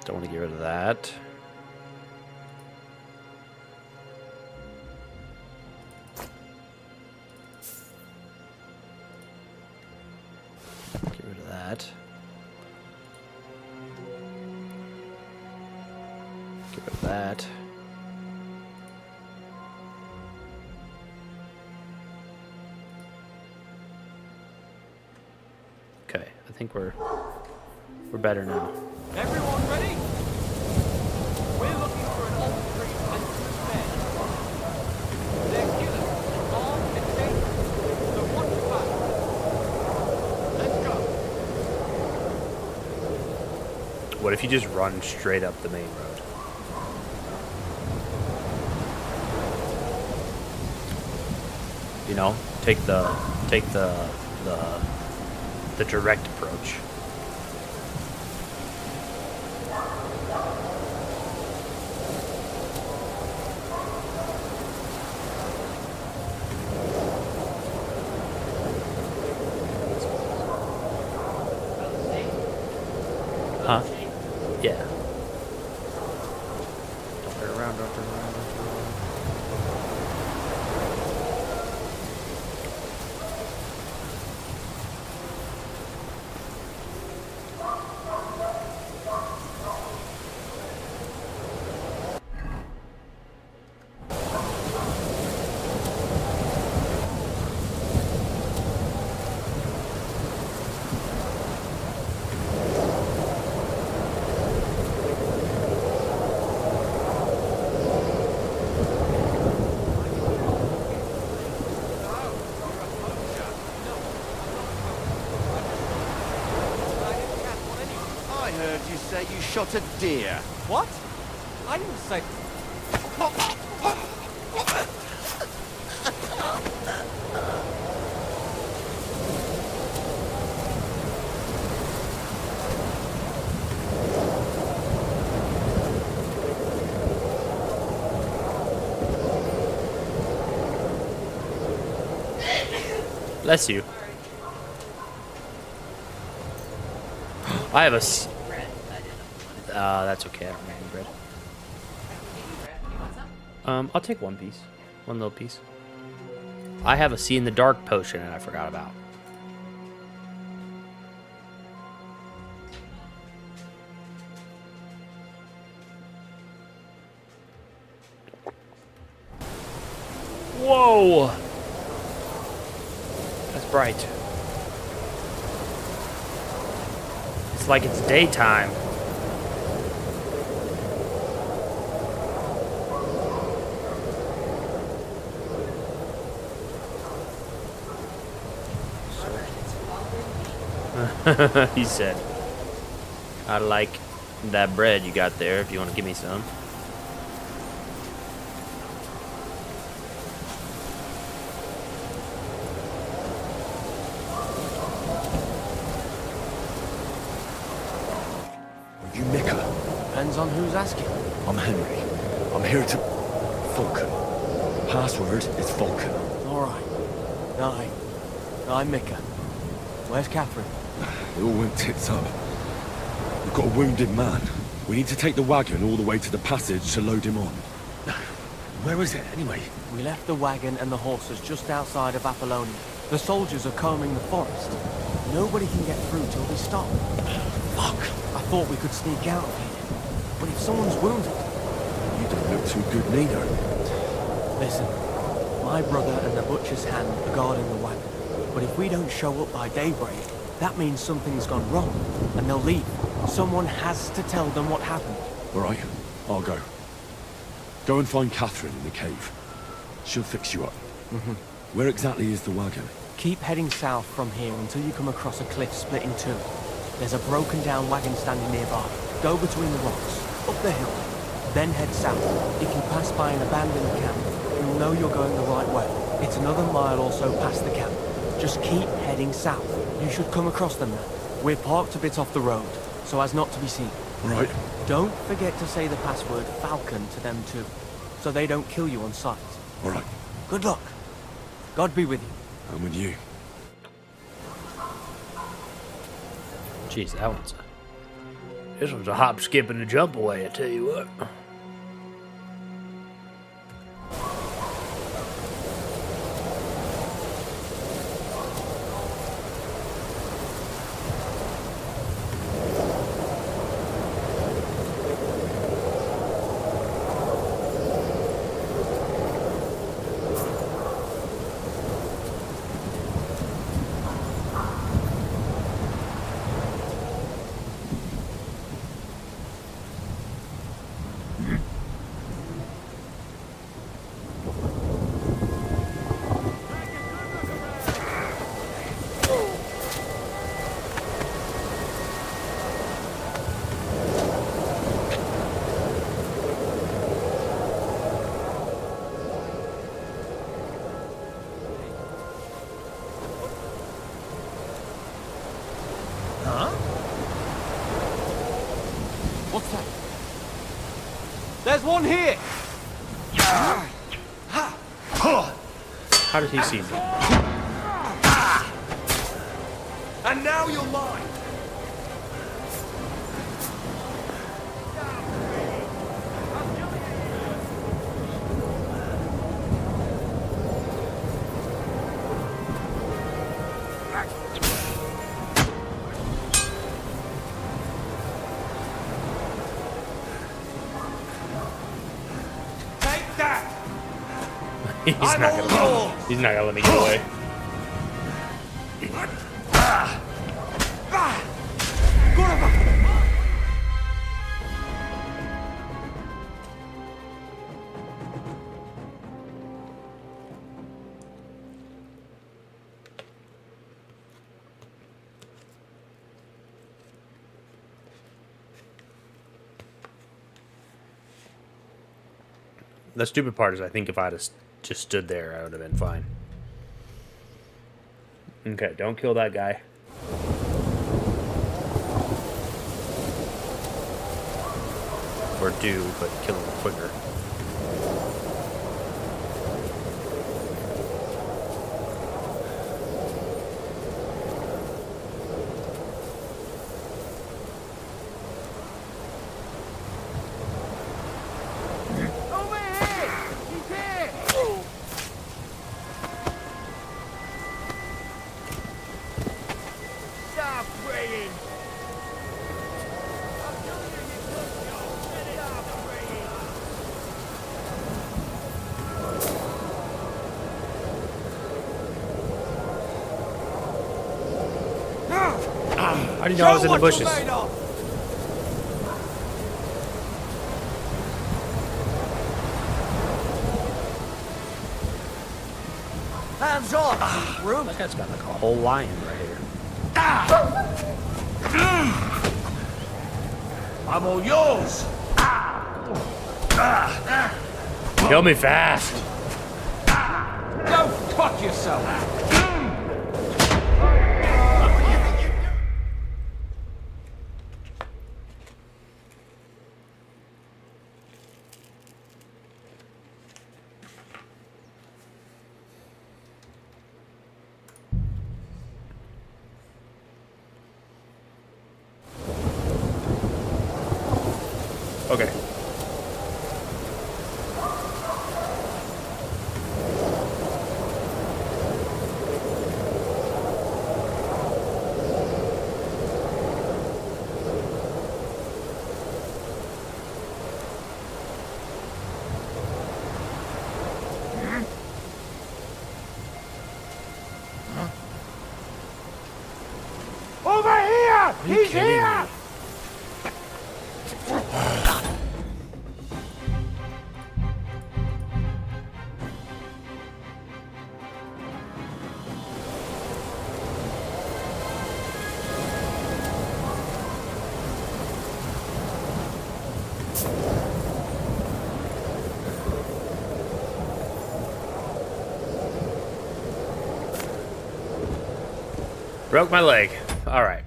Don't want to get rid of that. Get rid of that. Get rid of that. Okay, I think we're better now. Everyone ready? We're looking for an old tree senseless men. They're killers, armed and dangerous, so watch your back. Let's go. What if you just run straight up the main road? You know, take the direct approach. Huh? Yeah. Don't turn around, don't turn around, don't turn around. I heard you say you shot a deer. What? I didn't say... Bless you. I have a... that's okay. I don't need any bread. I'll take one piece. One little piece. I have a see in the dark potion and I forgot about. Whoa! That's bright. It's like it's daytime. He said, I like that bread you got there if you want to give me some. Are you Mika? Depends on who's asking. I'm Henry. I'm here to... Vulcan. Password is Vulcan. All right. I'm Mika. Where's Catherine? It all went tits up. We've got a wounded man. We need to take the wagon all the way to the passage to load him on. Where is it, anyway? We left the wagon and the horses just outside of Apollonia. The soldiers are combing the forest. Nobody can get through till we stop. Fuck. I thought we could sneak out of here. But if someone's wounded... You don't look too good neither. Listen, my brother and the butcher's hand are guarding the wagon. But if we don't show up by daybreak, that means something's gone wrong, and they'll leave. Someone has to tell them what happened. All right, I'll go. Go and find Catherine in the cave. She'll fix you up. Where exactly is the wagon? Keep heading south from here until you come across a cliff split in two. There's a broken down wagon standing nearby. Go between the rocks, up the hill, then head south. If you pass by an abandoned camp, you'll know you're going the right way. It's another mile or so past the camp. Just keep heading south. You should come across them now. We're parked a bit off the road, so as not to be seen. Right. Don't forget to say the password Falcon to them too, so they don't kill you on sight. All right. Good luck. God be with you. I'm with you. Jeez, this one's a hop, skip, and a jump away, I tell you what. What's that? There's one here! How did he see me? And now you're mine! He's not gonna let me get away. The stupid part is I think if I'd have just stood there, I would have been fine. Okay, don't kill that guy. Or do, but kill him quicker. How do you know I was in the bushes? Hands off, Rube. That guy's got like a whole lion right here. I'm all yours. Kill me fast. Go fuck yourself. Okay. Over here! He's kidding here! me? Broke my leg. All right.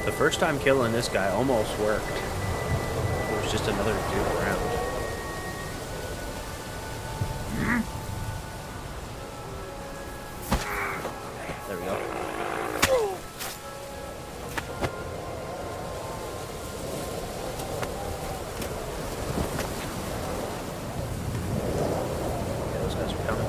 The first time killing this guy almost worked. It was just another dude around. There we go. Yeah, those guys are coming.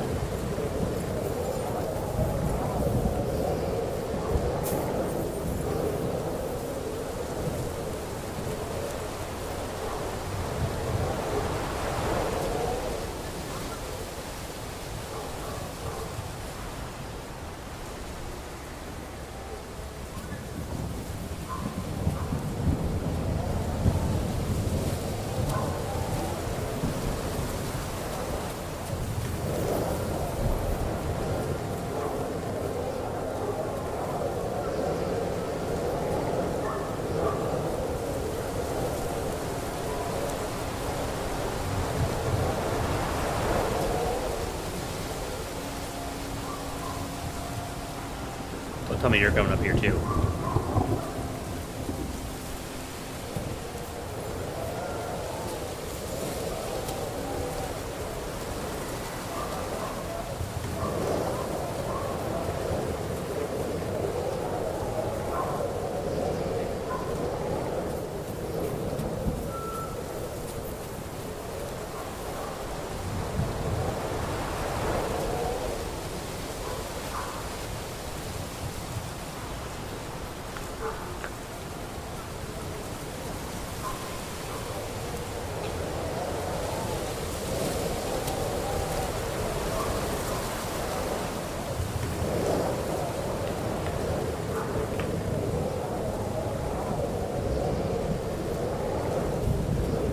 Don't tell me you're coming up here too.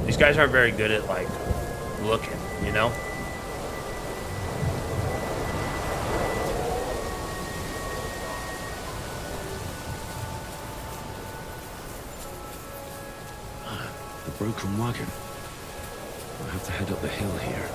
These guys aren't very good at, like, looking, you know? The broken wagon. I have to head up the hill here.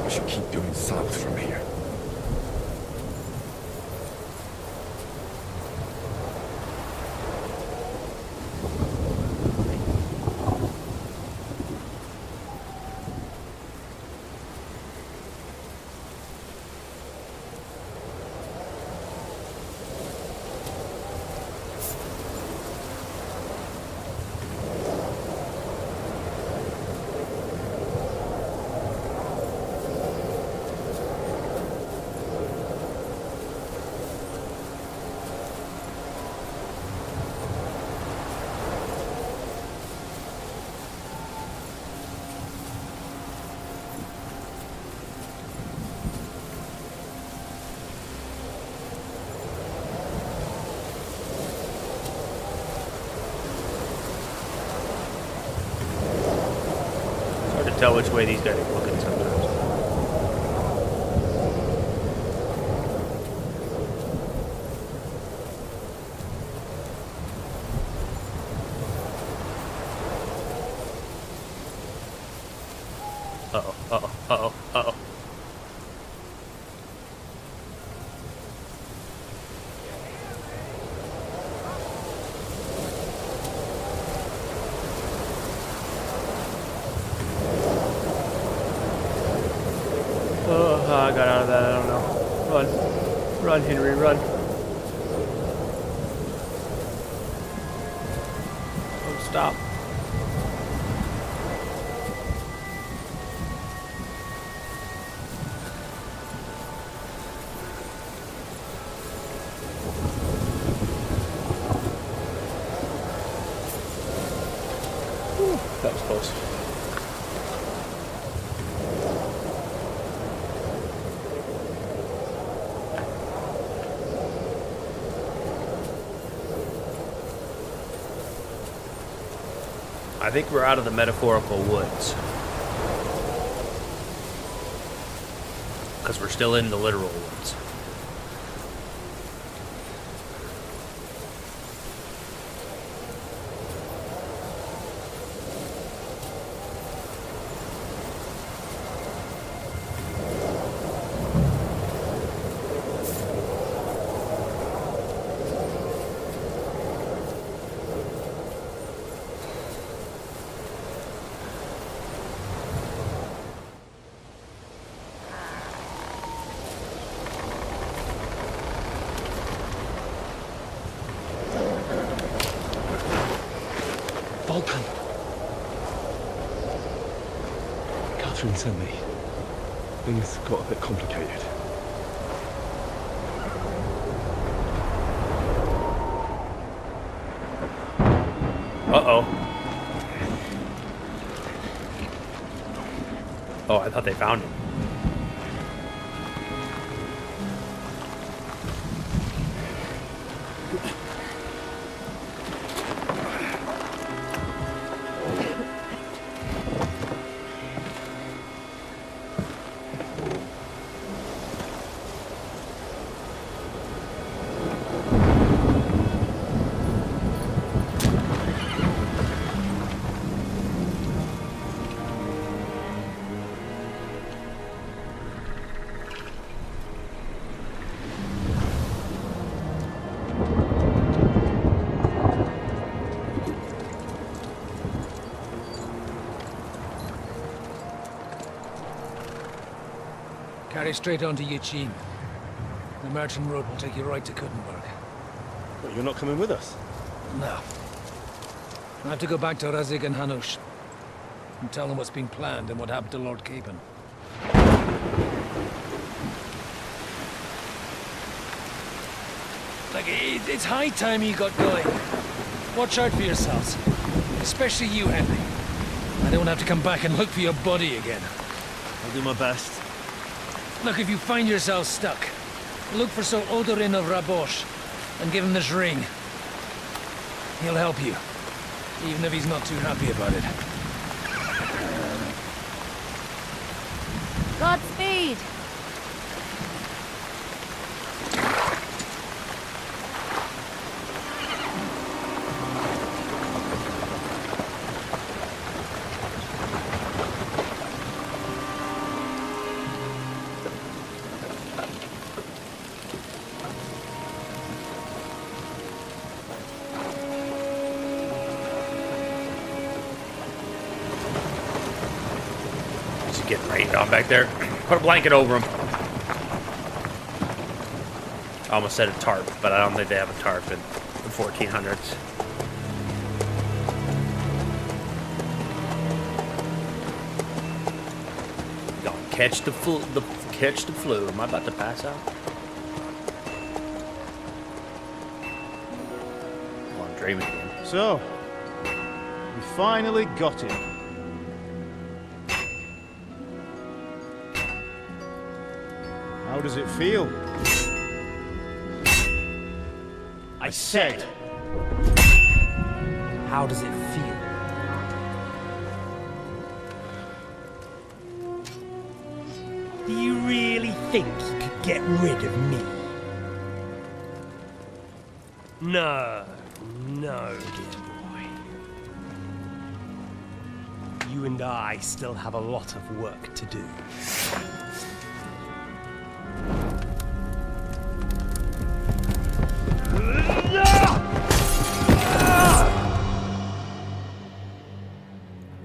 I should keep going south from here. Tell which way these guys are looking sometimes. Uh-oh, uh-oh, uh-oh, uh-oh. I got out of that, I don't know. Run. Run, Henry, run. Don't stop. Whew, that was close. I think we're out of the metaphorical woods. Because we're still in the literal woods. Vulcan! Catherine sent me. Things got a bit complicated. Uh-oh. Oh, I thought they found him. Carry straight on to Yuchin. The merchant road will take you right to Kuttenberg. But you're not coming with us? No. I have to go back to Razik and Hanush and tell them what's being planned and what happened to Lord Capen. Like, it's high time you got going. Watch out for yourselves. Especially you, Henry. I don't have to come back and look for your body again. I'll do my best. Look, if you find yourself stuck, look for Sir Odorin of Rabosh and give him this ring. He'll help you, even if he's not too happy about it. Godspeed! Getting rained on back there. Put a blanket over him. I almost said a tarp, but I don't think they have a tarp in the 1400s. Gonna catch the flu. Am I about to pass out? Oh, I'm dreaming again. So, we finally got him. How does it feel? I said, how does it feel? Do you really think you could get rid of me? No, no, dear boy. You and I still have a lot of work to do.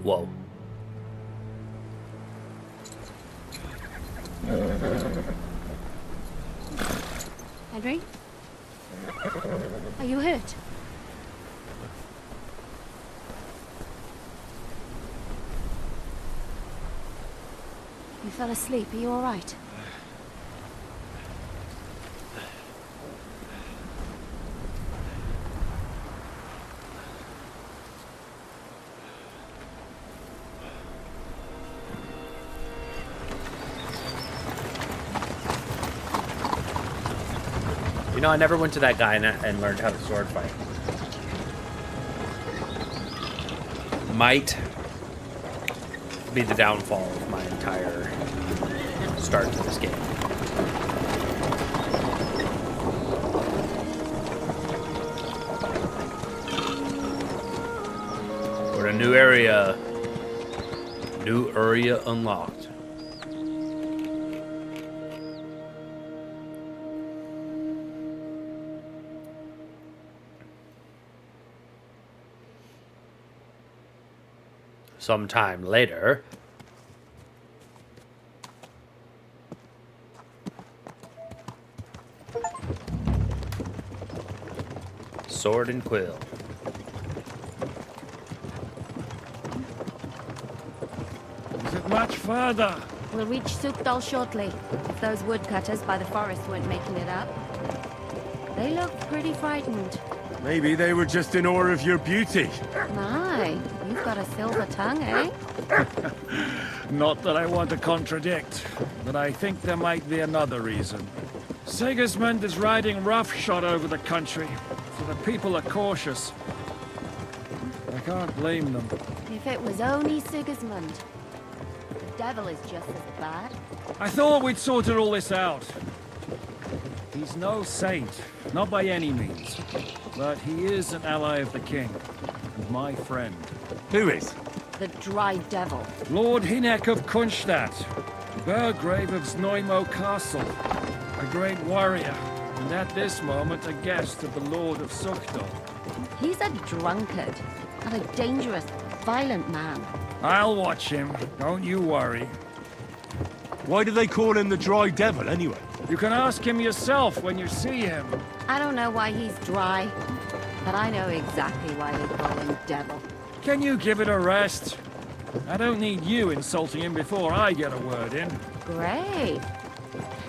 Whoa. Henry? Are you hurt? You fell asleep. Are you all right? You know, I never went to that guy and learned how to sword fight. might be the downfall of my entire start to this game. We're in a new area. New area unlocked. Sometime later. Sword and quill. Is it much further? We'll reach Sukdal shortly, if those woodcutters by the forest weren't making it up. They look pretty frightened. Maybe they were just in awe of your beauty. My, you've got a silver tongue, eh? Not that I want to contradict, but I think there might be another reason. Sigismund is riding roughshod over the country, so the people are cautious. I can't blame them. If it was only Sigismund. The devil is just as bad. I thought we'd sorted all this out. He's no saint, not by any means. But he is an ally of the king, and my friend. Who is? The Dry Devil. Lord Hinek of Kunstadt, Burgrave of Znojmo Castle, a great warrior, and at this moment a guest of the Lord of Sukdal. He's a drunkard, and a dangerous, violent man. I'll watch him, don't you worry. Why do they call him the Dry Devil, anyway? You can ask him yourself when you see him. I don't know why he's dry, but I know exactly why they call him Devil. Can you give it a rest? I don't need you insulting him before I get a word in. Great.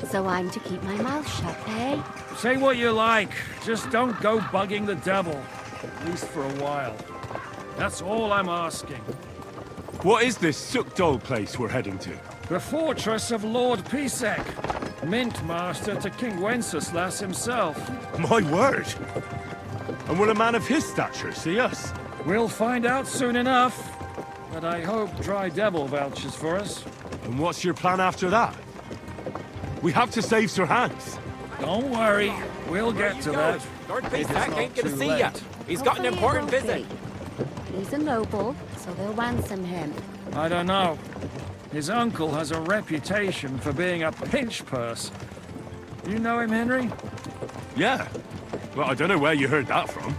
So I'm to keep my mouth shut, eh? Say what you like, just don't go bugging the devil. At least for a while. That's all I'm asking. What is this Sukdal place we're heading to? The fortress of Lord Pisek, Mint Master to King Wenceslas himself. My word! And will a man of his stature see us? We'll find out soon enough. But I hope Dry Devil vouches for us. And what's your plan after that? We have to save Sir Hans. Don't worry, we'll get to that. Lord If it's Pisek not ain't gonna too see late. ya. He's got an Hopefully it important won't visit. be. He's a noble, so they'll ransom him. I don't know. His uncle has a reputation for being a pinch purse. You know him, Henry? Yeah. Well, I don't know where you heard that from.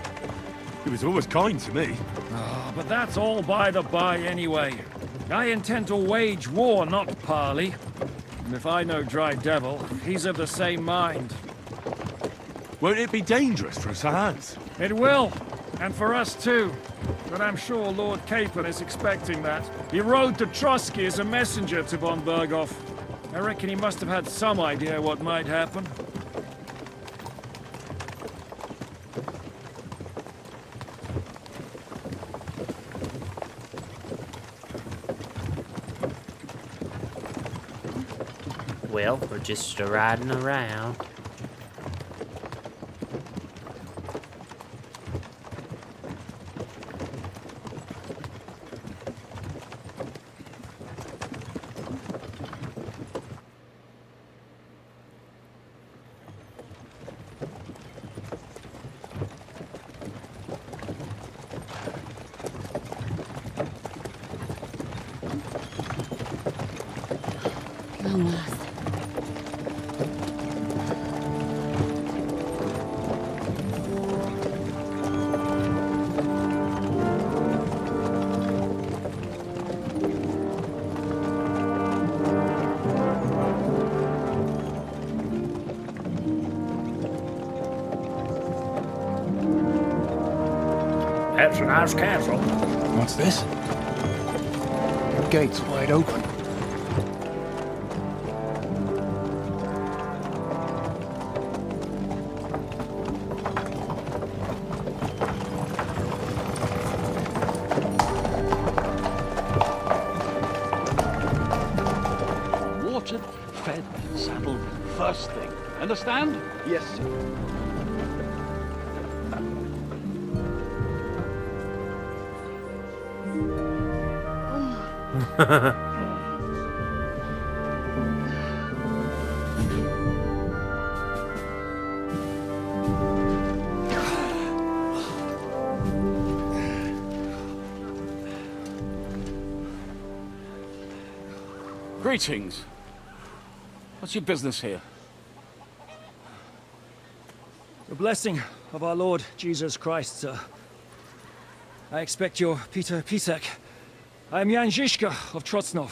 He was always kind to me. Oh, but that's all by the by anyway. I intend to wage war, not parley. And if I know Dry Devil, he's of the same mind. Won't it be dangerous for Sir Hans? It will, and for us too. But I'm sure Lord Capon is expecting that. He rode to Trotsky as a messenger to von Berghoff. I reckon he must have had some idea what might happen. Well, we're just riding around. Long last. That's a nice castle. What's this? The gate's wide open. Watered, fed, saddled, first thing. Understand? Yes, sir. Greetings. What's your business here? The blessing of our Lord Jesus Christ, sir. I expect you're Peter Pisek. I am Jan Žižka of Trocnov.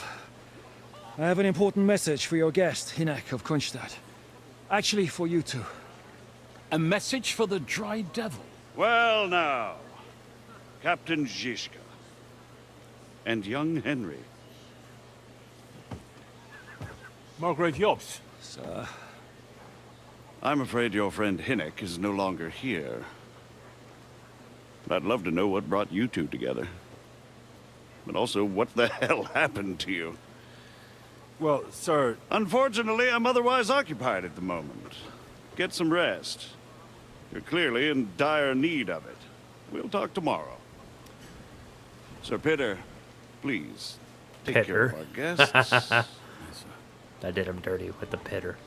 I have an important message for your guest, Hinek of Kunstadt. Actually, for you two. A message for the Dry Devil? Well now, Captain Žižka. And young Henry. Margrave Jobst. Sir. I'm afraid your friend Hinek is no longer here. I'd love to know what brought you two together. But also, what the hell happened to you? Well, sir... Unfortunately, I'm otherwise occupied at the moment. Get some rest. You're clearly in dire need of it. We'll talk tomorrow. Sir Peter, please, take care of our guests. I did him dirty with the pitter.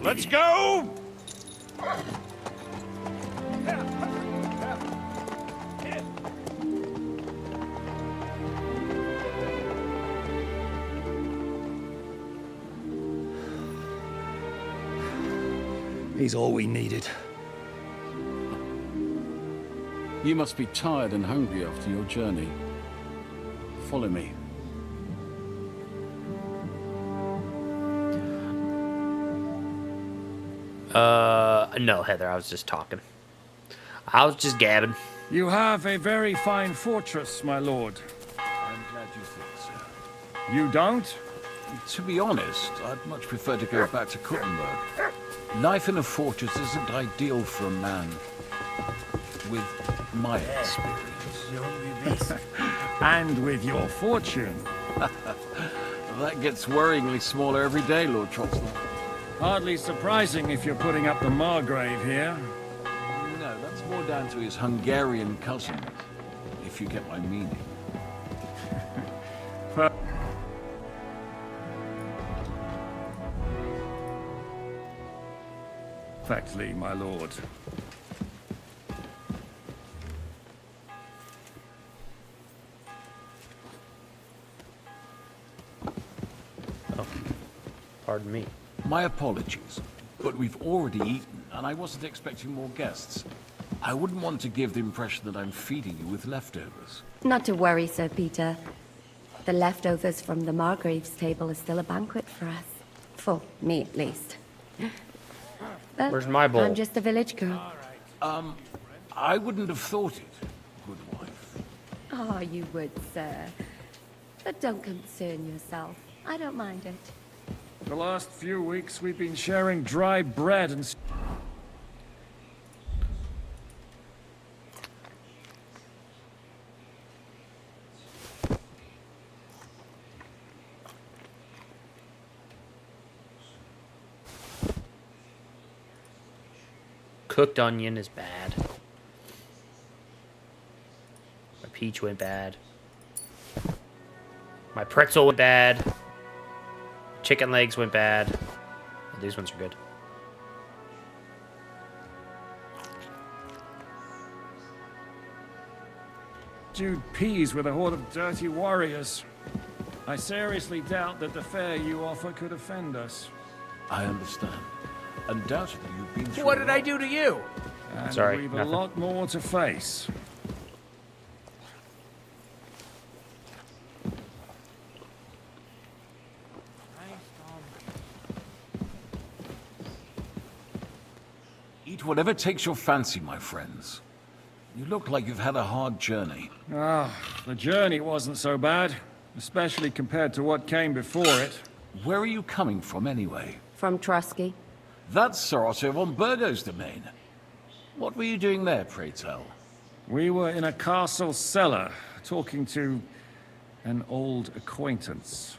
Let's go! He's all we needed. You must be tired and hungry after your journey. Follow me. No, Heather, I was just talking. I was just gabbing. You have a very fine fortress, my lord. I'm glad you think so. You don't? To be honest, I'd much prefer to go back to Kuttenberg. Life in a fortress isn't ideal for a man with my experience. And with your fortune. That gets worryingly smaller every day, Lord Trostland. Hardly surprising if you're putting up the Margrave here. No, that's more down to his Hungarian cousin, if you get my meaning. Perfectly, my lord. Oh, pardon me. My apologies, but we've already eaten, and I wasn't expecting more guests. I wouldn't want to give the impression that I'm feeding you with leftovers. Not to worry, Sir Peter. The leftovers from the Margrave's table is still a banquet for us. For me, at least. But where's my bowl? I'm just a village girl. I wouldn't have thought it, good wife. Oh, you would, sir. But don't concern yourself. I don't mind it. The last few weeks we've been sharing dry bread and... Cooked onion is bad. My peach went bad. My pretzel went bad. Chicken legs went bad. Oh, these ones are good. Stewed peas with a horde of dirty warriors. I seriously doubt that the fare you offer could offend us. I understand. Undoubtedly, you've been through What did I do to you? And Sorry, we've nothing. a lot more to face. Eat whatever takes your fancy, my friends. You look like you've had a hard journey. Ah, the journey wasn't so bad, especially compared to what came before it. Where are you coming from, anyway? From Trusky. That's Sir Otto von Burgo's domain. What were you doing there, pray tell? We were in a castle cellar, talking to an old acquaintance.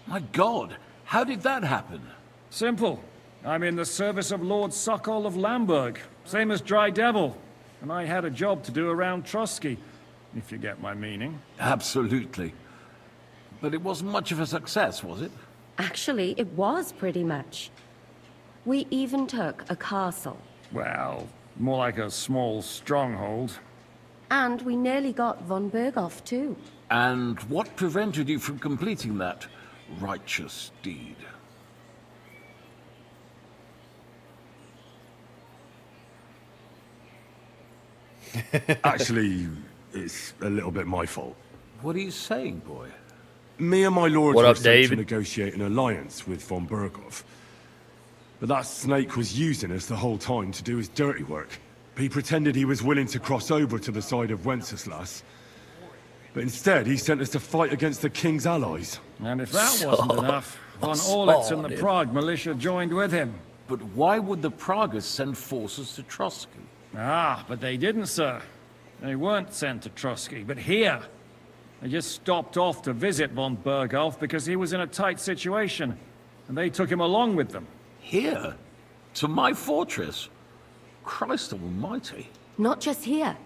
My God, how did that happen? Simple. I'm in the service of Lord Sokol of Lamberg, same as Dry Devil, and I had a job to do around Trotsky. if you get my meaning. Absolutely. But it wasn't much of a success, was it? Actually, it was pretty much. We even took a castle. Well, more like a small stronghold. And we nearly got von Berghoff, too. And what prevented you from completing that righteous deed? Actually, it's a little bit my fault. What are you saying, boy? Me and my lord What were up, sent David? to negotiate an alliance with von Berghoff. But that snake was using us the whole time to do his dirty work. He pretended he was willing to cross over to the side of Wenceslas. But instead, he sent us to fight against the king's allies. And if that wasn't enough, von Orlitz and the Prague militia joined with him. But why would the Praguers send forces to Trotsky? Ah, but they didn't, sir. They weren't sent to Trotsky, but here. They just stopped off to visit von Berghoff because he was in a tight situation, and they took him along with them. Here? To my fortress? Christ almighty. Not just here,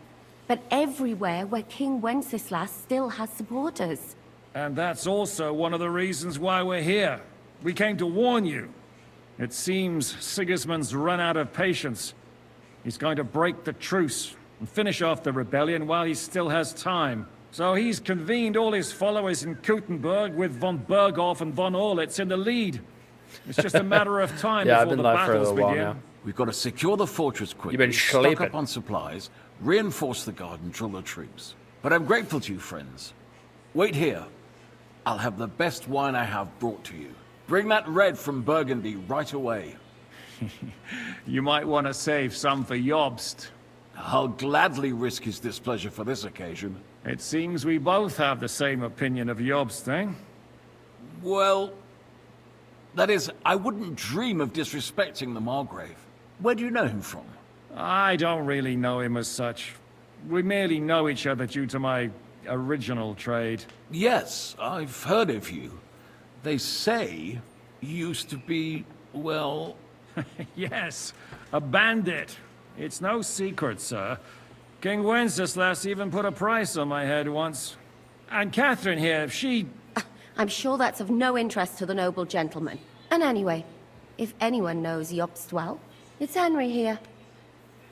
but everywhere where King Wenceslas still has supporters. And that's also one of the reasons why we're here. We came to warn you. It seems Sigismund's run out of patience. He's going to break the truce and finish off the rebellion while he still has time. So he's convened all his followers in Kuttenberg with von Berghoff and von Orlitz in the lead. It's just a matter of time Yeah, I've before been the live for a battles little while begin. now. We've got to secure the fortress quickly, You've been stock sleeping. up on supplies, reinforce the guard and drill the troops. But I'm grateful to you, friends. Wait here. I'll have the best wine I have brought to you. Bring that red from Burgundy right away. You might want to save some for Jobst. I'll gladly risk his displeasure for this occasion. It seems we both have the same opinion of Jobst, eh? Well, that is, I wouldn't dream of disrespecting the Margrave. Where do you know him from? I don't really know him as such. We merely know each other due to my original trade. Yes, I've heard of you. They say you used to be, well... Yes, a bandit. It's no secret, sir. King Wenceslas even put a price on my head once. And Catherine here, she... I'm sure that's of no interest to the noble gentleman. And anyway, if anyone knows Jobst well, it's Henry here.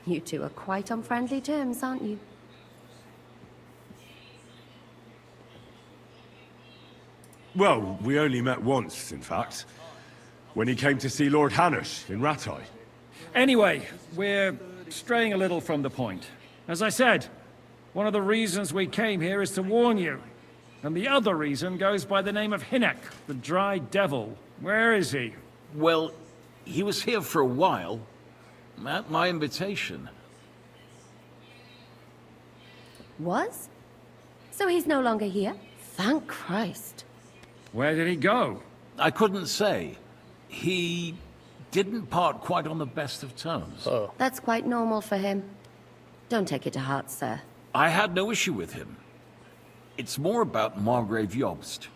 You two are quite on friendly terms, aren't you? Well, we only met once, in fact. When he came to see Lord Hanush in Rattay. Anyway, we're straying a little from the point. As I said, one of the reasons we came here is to warn you. And the other reason goes by the name of Hinnek, the Dry Devil. Where is he? Well, he was here for a while. At my invitation. Was? So he's no longer here? Thank Christ. Where did he go? I couldn't say. He didn't part quite on the best of terms. That's quite normal for him. Don't take it to heart, sir. I had no issue with him. It's more about Margrave Jobst.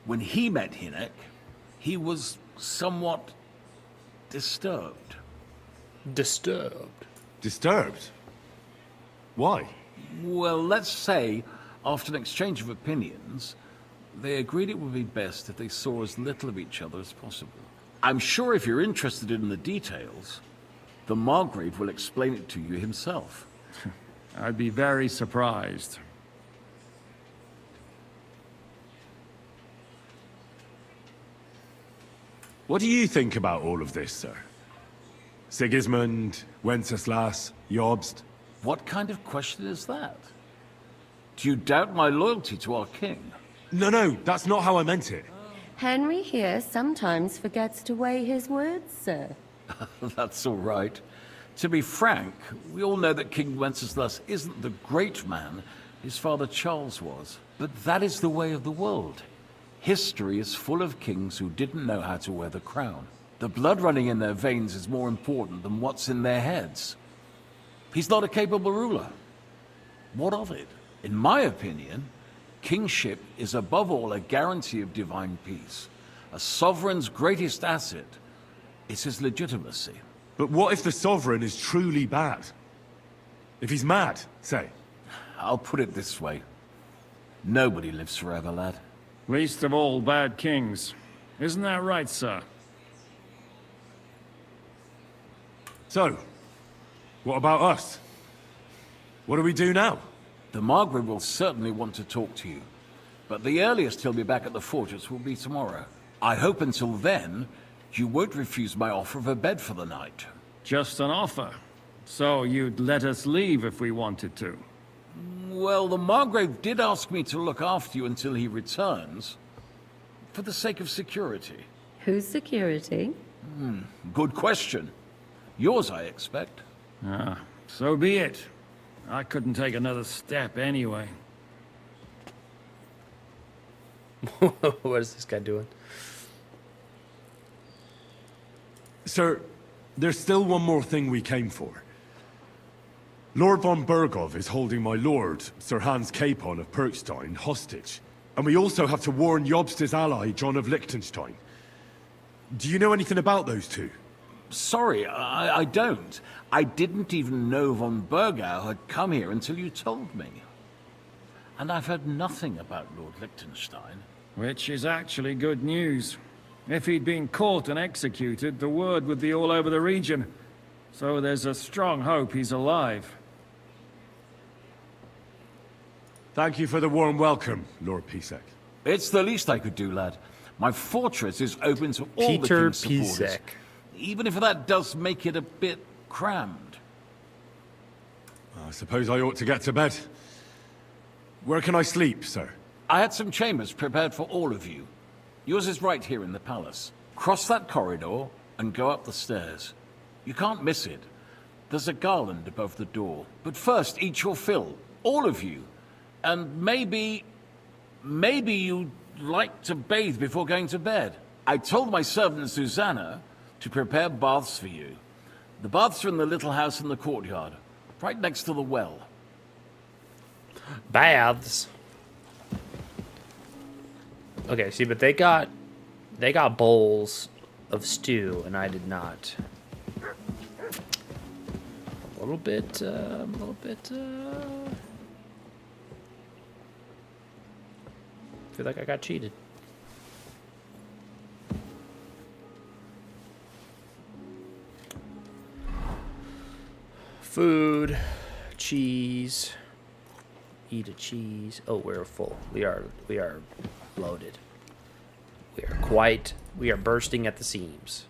When he met Hinnek, he was somewhat disturbed. Disturbed? Disturbed? Why? Well, let's say, after an exchange of opinions, they agreed it would be best if they saw as little of each other as possible. I'm sure if you're interested in the details, the Margrave will explain it to you himself. I'd be very surprised. What do you think about all of this, sir? Sigismund, Wenceslas, Jobst? What kind of question is that? Do you doubt my loyalty to our king? No, that's not how I meant it. Henry here sometimes forgets to weigh his words, sir. That's all right. To be frank, we all know that King Wenceslas isn't the great man his father Charles was. But that is the way of the world. History is full of kings who didn't know how to wear the crown. The blood running in their veins is more important than what's in their heads. He's not a capable ruler. What of it? In my opinion, kingship is above all a guarantee of divine peace. A sovereign's greatest asset is his legitimacy. But what if the sovereign is truly bad? If he's mad, say? I'll put it this way. Nobody lives forever, lad. Least of all bad kings. Isn't that right, sir? So, what about us? What do we do now? The Margrave will certainly want to talk to you. But the earliest he'll be back at the fortress will be tomorrow. I hope until then, you won't refuse my offer of a bed for the night. Just an offer. So you'd let us leave if we wanted to? Well, the Margrave did ask me to look after you until he returns. For the sake of security. Whose security? Good question. Yours, I expect. Ah, so be it. I couldn't take another step anyway. What is this guy doing? Sir, there's still one more thing we came for. Lord von Bergov is holding my lord, Sir Hans Capon of Perkstein, hostage. And we also have to warn Jobst's ally, John of Liechtenstein. Do you know anything about those two? Sorry, I don't. I didn't even know von Bergau had come here until you told me. And I've heard nothing about Lord Liechtenstein. Which is actually good news. If he'd been caught and executed, the word would be all over the region. So there's a strong hope he's alive. Thank you for the warm welcome, Lord Pisek. It's the least I could do, lad. My fortress is open to all Peter the king's supporters. Pisek. Even if that does make it a bit crammed. I suppose I ought to get to bed. Where can I sleep, sir? I had some chambers prepared for all of you. Yours is right here in the palace. Cross that corridor and go up the stairs. You can't miss it. There's a garland above the door. But first, eat your fill. All of you. And maybe you'd like to bathe before going to bed. I told my servant Susanna to prepare baths for you. The baths are in the little house in the courtyard, right next to the well. Baths. Okay, see, but they got bowls of stew, and I did not. A little bit. Feel like I got cheated. Food, cheese, eat a cheese. Oh, we're full. We are loaded. We are bursting at the seams.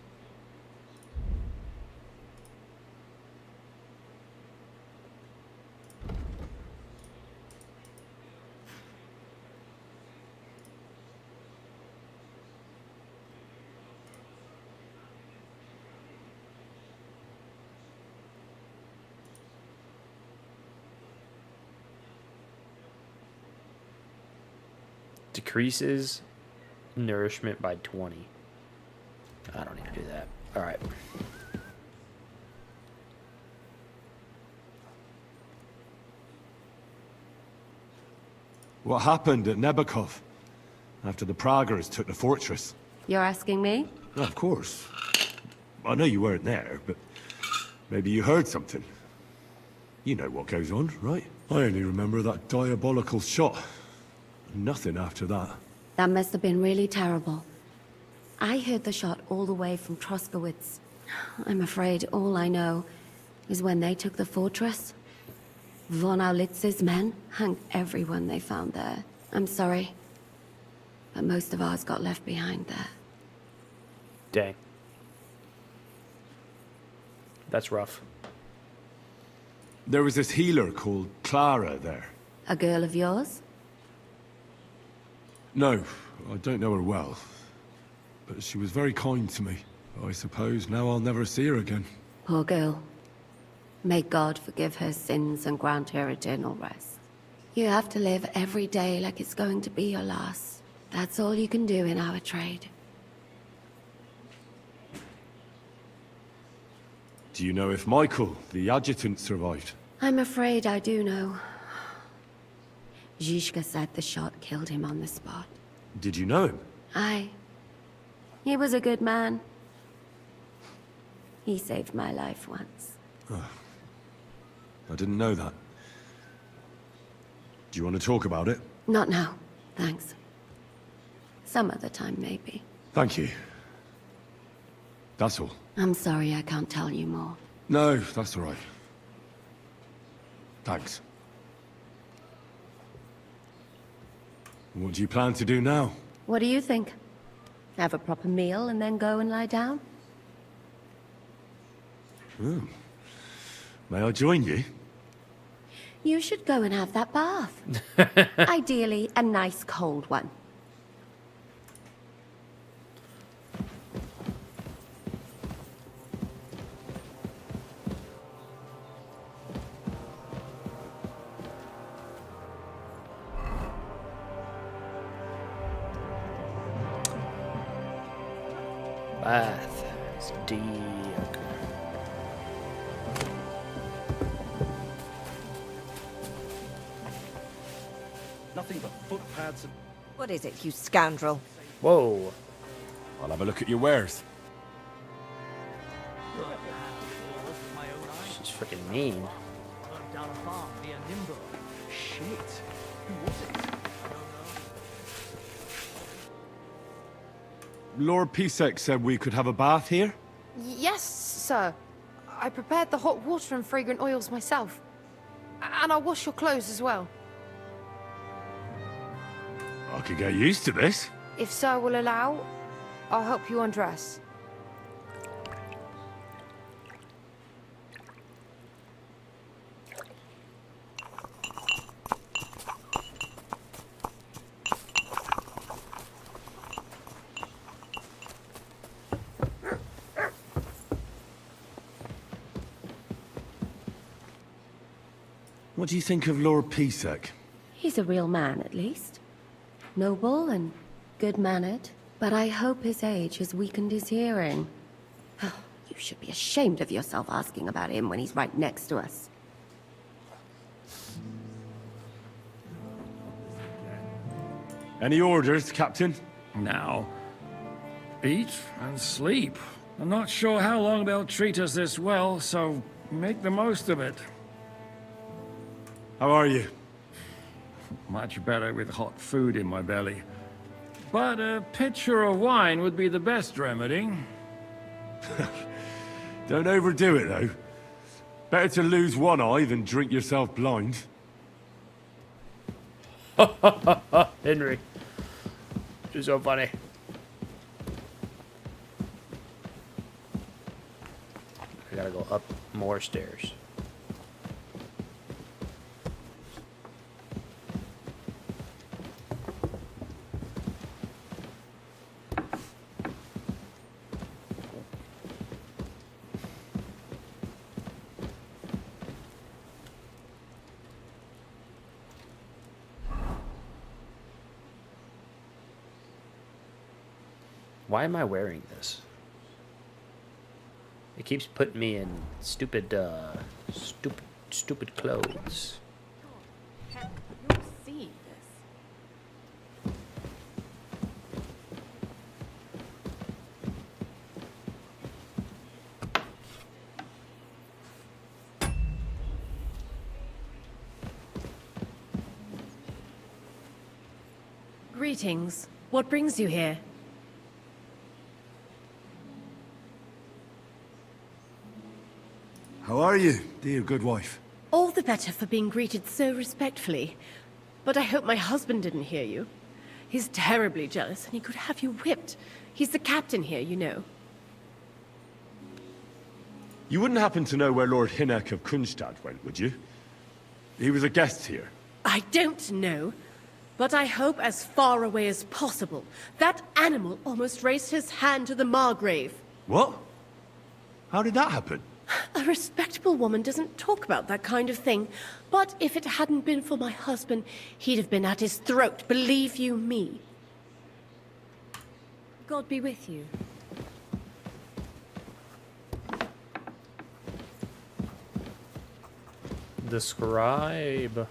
Decreases nourishment by 20. I don't need to do that. All right. What happened at Nebakov after the Praguers took the fortress? You're asking me? Of course. I know you weren't there, but maybe you heard something. You know what goes on, right? I only remember that diabolical shot. Nothing after that. That must have been really terrible. I heard the shot all the way from Troskowitz. I'm afraid all I know is when they took the fortress, von Aulitz's men hung everyone they found there. I'm sorry, but most of ours got left behind there. Dang. That's rough. There was this healer called Clara there. A girl of yours? No, I don't know her well. But she was very kind to me. I suppose now I'll never see her again. Poor girl. May God forgive her sins and grant her eternal rest. You have to live every day like it's going to be your last. That's all you can do in our trade. Do you know if Michael, the adjutant, survived? I'm afraid I do know. Zizka said the shot killed him on the spot. Did you know him? Aye. He was a good man. He saved my life once. Oh, I didn't know that. Do you want to talk about it? Not now, thanks. Some other time, maybe. Thank you. That's all. I'm sorry I can't tell you more. No, that's all right. Thanks. What do you plan to do now? What do you think? Have a proper meal and then go and lie down? Hmm. May I join you? You should go and have that bath. Ideally, a nice cold one. Bath. It's D. Okay. Nothing but footpads and... What is it, you scoundrel? Whoa. I'll have a look at your wares. She's freaking mean. Shit. Who was it? Lord Pisek said we could have a bath here? Yes, sir. I prepared the hot water and fragrant oils myself. And I'll wash your clothes as well. I could get used to this. If sir will allow, I'll help you undress. What do you think of Lord Pisek? He's a real man, at least. Noble and good-mannered. But I hope his age has weakened his hearing. You should be ashamed of yourself asking about him when he's right next to us. Any orders, Captain? Now, eat and sleep. I'm not sure how long they'll treat us this well, so make the most of it. How are you? Much better with hot food in my belly. But a pitcher of wine would be the best remedy. Don't overdo it, though. Better to lose one eye than drink yourself blind. Henry. You're so funny. I gotta go up more stairs. Why am I wearing this? It keeps putting me in stupid clothes. You'll see this. Greetings. What brings you here? How are you, dear good wife? All the better for being greeted so respectfully. But I hope my husband didn't hear you. He's terribly jealous, and he could have you whipped. He's the captain here, you know. You wouldn't happen to know where Lord Hinnek of Kunstad went, would you? He was a guest here. I don't know, but I hope as far away as possible. That animal almost raised his hand to the Margrave. What? How did that happen? A respectable woman doesn't talk about that kind of thing. But if it hadn't been for my husband, he'd have been at his throat, believe you me. God be with you. The scribe.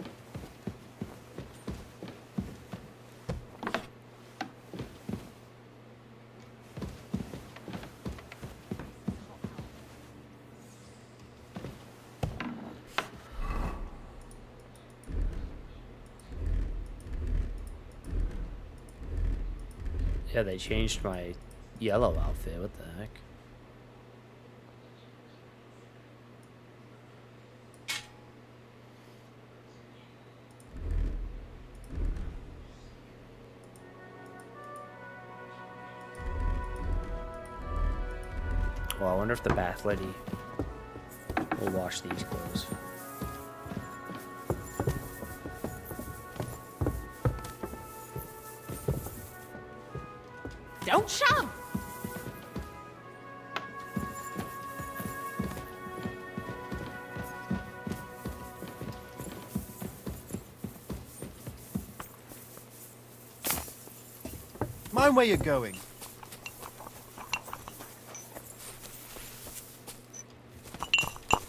Yeah, they changed my yellow outfit. What the heck? Well, I wonder if the bath lady will wash these clothes. Don't shove! Mind where you're going.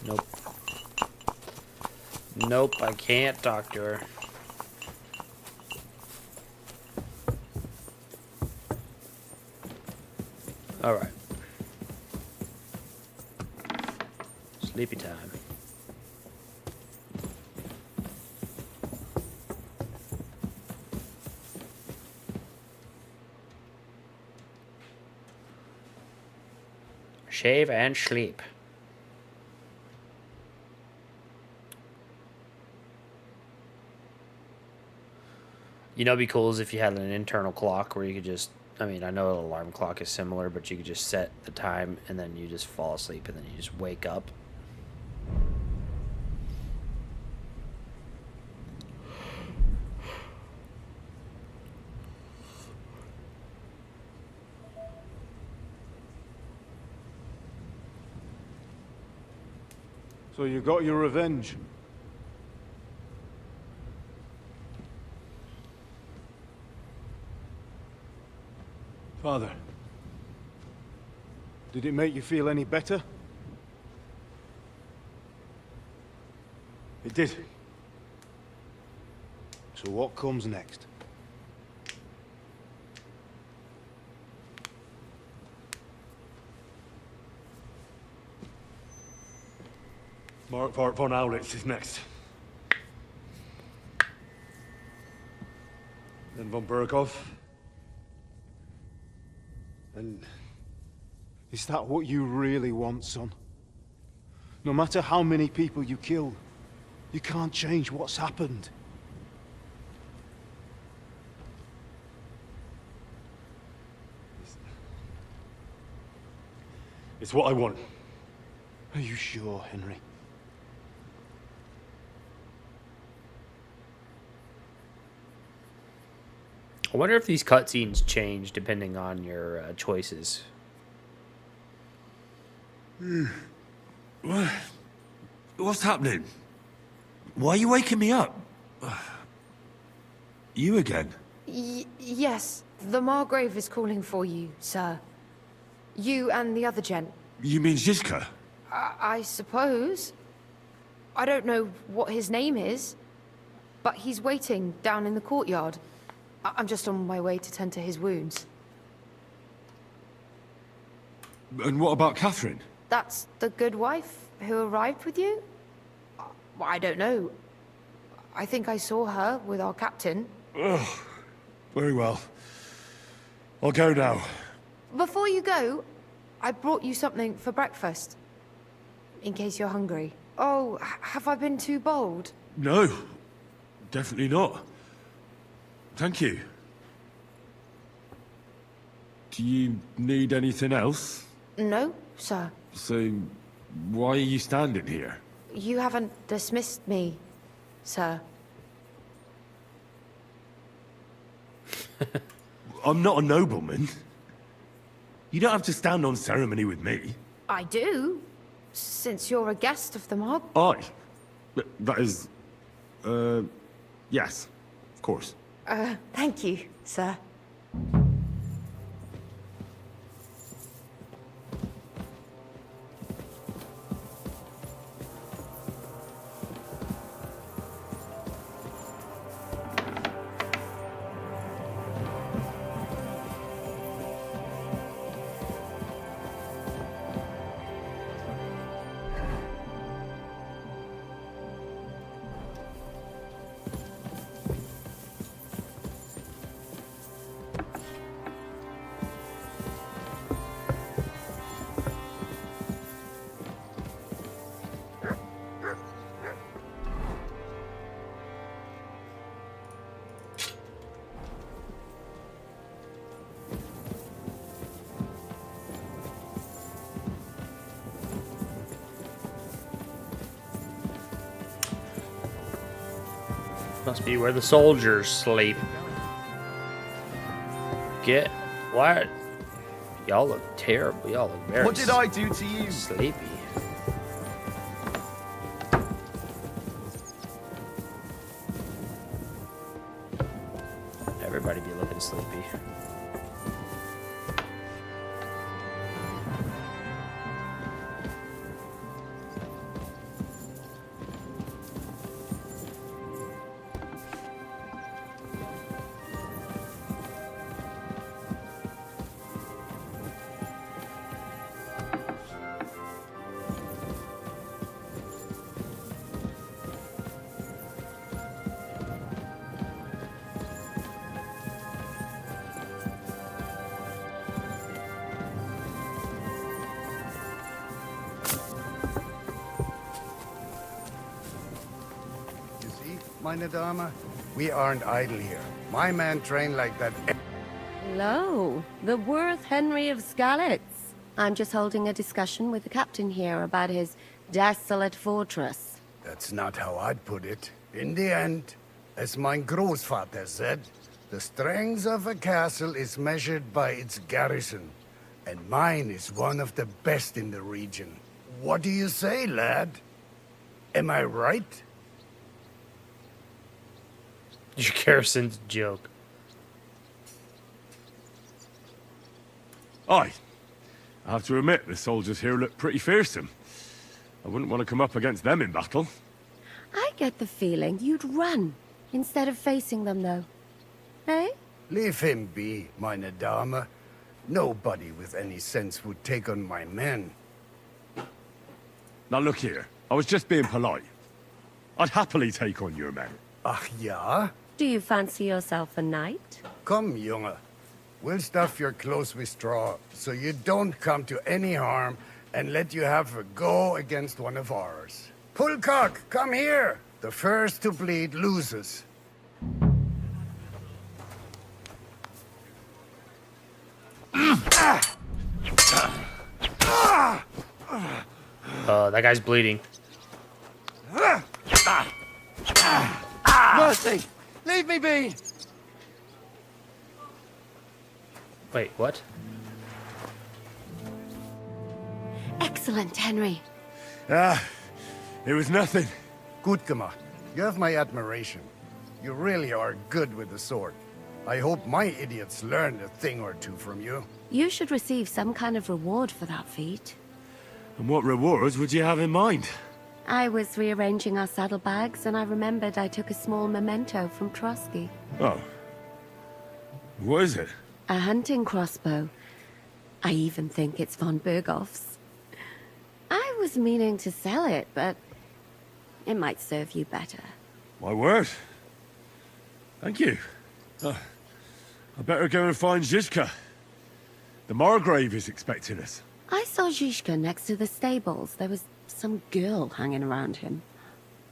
Nope. Nope, I can't talk to her. Alright. Sleepy time. Shave and sleep. You know, it'd be cool is if you had an internal clock where you could just, I mean, I know an alarm clock is similar, but you could just set the time and then you just fall asleep and then you just wake up. So you got your revenge? Father, did it make you feel any better? It did. So what comes next? Mark von Aulitz is next. Then von Berghoff. And is that what you really want, son? No matter how many people you kill, you can't change what's happened. It's what I want. Are you sure, Henry? I wonder if these cutscenes change depending on your choices. What's happening? Why are you waking me up? You again? Yes, the Margrave is calling for you, sir. You and the other gent. You mean Zizka? I suppose. I don't know what his name is, but he's waiting down in the courtyard. I'm just on my way to tend to his wounds. And what about Catherine? That's the good wife who arrived with you? I don't know. I think I saw her with our captain. Ugh. Very well. I'll go now. Before you go, I brought you something for breakfast. In case you're hungry. Oh, have I been too bold? No. Definitely not. Thank you. Do you need anything else? No, sir. So, why are you standing here? You haven't dismissed me, sir. I'm not a nobleman. You don't have to stand on ceremony with me. I do, since you're a guest of the Marg. That is... yes, of course. Thank you, sir. Must be where the soldiers sleep. Why? Y'all look terrible. Y'all look very What did I do to you? Sleepy. Everybody be looking sleepy. Meine Dame, we aren't idle here. My man trained like that. Hello, the Worth Henry of Skalitz. I'm just holding a discussion with the captain here about his desolate fortress. That's not how I'd put it. In the end, as mein Großvater said, the strength of a castle is measured by its garrison. And mine is one of the best in the region. What do you say, lad? Am I right? Your garrison's a joke. Aye. I have to admit, the soldiers here look pretty fearsome. I wouldn't want to come up against them in battle. I get the feeling you'd run instead of facing them, though. Eh? Leave him be, meine Dame. Nobody with any sense would take on my men. Now look here, I was just being polite. I'd happily take on your men. Ach ja? Do you fancy yourself a knight? Come, Junge. We'll stuff your clothes with straw, so you don't come to any harm, and let you have a go against one of ours. Pulcock, come here! The first to bleed loses. That guy's bleeding. Mercy! Leave me be! Wait, what? Excellent, Henry. It was nothing. Gut gemacht. You have my admiration. You really are good with the sword. I hope my idiots learned a thing or two from you. You should receive some kind of reward for that feat. And what rewards would you have in mind? I was rearranging our saddlebags, and I remembered I took a small memento from Trotsky. Oh. What is it? A hunting crossbow. I even think it's von Berghoff's. I was meaning to sell it, but it might serve you better. My word. Thank you. I better go and find Zizka. The Margrave is expecting us. I saw Zizka next to the stables. There was some girl hanging around him.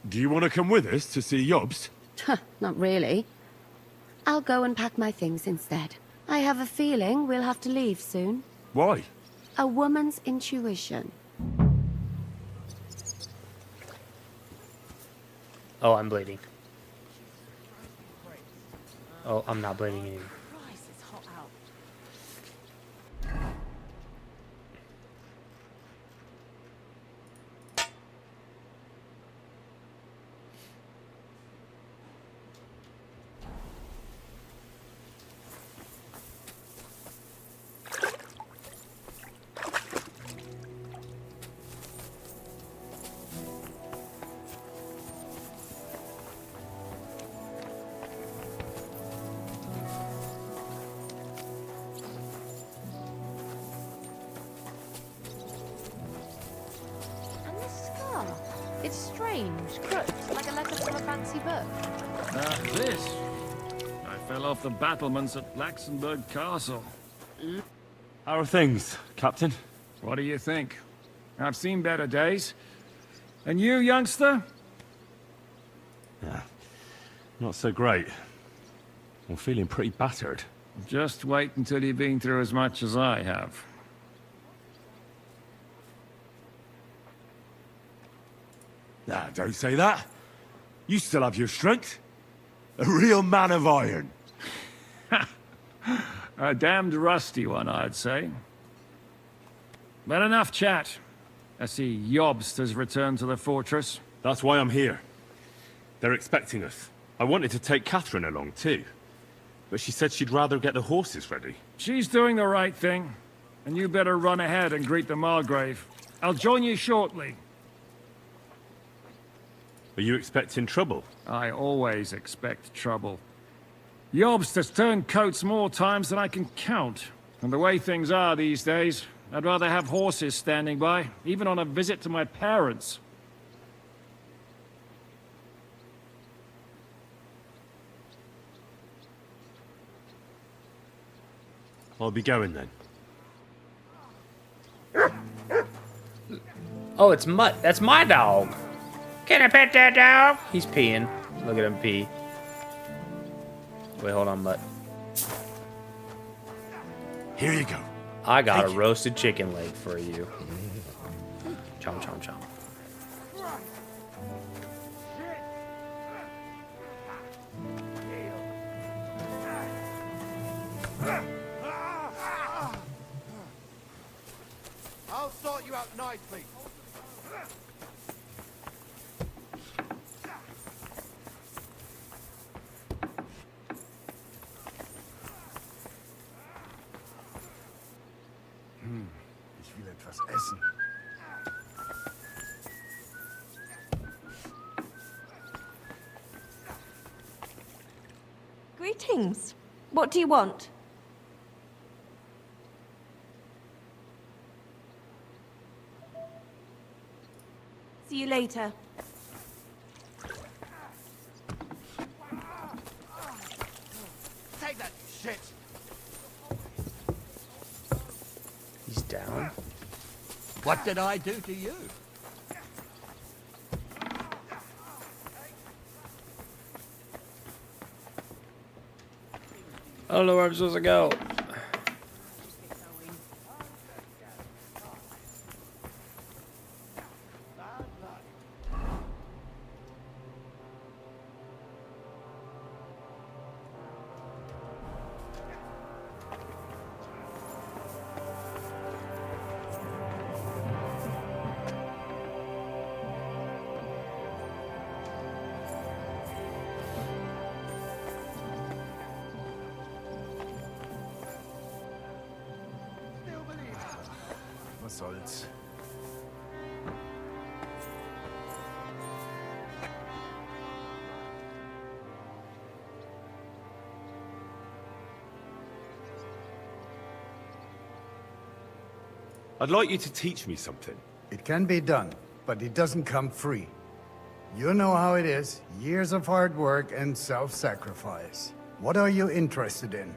Do you want to come with us to see Jobst? Not really. I'll go and pack my things instead. I have a feeling we'll have to leave soon. Why? A woman's intuition. Oh, I'm bleeding. Oh, I'm not bleeding anymore. It's strange, crooked, like a letter from a fancy book. This. I fell off the battlements at Laxenburg Castle. How are things, Captain? What do you think? I've seen better days. And you, youngster? Yeah, not so great. I'm feeling pretty battered. Just wait until you've been through as much as I have. Nah, don't say that. You still have your strength. A real man of iron. A damned rusty one, I'd say. But enough chat. I see Jobst has returned to the fortress. That's why I'm here. They're expecting us. I wanted to take Catherine along too, but she said she'd rather get the horses ready. She's doing the right thing, and you better run ahead and greet the Margrave. I'll join you shortly. Are you expecting trouble? I always expect trouble. Jobst has turned coats more times than I can count. And the way things are these days, I'd rather have horses standing by, even on a visit to my parents. I'll be going then. Oh, it's Mutt. That's my dog. Can I pet that dog? He's peeing. Look at him pee. Wait, hold on, Mutt. Here you go. I got a roasted chicken leg for you. Chomp, chomp, chomp. I'll sort you out nicely. Ich will etwas essen. Greetings. What do you want? See you later. Take that shit. He's down. What did I do to you? I don't know where I'm supposed to go. Was soll's? I'd like you to teach me something. It can be done, but it doesn't come free. You know how it is. Years of hard work and self-sacrifice. What are you interested in?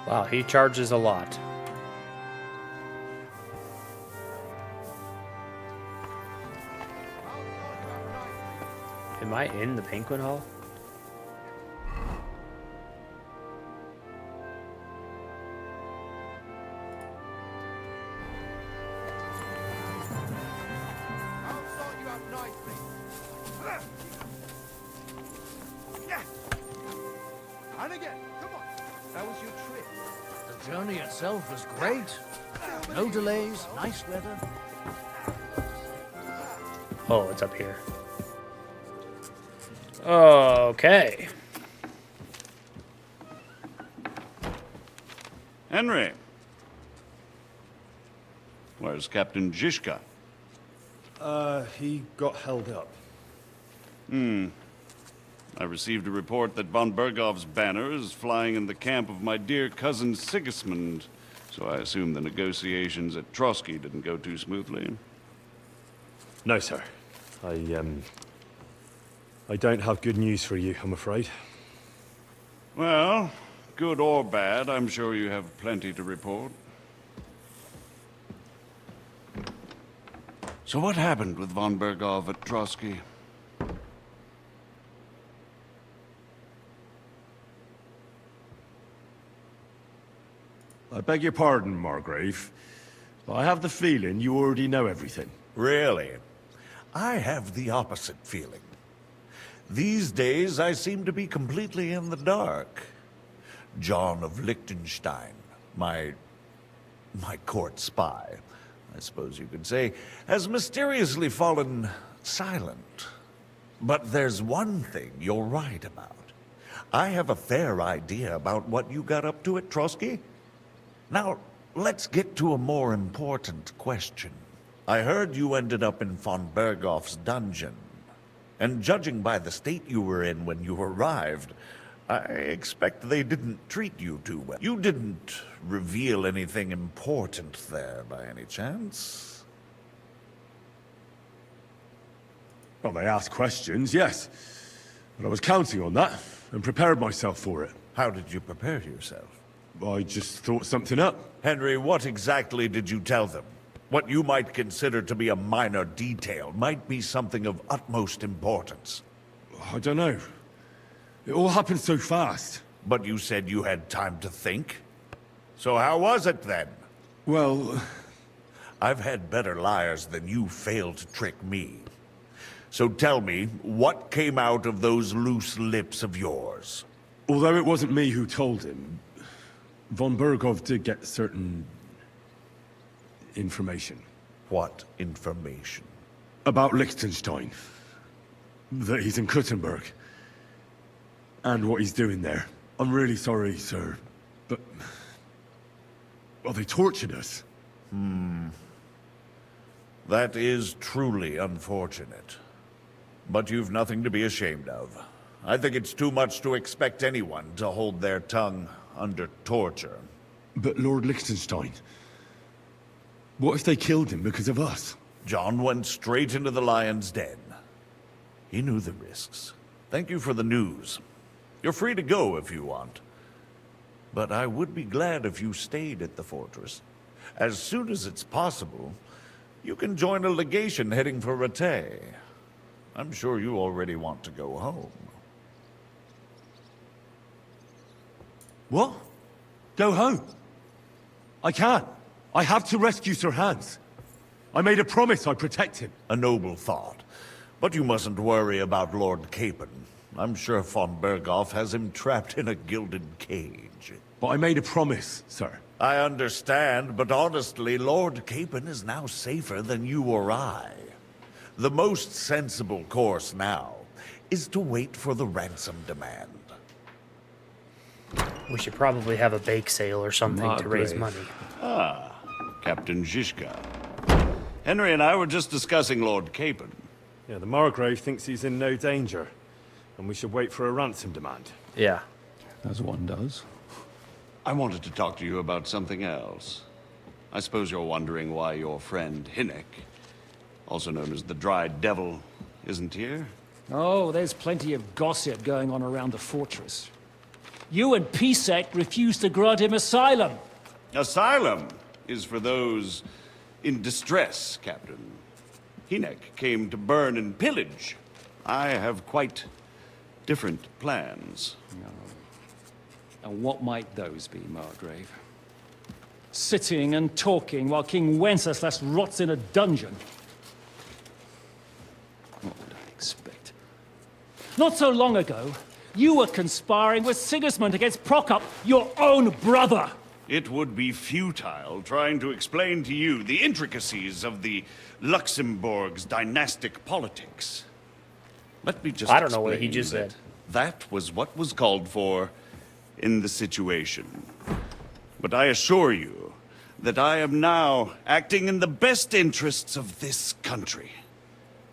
Wow, he charges a lot. Am I in the banquet hall? And again, come on. How was your trip? The journey itself was great. No delays, nice weather. Oh, it's up here. Okay. Henry. Where's Captain Zizka? He got held up. I received a report that von Bergov's banner is flying in the camp of my dear cousin Sigismund, so I assume the negotiations at Trotsky didn't go too smoothly. No, sir. I don't have good news for you, I'm afraid. Well, good or bad, I'm sure you have plenty to report. So what happened with von Bergov at Trotsky? I beg your pardon, Margrave, but I have the feeling you already know everything. Really? I have the opposite feeling. These days, I seem to be completely in the dark. John of Liechtenstein, my court spy, I suppose you could say, has mysteriously fallen silent. But there's one thing you're right about. I have a fair idea about what you got up to at Trotsky. Now, let's get to a more important question. I heard you ended up in von Berghoff's dungeon. And judging by the state you were in when you arrived, I expect they didn't treat you too well. You didn't reveal anything important there by any chance? Well, they asked questions, yes. But I was counting on that, and prepared myself for it. How did you prepare yourself? I just thought something up. Henry, what exactly did you tell them? What you might consider to be a minor detail might be something of utmost importance. I don't know. It all happened so fast. But you said you had time to think. So how was it then? Well, I've had better liars than you fail to trick me. So tell me, what came out of those loose lips of yours? Although it wasn't me who told him, von Berghoff did get certain information. What information? About Liechtenstein. That he's in Kuttenberg. And what he's doing there. I'm really sorry, sir, but... well, they tortured us. That is truly unfortunate. But you've nothing to be ashamed of. I think it's too much to expect anyone to hold their tongue under torture. But Lord Liechtenstein... what if they killed him because of us? John went straight into the lion's den. He knew the risks. Thank you for the news. You're free to go if you want. But I would be glad if you stayed at the fortress. As soon as it's possible, you can join a legation heading for Rattay. I'm sure you already want to go home. What? Go home? I can't. I have to rescue Sir Hans. I made a promise I'd protect him. A noble thought. But you mustn't worry about Lord Capon. I'm sure von Berghoff has him trapped in a gilded cage. But I made a promise, sir. I understand, but honestly, Lord Capon is now safer than you or I. The most sensible course now is to wait for the ransom demand. We should probably have a bake sale or something to raise money. Ah, Captain Zizka. Henry and I were just discussing Lord Capon. Yeah, the Margrave thinks he's in no danger, and we should wait for a ransom demand. Yeah. As one does. I wanted to talk to you about something else. I suppose you're wondering why your friend Hinnek, also known as the Dried Devil, isn't here? Oh, there's plenty of gossip going on around the fortress. You and Pisek refused to grant him asylum. Asylum is for those in distress, Captain. Hinnek came to burn and pillage. I have quite different plans. And what might those be, Margrave? Sitting and talking while King Wenceslas rots in a dungeon. What would I expect? Not so long ago, you were conspiring with Sigismund against Prokop, your own brother! It would be futile trying to explain to you the intricacies of the Luxembourg's dynastic politics. Let me just I don't know what he explain just that said. That was what was called for in the situation. But I assure you that I am now acting in the best interests of this country.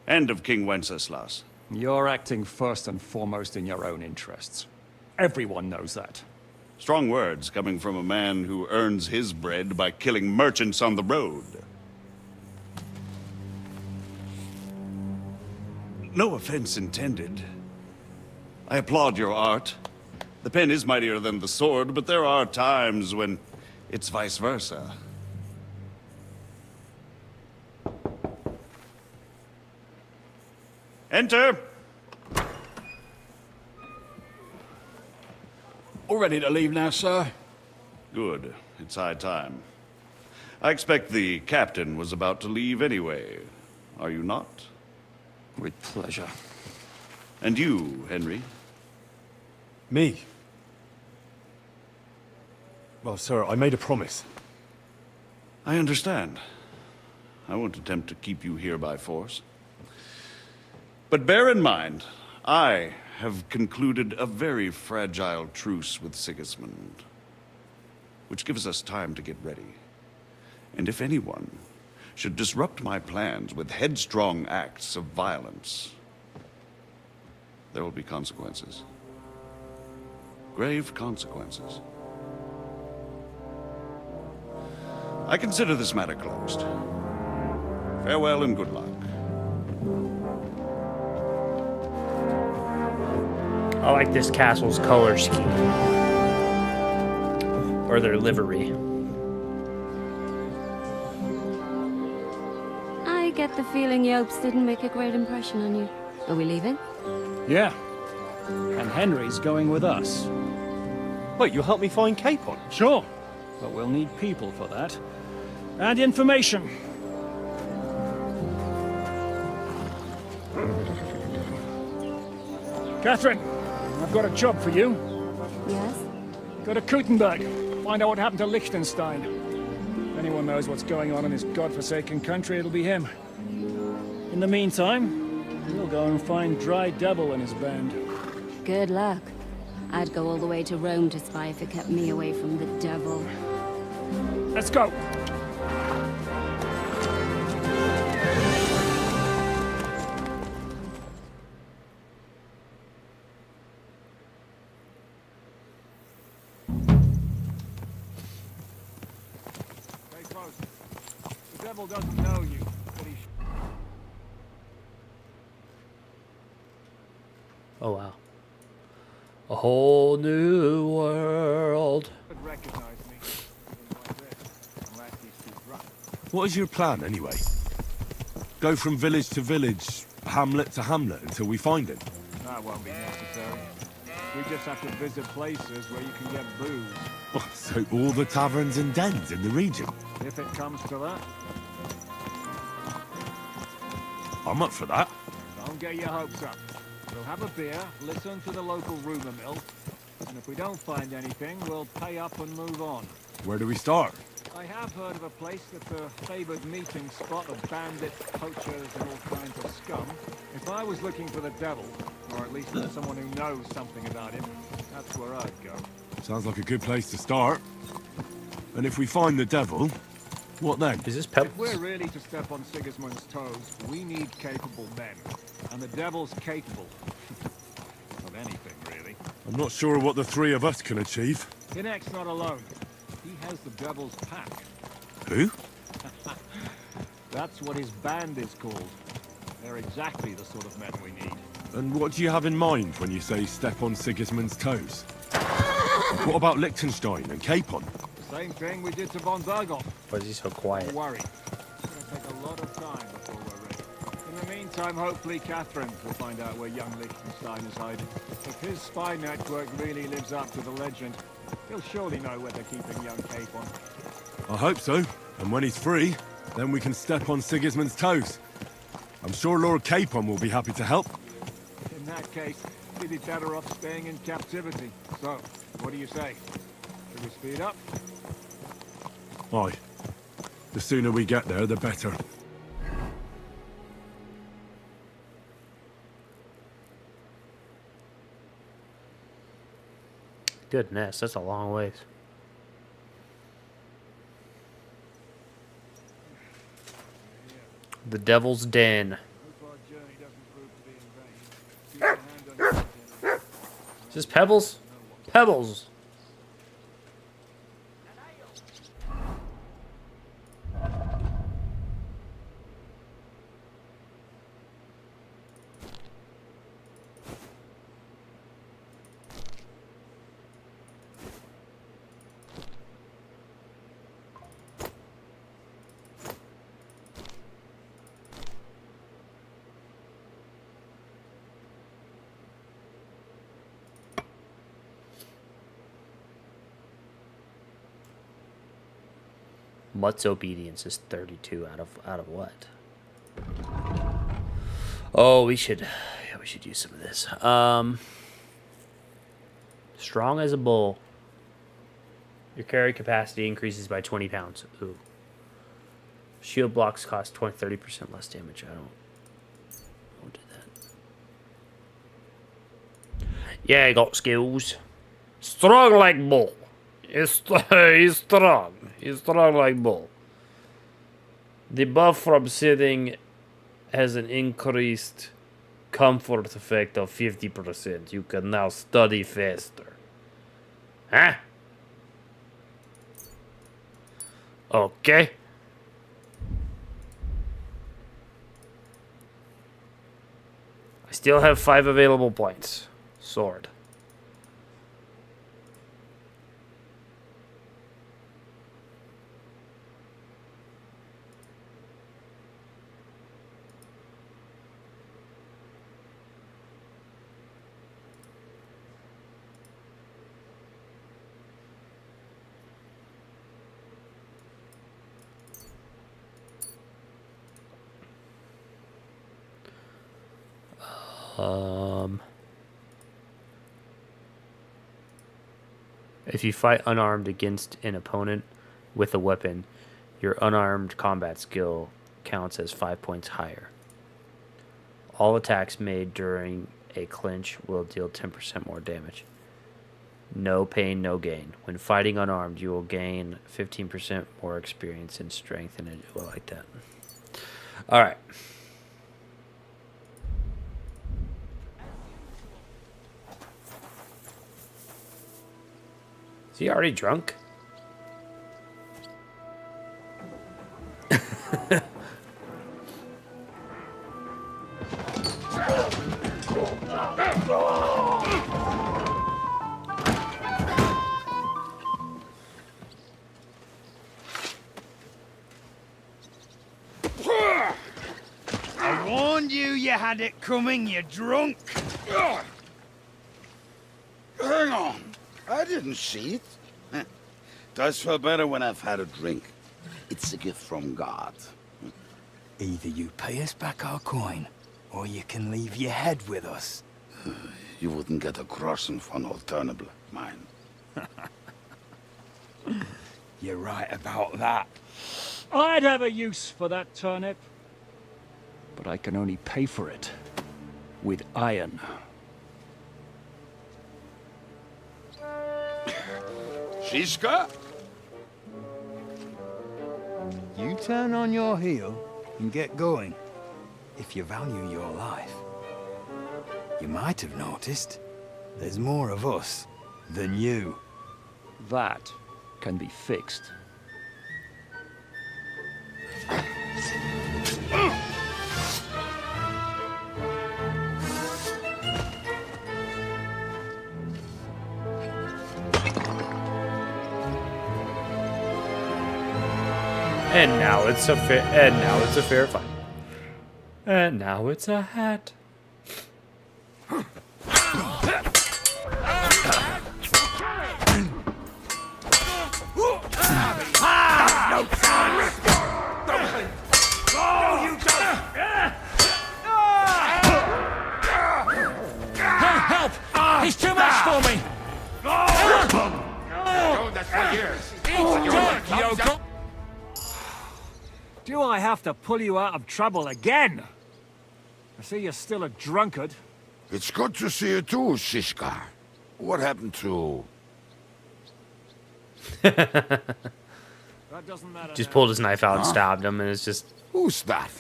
And of King Wenceslas. You're acting first and foremost in your own interests. Everyone knows that. Strong words coming from a man who earns his bread by killing merchants on the road. No offense intended. I applaud your art. The pen is mightier than the sword, but there are times when it's vice versa. Enter! All ready to leave now, sir? Good. It's high time. I expect the captain was about to leave anyway. Are you not? With pleasure. And you, Henry? Me? Well, sir, I made a promise. I understand. I won't attempt to keep you here by force. But bear in mind, I have concluded a very fragile truce with Sigismund, which gives us time to get ready. And if anyone should disrupt my plans with headstrong acts of violence, there will be consequences. Grave consequences. I consider this matter closed. Farewell and good luck. I like this castle's color scheme. Or their livery. I get the feeling Yopes didn't make a great impression on you. Are we leaving? Yeah. And Henry's going with us. Wait, you'll help me find Capon? Sure. But we'll need people for that. And information. Catherine, I've got a job for you. Yes? Go to Kuttenberg. Find out what happened to Liechtenstein. If anyone knows what's going on in this godforsaken country, it'll be him. In the meantime, we'll go and find Dry Devil and his band. Good luck. I'd go all the way to Rome to spy if it kept me away from the devil. Let's go! Stay close. The devil doesn't know you, but he... Oh wow. A whole new world. What is your plan, anyway? Go from village to village, hamlet to hamlet, until we find him? That won't be necessary. We just have to visit places where you can get booze. Oh, so all the taverns and dens in the region? If it comes to that. I'm up for that. Don't get your hopes up. We'll have a beer, listen to the local rumor mill, and if we don't find anything, we'll pay up and move on. Where do we start? I have heard of a place that's a favored meeting spot of bandits, poachers, and all kinds of scum. If I was looking for the devil, or at least for someone who knows something about him, that's where I'd go. Sounds like a good place to start. And if we find the devil, what then? Is this If we're really to step on Sigismund's toes, we need capable men. And the devil's capable. Of anything, really. I'm not sure what the three of us can achieve. Kinect's not alone. He has the devil's pack. Who? That's what his band is called. They're exactly the sort of men we need. And what do you have in mind when you say step on Sigismund's toes? What about Liechtenstein and Capon? The same thing we did to von Berghoff. Why is he so quiet? Don't worry. It's gonna take a lot of time before we're ready. In the meantime, hopefully Catherine will find out where young Liechtenstein is hiding. If his spy network really lives up to the legend, he'll surely know where they're keeping young Capon. I hope so. And when he's free, then we can step on Sigismund's toes. I'm sure Lord Capon will be happy to help. In that case, he'd be better off staying in captivity. So, what do you say? Should we speed up? Aye. The sooner we get there, the better. Goodness, that's a long ways. The Devil's Den. Is this Pebbles? Pebbles! Mutt's obedience is 32 out of what? Oh, we should use some of this. Strong as a bull. Your carry capacity increases by 20 pounds. Ooh. Shield blocks cost 30% less damage. I won't do that. Yeah, I got skills. Strong like bull. He's strong. He's strong like bull. The buff from sitting has an increased comfort effect of 50%. You can now study faster. Huh? Okay. I still have 5 available points. Sword. If you fight unarmed against an opponent with a weapon, your unarmed combat skill counts as 5 points higher. All attacks made during a clinch will deal 10% more damage. No pain, no gain. When fighting unarmed, you will gain 15% more experience and strength, and I like that. All right. Is he already drunk? I warned you had it coming, you drunk. Hang on. I didn't see it. Does feel better when I've had a drink. It's a gift from God. Either you pay us back our coin, or you can leave your head with us. You wouldn't get a groschen for an alternative, mine. You're right about that. I'd have a use for that turnip. But I can only pay for it with iron. Shishka? You turn on your heel and get going. If you value your life. You might have noticed there's more of us than you. That can be fixed. And now it's a fair fight. And now it's a hat. Help! He's too much for me! Do I have to pull you out of trouble again? I see you're still a drunkard. It's good to see you too, Shishka. What happened to... That doesn't matter. Just pulled his knife out and stabbed him, and it's just... Who's that?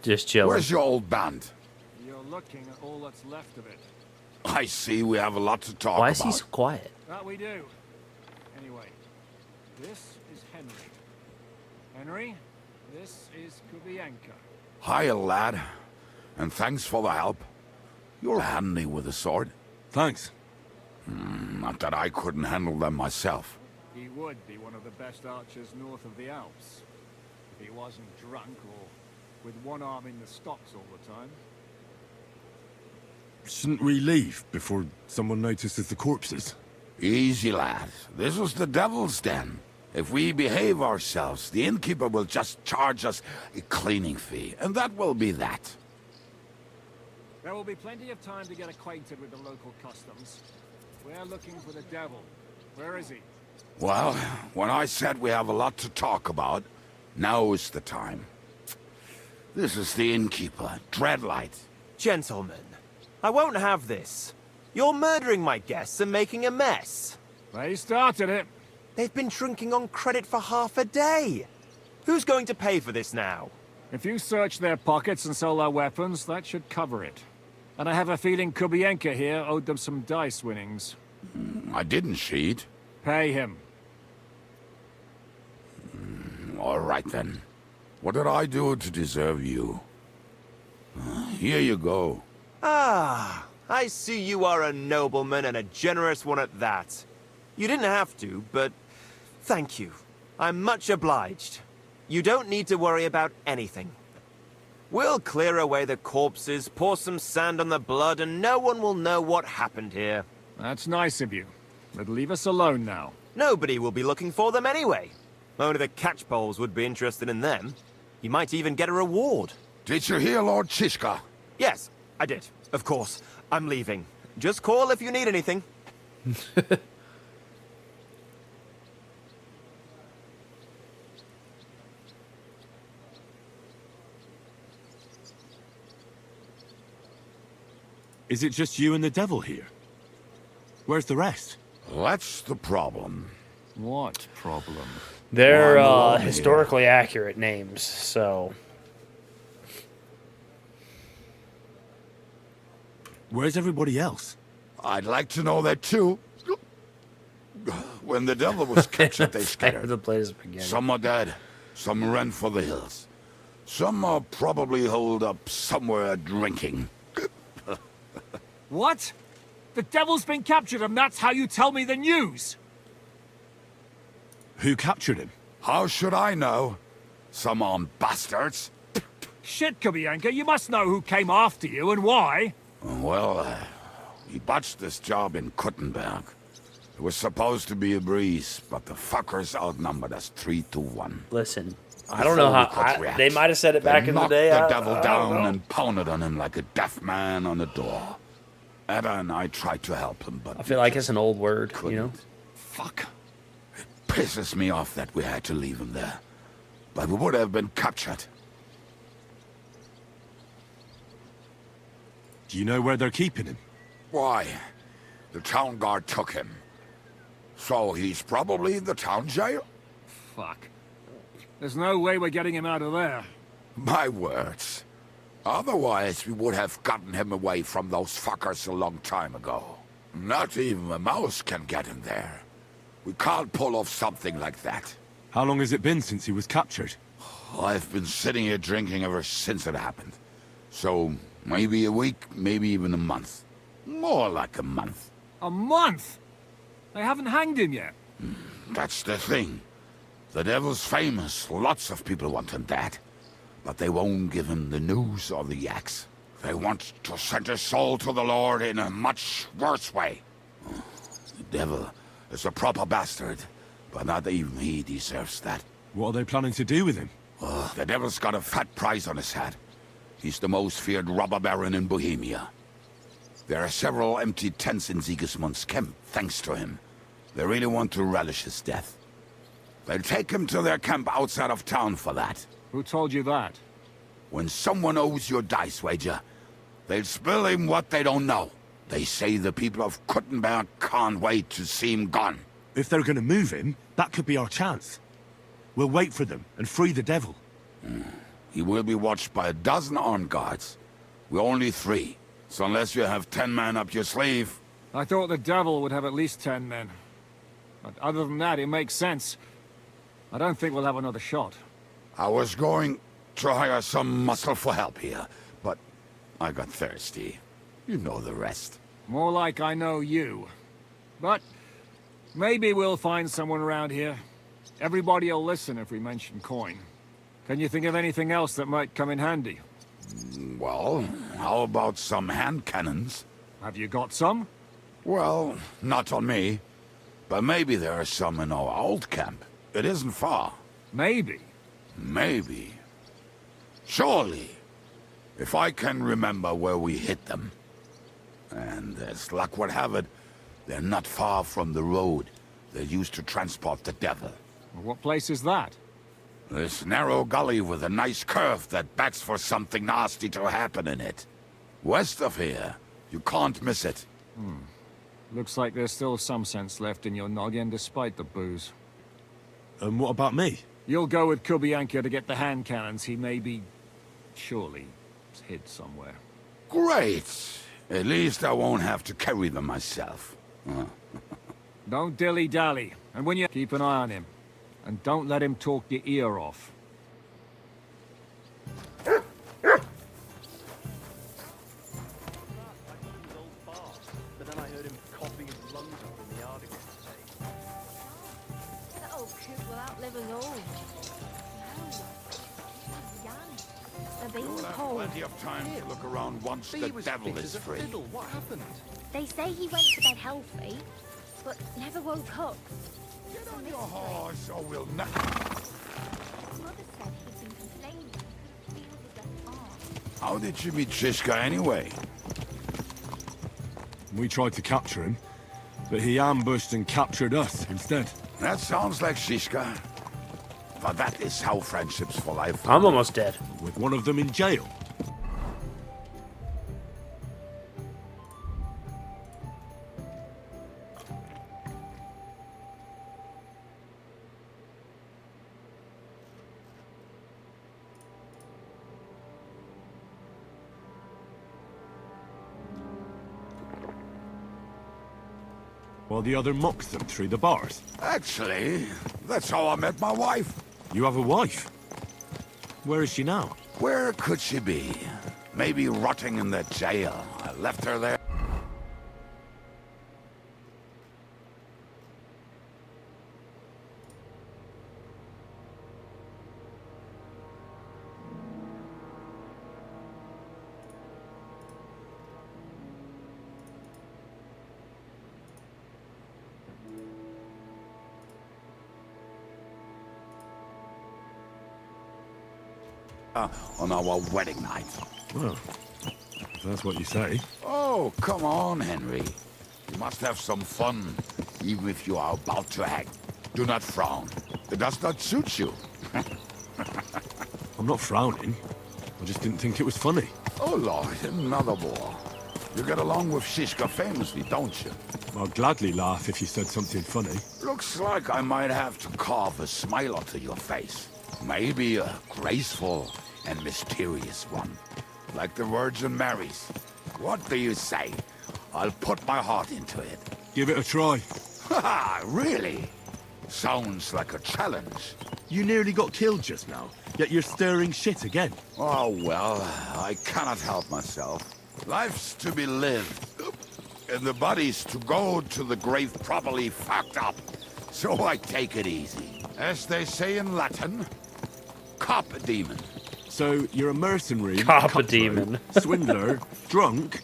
Just chilling. Where's your old band? You're looking at all that's left of it. I see we have a lot to talk about. Why is he so quiet? That we do. Anyway, this is Henry. Henry, this is Kubianka. Hiya, lad. And thanks for the help. You're handy with a sword. Thanks. Not that I couldn't handle them myself. He would be one of the best archers north of the Alps. If he wasn't drunk or with one arm in the stocks all the time. Shouldn't we leave before someone notices the corpses? Easy, lad. This was the devil's den. If we behave ourselves, the innkeeper will just charge us a cleaning fee, and that will be that. There will be plenty of time to get acquainted with the local customs. We're looking for the devil. Where is he? Well, when I said we have a lot to talk about, now is the time. This is the innkeeper, Dreadlight. Gentlemen, I won't have this. You're murdering my guests and making a mess. They started it. They've been drinking on credit for half a day. Who's going to pay for this now? If you search their pockets and sell their weapons, that should cover it. And I have a feeling Kubienka here owed them some dice winnings. I didn't cheat. Pay him. All right then. What did I do to deserve you? Here you go. Ah, I see you are a nobleman and a generous one at that. You didn't have to, but thank you. I'm much obliged. You don't need to worry about anything. We'll clear away the corpses, pour some sand on the blood, and no one will know what happened here. That's nice of you. But leave us alone now. Nobody will be looking for them anyway. Only the catchpoles would be interested in them. You might even get a reward. Did you hear Lord Chishka? Yes, I did. Of course. I'm leaving. Just call if you need anything. Is it just you and the devil here? Where's the rest? That's the problem. What problem? They're historically accurate names, so... Where's everybody else? I'd like to know that too. When the devil was captured, they scattered. The place beginning. Some are dead, some ran for the hills. Some are probably holed up somewhere drinking. What? The devil's been captured and that's how you tell me the news? Who captured him? How should I know? Some armed bastards. Shit, Kubienka, you must know who came after you and why. Well, he botched this job in Kuttenberg. It was supposed to be a breeze, but the fuckers outnumbered us 3-1. Listen, I don't know how... they might have said it back in the day. They knocked the devil down and pounded on him like a deaf man on a door. Ada and I tried to help him, but... I feel like it's an old word, you know? Fuck. It pisses me off that we had to leave him there. But we would have been captured. Do you know where they're keeping him? Why? The town guard took him. So he's probably in the town jail? Fuck. There's no way we're getting him out of there. My words. Otherwise, we would have gotten him away from those fuckers a long time ago. Not even a mouse can get him there. We can't pull off something like that. How long has it been since he was captured? I've been sitting here drinking ever since it happened. So, maybe a week, maybe even a month. More like a month. A month? They haven't hanged him yet. That's the thing. The devil's famous. Lots of people want him dead. But they won't give him the news or the axe. They want to send his soul to the Lord in a much worse way. The devil is a proper bastard, but not even he deserves that. What are they planning to do with him? The devil's got a fat price on his head. He's the most feared robber baron in Bohemia. There are several empty tents in Sigismund's camp, thanks to him. They really want to relish his death. They'll take him to their camp outside of town for that. Who told you that? When someone owes you a dice wager, they'll spill him what they don't know. They say the people of Kuttenberg can't wait to see him gone. If they're going to move him, that could be our chance. We'll wait for them and free the devil. He will be watched by a dozen armed guards. We're only 3. So unless you have 10 men up your sleeve... I thought the devil would have at least 10 men. But other than that, it makes sense. I don't think we'll have another shot. I was going to hire some muscle for help here, but I got thirsty. You know the rest. More like I know you. But maybe we'll find someone around here. Everybody'll listen if we mention coin. Can you think of anything else that might come in handy? Well, how about some hand cannons? Have you got some? Well, not on me. But maybe there are some in our old camp. It isn't far. Maybe. Maybe. Surely. If I can remember where we hit them. And as luck would have it, they're not far from the road they used to transport the devil. What place is that? This narrow gully with a nice curve that backs for something nasty to happen in it. West of here. You can't miss it. Looks like there's still some sense left in your noggin despite the booze. And what about me? You'll go with Kubianka to get the hand cannons. He may be... surely hid somewhere. Great! At least I won't have to carry them myself. Don't dilly-dally. And when you... keep an eye on him. And don't let him talk your ear off. But then I heard him coughing his lungs up in the yard again today. That old coot will outlive us all. No, he's young. They're being You'll have cold. plenty of time to look around once the devil is free. What happened? They say he went to bed healthy, but never woke up. Get on your horse, or we'll not. His mother said he'd been complaining. He feels his left arm. How did you meet Shishka anyway? We tried to capture him, but he ambushed and captured us instead. That sounds like Shishka. But that is how friendships for life. I'm almost dead. With one of them in jail. While the other mocks them through the bars. Actually, that's how I met my wife. You have a wife? Where is she now? Where could she be? Maybe rotting in that jail. I left her there. On our wedding night. Well, if that's what you say. Oh, come on, Henry. You must have some fun, even if you are about to hang. Do not frown. It does not suit you. I'm not frowning. I just didn't think it was funny. Oh, Lord, another war. You get along with Shishka famously, don't you? I'll gladly laugh if you said something funny. Looks like I might have to carve a smile onto your face. Maybe a graceful and mysterious one. Like the Virgin Mary's. What do you say? I'll put my heart into it. Give it a try. Haha, really? Sounds like a challenge. You nearly got killed just now, yet you're stirring shit again. Oh, well, I cannot help myself. Life's to be lived, and the body's to go to the grave properly fucked up. So I take it easy. As they say in Latin, carpe demon. So you're a mercenary, Carpe cutthroat, demon. swindler, drunk,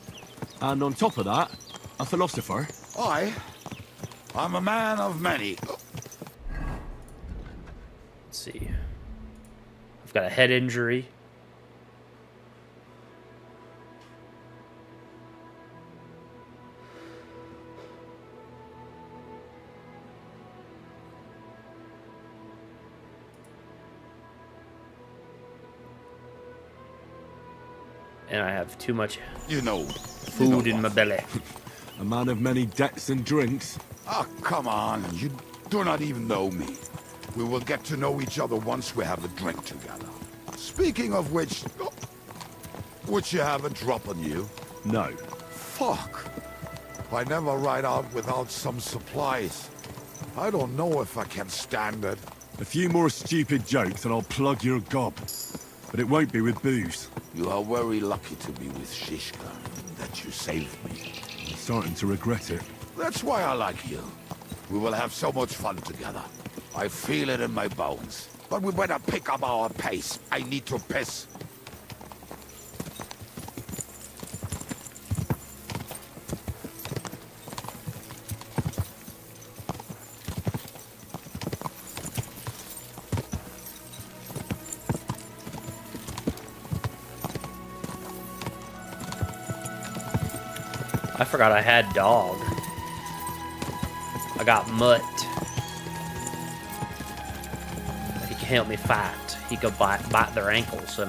and on top of that, a philosopher. I'm a man of many. Let's see. I've got a head injury. And I have too much food in my belly. A man of many debts and drinks. Ah, come on. You do not even know me. We will get to know each other once we have a drink together. Speaking of which, would you have a drop on you? No. Fuck. I never ride out without some supplies. I don't know if I can stand it. A few more stupid jokes and I'll plug your gob. But it won't be with booze. You are very lucky to be with Shishka, that you saved me. I'm starting to regret it. That's why I like you. We will have so much fun together. I feel it in my bones. But we better pick up our pace. I need to piss. I forgot I had dog. I got Mutt. He can help me fight. He could bite their ankles and